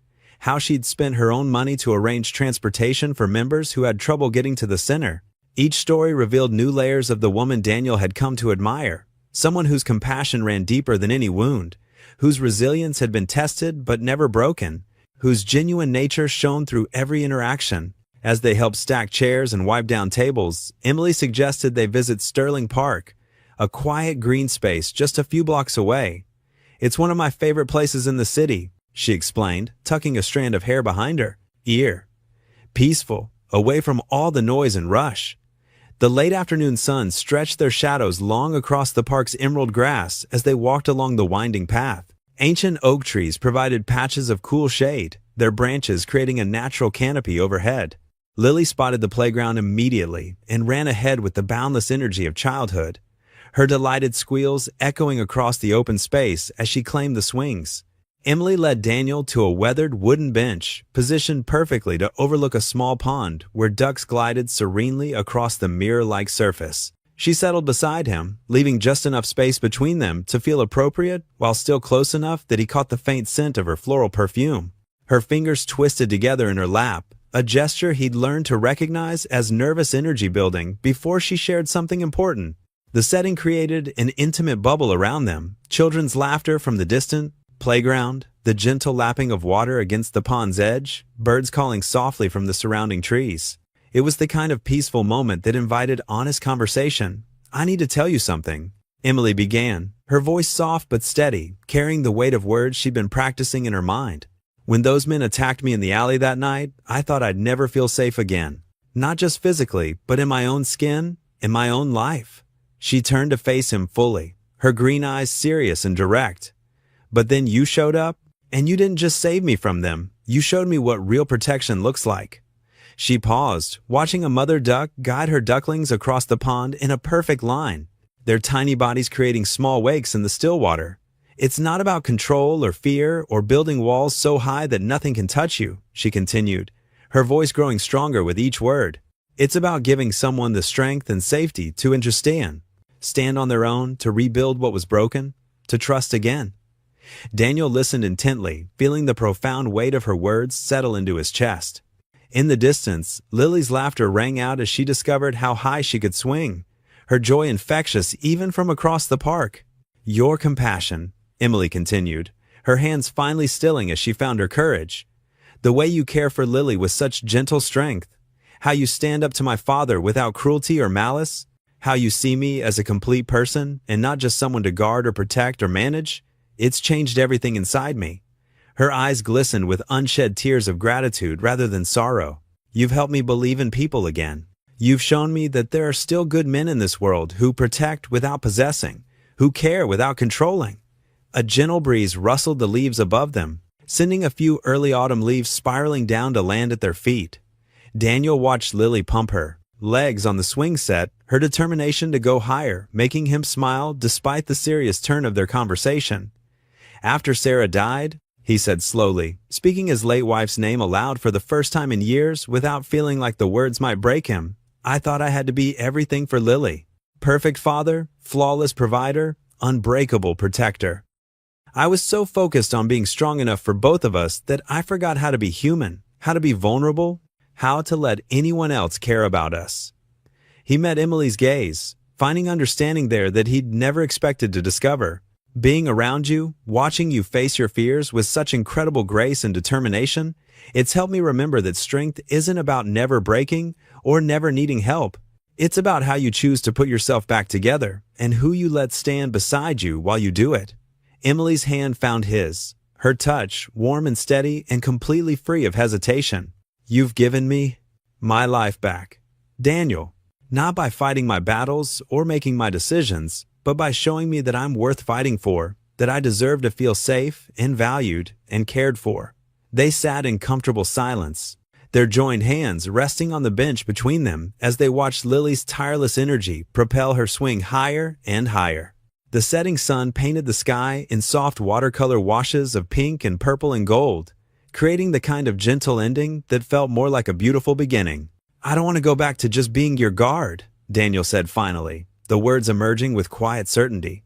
How she'd spent her own money to arrange transportation for members who had trouble getting to the center. Each story revealed new layers of the woman Daniel had come to admire, someone whose compassion ran deeper than any wound, whose resilience had been tested but never broken, whose genuine nature shone through every interaction. As they helped stack chairs and wipe down tables, Emily suggested they visit Sterling Park, a quiet green space just a few blocks away. "It's one of my favorite places in the city," she explained, tucking a strand of hair behind her ear. "Peaceful, away from all the noise and rush." The late afternoon sun stretched their shadows long across the park's emerald grass as they walked along the winding path. Ancient oak trees provided patches of cool shade, their branches creating a natural canopy overhead. Lily spotted the playground immediately and ran ahead with the boundless energy of childhood, her delighted squeals echoing across the open space as she claimed the swings. Emily led Daniel to a weathered wooden bench, positioned perfectly to overlook a small pond where ducks glided serenely across the mirror-like surface. She settled beside him, leaving just enough space between them to feel appropriate while still close enough that he caught the faint scent of her floral perfume. Her fingers twisted together in her lap, a gesture he'd learned to recognize as nervous energy building before she shared something important. The setting created an intimate bubble around them, children's laughter from the distant playground, the gentle lapping of water against the pond's edge, birds calling softly from the surrounding trees. It was the kind of peaceful moment that invited honest conversation. "I need to tell you something," Emily began, her voice soft but steady, carrying the weight of words she'd been practicing in her mind. "When those men attacked me in the alley that night, I thought I'd never feel safe again. Not just physically, but in my own skin, in my own life." She turned to face him fully, her green eyes serious and direct. "But then you showed up, and you didn't just save me from them, you showed me what real protection looks like." She paused, watching a mother duck guide her ducklings across the pond in a perfect line, their tiny bodies creating small wakes in the still water. "It's not about control or fear or building walls so high that nothing can touch you," she continued, her voice growing stronger with each word. "It's about giving someone the strength and safety to understand, stand on their own, to rebuild what was broken, to trust again." Daniel listened intently, feeling the profound weight of her words settle into his chest. In the distance, Lily's laughter rang out as she discovered how high she could swing, her joy infectious even from across the park. "Your compassion," Emily continued, her hands finally stilling as she found her courage. "The way you care for Lily with such gentle strength, how you stand up to my father without cruelty or malice, how you see me as a complete person and not just someone to guard or protect or manage, it's changed everything inside me." Her eyes glistened with unshed tears of gratitude rather than sorrow. "You've helped me believe in people again. You've shown me that there are still good men in this world who protect without possessing, who care without controlling." A gentle breeze rustled the leaves above them, sending a few early autumn leaves spiraling down to land at their feet. Daniel watched Lily pump her legs on the swing set, her determination to go higher, making him smile despite the serious turn of their conversation. "After Sarah died," he said slowly, speaking his late wife's name aloud for the first time in years without feeling like the words might break him, "I thought I had to be everything for Lily. Perfect father, flawless provider, unbreakable protector. I was so focused on being strong enough for both of us that I forgot how to be human, how to be vulnerable, how to let anyone else care about us." He met Emily's gaze, finding understanding there that he'd never expected to discover. "Being around you, watching you face your fears with such incredible grace and determination, it's helped me remember that strength isn't about never breaking or never needing help. It's about how you choose to put yourself back together and who you let stand beside you while you do it." Emily's hand found his, her touch warm and steady and completely free of hesitation. "You've given me my life back, Daniel, not by fighting my battles or making my decisions, but by showing me that I'm worth fighting for, that I deserve to feel safe and valued and cared for." They sat in comfortable silence, their joined hands resting on the bench between them as they watched Lily's tireless energy propel her swing higher and higher. The setting sun painted the sky in soft watercolor washes of pink and purple and gold, creating the kind of gentle ending that felt more like a beautiful beginning. "I don't want to go back to just being your guard," Daniel said finally, the words emerging with quiet certainty.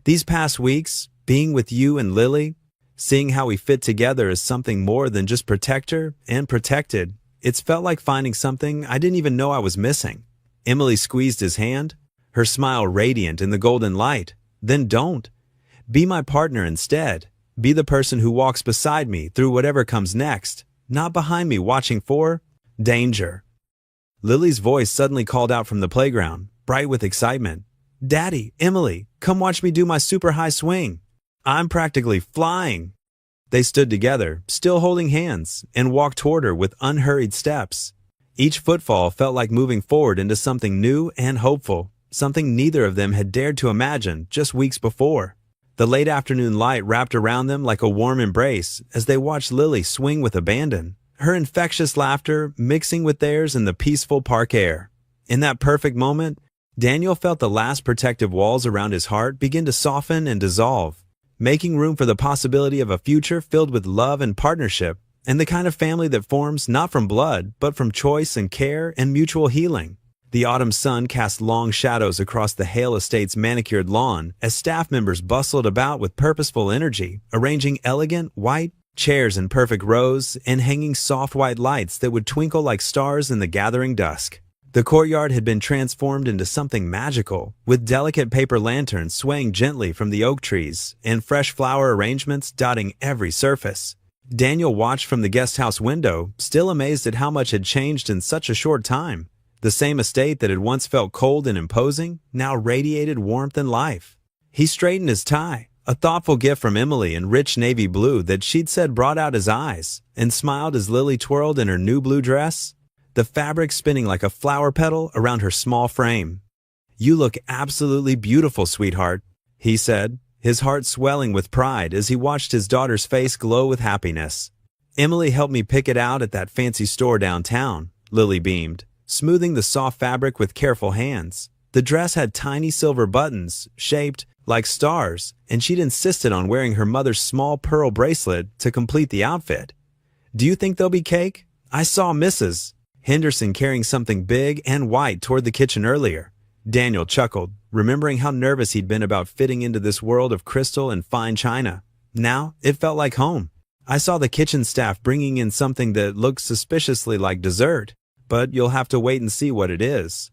"These past weeks, being with you and Lily, seeing how we fit together as something more than just protector and protected, it's felt like finding something I didn't even know I was missing." Emily squeezed his hand, her smile radiant in the golden light. "Then don't. Be my partner instead. Be the person who walks beside me through whatever comes next, not behind me watching for danger." Lily's voice suddenly called out from the playground, bright with excitement. "Daddy, Emily, come watch me do my super high swing. I'm practically flying." They stood together, still holding hands, and walked toward her with unhurried steps. Each footfall felt like moving forward into something new and hopeful, something neither of them had dared to imagine just weeks before. The late afternoon light wrapped around them like a warm embrace as they watched Lily swing with abandon, her infectious laughter mixing with theirs in the peaceful park air. In that perfect moment, Daniel felt the last protective walls around his heart begin to soften and dissolve, making room for the possibility of a future filled with love and partnership, and the kind of family that forms not from blood, but from choice and care and mutual healing. The autumn sun cast long shadows across the Hale Estate's manicured lawn as staff members bustled about with purposeful energy, arranging elegant, white chairs in perfect rows and hanging soft white lights that would twinkle like stars in the gathering dusk. The courtyard had been transformed into something magical, with delicate paper lanterns swaying gently from the oak trees and fresh flower arrangements dotting every surface. Daniel watched from the guest house window, still amazed at how much had changed in such a short time. The same estate that had once felt cold and imposing now radiated warmth and life. He straightened his tie, a thoughtful gift from Emily in rich navy blue that she'd said brought out his eyes, and smiled as Lily twirled in her new blue dress, the fabric spinning like a flower petal around her small frame. "You look absolutely beautiful, sweetheart," he said, his heart swelling with pride as he watched his daughter's face glow with happiness. "Emily helped me pick it out at that fancy store downtown," Lily beamed, smoothing the soft fabric with careful hands. The dress had tiny silver buttons, shaped like stars, and she'd insisted on wearing her mother's small pearl bracelet to complete the outfit. "Do you think there'll be cake? I saw Mrs. Henderson carrying something big and white toward the kitchen earlier." Daniel chuckled, remembering how nervous he'd been about fitting into this world of crystal and fine china. Now it felt like home. "I saw the kitchen staff bringing in something that looked suspiciously like dessert, but you'll have to wait and see what it is."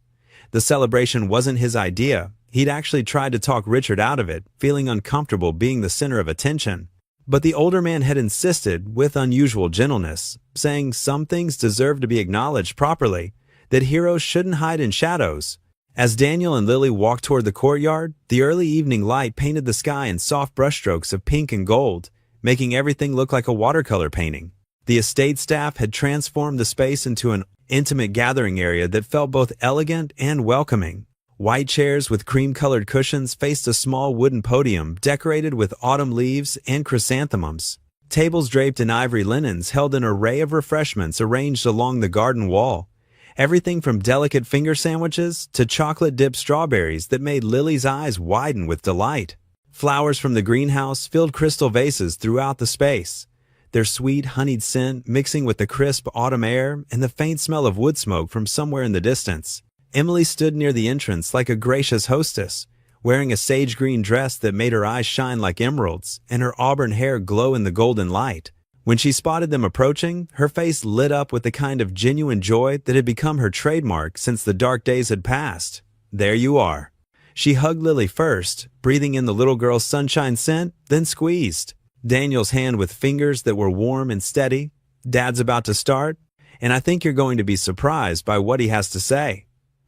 The celebration wasn't his idea. He'd actually tried to talk Richard out of it, feeling uncomfortable being the center of attention. But the older man had insisted, with unusual gentleness, saying some things deserved to be acknowledged properly, that heroes shouldn't hide in shadows. As Daniel and Lily walked toward the courtyard, the early evening light painted the sky in soft brushstrokes of pink and gold, making everything look like a watercolor painting. The estate staff had transformed the space into an intimate gathering area that felt both elegant and welcoming. White chairs with cream-colored cushions faced a small wooden podium decorated with autumn leaves and chrysanthemums. Tables draped in ivory linens held an array of refreshments arranged along the garden wall. Everything from delicate finger sandwiches to chocolate-dipped strawberries that made Lily's eyes widen with delight. Flowers from the greenhouse filled crystal vases throughout the space, their sweet, honeyed scent mixing with the crisp autumn air and the faint smell of wood smoke from somewhere in the distance. Emily stood near the entrance like a gracious hostess, wearing a sage-green dress that made her eyes shine like emeralds and her auburn hair glow in the golden light. When she spotted them approaching, her face lit up with the kind of genuine joy that had become her trademark since the dark days had passed. "There you are." She hugged Lily first, breathing in the little girl's sunshine scent, then squeezed Daniel's hand with fingers that were warm and steady. "Dad's about to start, and I think you're going to be surprised by what he has to say."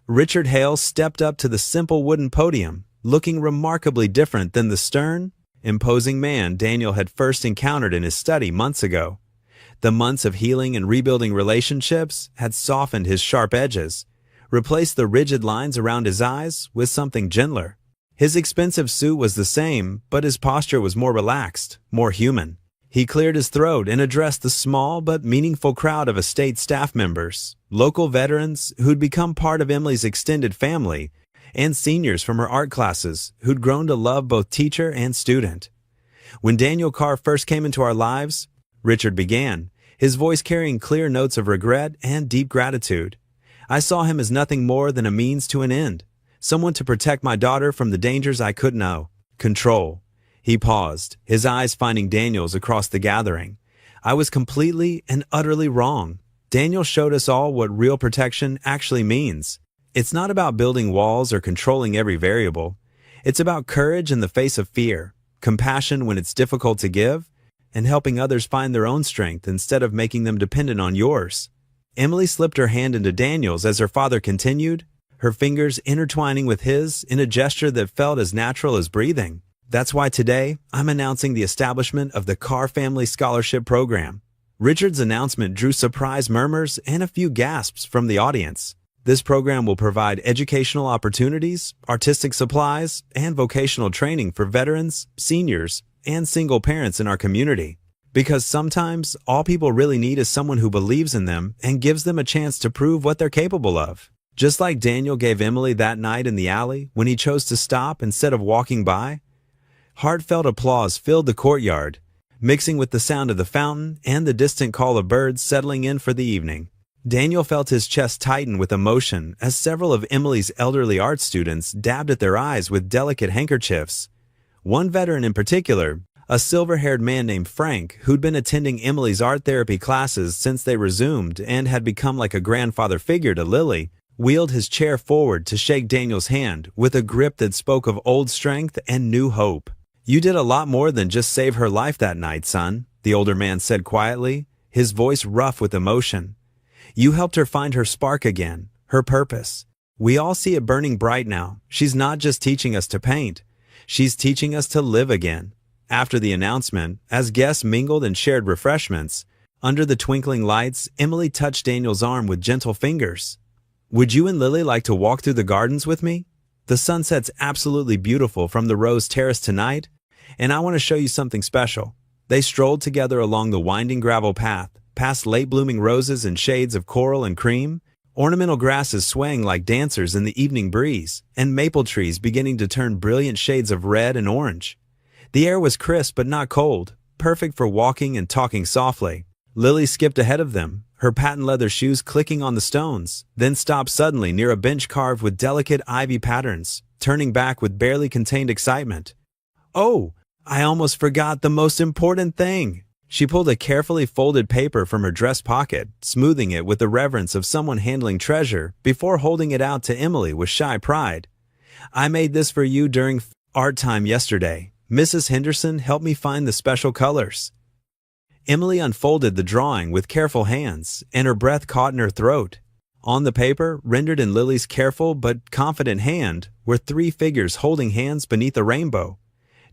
Richard Hale stepped up to the simple wooden podium, looking remarkably different than the stern, imposing man Daniel had first encountered in his study months ago. The months of healing and rebuilding relationships had softened his sharp edges, replaced the rigid lines around his eyes with something gentler. His expensive suit was the same, but his posture was more relaxed, more human. He cleared his throat and addressed the small but meaningful crowd of estate staff members, local veterans who'd become part of Emily's extended family, and seniors from her art classes who'd grown to love both teacher and student. "When Daniel Carr first came into our lives," Richard began, his voice carrying clear notes of regret and deep gratitude, "I saw him as nothing more than a means to an end, someone to protect my daughter from the dangers I couldn't know. Control." He paused, his eyes finding Daniel's across the gathering. "I was completely and utterly wrong. Daniel showed us all what real protection actually means. It's not about building walls or controlling every variable. It's about courage in the face of fear, compassion when it's difficult to give, and helping others find their own strength instead of making them dependent on yours." Emily slipped her hand into Daniel's as her father continued, her fingers intertwining with his in a gesture that felt as natural as breathing. "That's why today I'm announcing the establishment of the Carr Family Scholarship Program." Richard's announcement drew surprised murmurs and a few gasps from the audience. This program will provide educational opportunities, artistic supplies, and vocational training for veterans, seniors, and single parents in our community. Because sometimes all people really need is someone who believes in them and gives them a chance to prove what they're capable of. Just like Daniel gave Emily that night in the alley when he chose to stop instead of walking by. Heartfelt applause filled the courtyard, mixing with the sound of the fountain and the distant call of birds settling in for the evening. Daniel felt his chest tighten with emotion as several of Emily's elderly art students dabbed at their eyes with delicate handkerchiefs. One veteran in particular, a silver-haired man named Frank, who'd been attending Emily's art therapy classes since they resumed and had become like a grandfather figure to Lily, wheeled his chair forward to shake Daniel's hand with a grip that spoke of old strength and new hope. "You did a lot more than just save her life that night, son," the older man said quietly, his voice rough with emotion. "You helped her find her spark again, her purpose. We all see it burning bright now. She's not just teaching us to paint. She's teaching us to live again." After the announcement, as guests mingled and shared refreshments, under the twinkling lights, Emily touched Daniel's arm with gentle fingers. "Would you and Lily like to walk through the gardens with me? The sunset's absolutely beautiful from the Rose Terrace tonight, and I want to show you something special." They strolled together along the winding gravel path, past late-blooming roses in shades of coral and cream, ornamental grasses swaying like dancers in the evening breeze, and maple trees beginning to turn brilliant shades of red and orange. The air was crisp but not cold, perfect for walking and talking softly. Lily skipped ahead of them, her patent leather shoes clicking on the stones, then stopped suddenly near a bench carved with delicate ivy patterns, turning back with barely contained excitement. "Oh, I almost forgot the most important thing." She pulled a carefully folded paper from her dress pocket, smoothing it with the reverence of someone handling treasure before holding it out to Emily with shy pride. "I made this for you during art time yesterday. Mrs. Henderson helped me find the special colors." Emily unfolded the drawing with careful hands, and her breath caught in her throat. On the paper, rendered in Lily's careful but confident hand, were 3 figures holding hands beneath a rainbow.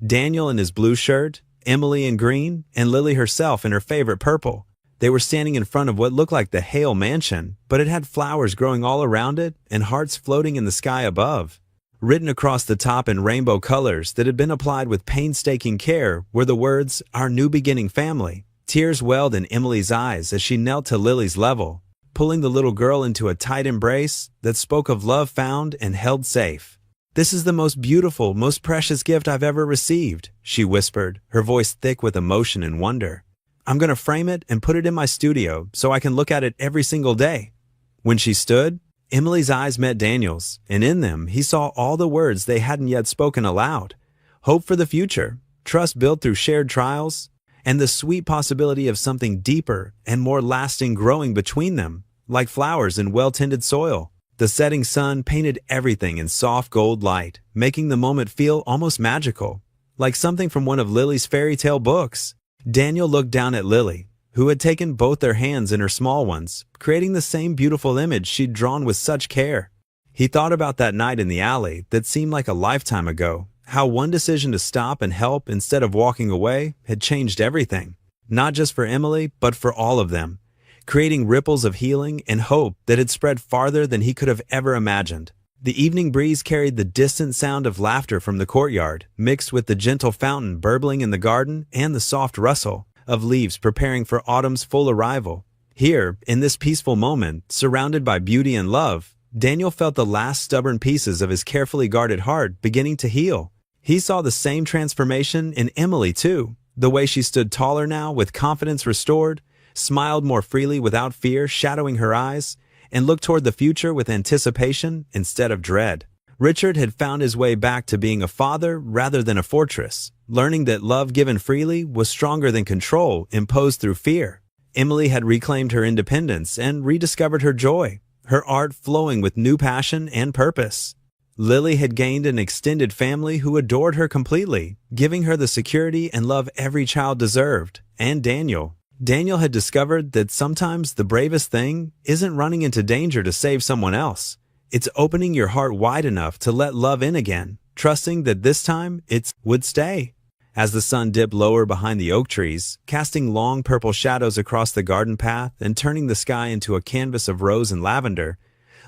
Daniel in his blue shirt, Emily in green, and Lily herself in her favorite purple. They were standing in front of what looked like the Hale Mansion, but it had flowers growing all around it and hearts floating in the sky above. Written across the top in rainbow colors that had been applied with painstaking care were the words, "Our New Beginning Family." Tears welled in Emily's eyes as she knelt to Lily's level, pulling the little girl into a tight embrace that spoke of love found and held safe. "This is the most beautiful, most precious gift I've ever received," she whispered, her voice thick with emotion and wonder. "I'm going to frame it and put it in my studio so I can look at it every single day." When she stood, Emily's eyes met Daniel's, and in them he saw all the words they hadn't yet spoken aloud. Hope for the future, trust built through shared trials, and the sweet possibility of something deeper and more lasting growing between them, like flowers in well-tended soil. The setting sun painted everything in soft gold light, making the moment feel almost magical, like something from one of Lily's fairy tale books. Daniel looked down at Lily, who had taken both their hands in her small ones, creating the same beautiful image she'd drawn with such care. He thought about that night in the alley that seemed like a lifetime ago, how one decision to stop and help instead of walking away had changed everything, not just for Emily, but for all of them, creating ripples of healing and hope that had spread farther than he could have ever imagined. The evening breeze carried the distant sound of laughter from the courtyard, mixed with the gentle fountain burbling in the garden and the soft rustle of leaves preparing for autumn's full arrival. Here, in this peaceful moment, surrounded by beauty and love, Daniel felt the last stubborn pieces of his carefully guarded heart beginning to heal. He saw the same transformation in Emily too, the way she stood taller now with confidence restored, smiled more freely without fear shadowing her eyes, and looked toward the future with anticipation instead of dread. Richard had found his way back to being a father rather than a fortress, learning that love given freely was stronger than control imposed through fear. Emily had reclaimed her independence and rediscovered her joy, her art flowing with new passion and purpose. Lily had gained an extended family who adored her completely, giving her the security and love every child deserved. And Daniel had discovered that sometimes the bravest thing isn't running into danger to save someone else. It's opening your heart wide enough to let love in again, trusting that this time it would stay. As the sun dipped lower behind the oak trees, casting long purple shadows across the garden path and turning the sky into a canvas of rose and lavender,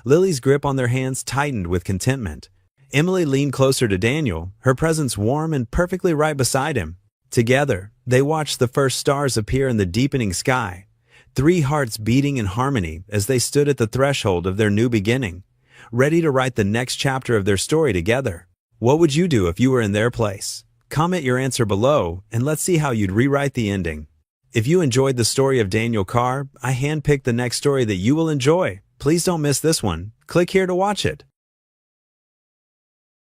Lily's grip on their hands tightened with contentment. Emily leaned closer to Daniel, her presence warm and perfectly right beside him. Together, they watched the first stars appear in the deepening sky, 3 hearts beating in harmony as they stood at the threshold of their new beginning, ready to write the next chapter of their story together. What would you do if you were in their place? Comment your answer below, and let's see how you'd rewrite the ending. If you enjoyed the story of Daniel Carr, I handpicked the next story that you will enjoy. Please don't miss this one. Click here to watch it.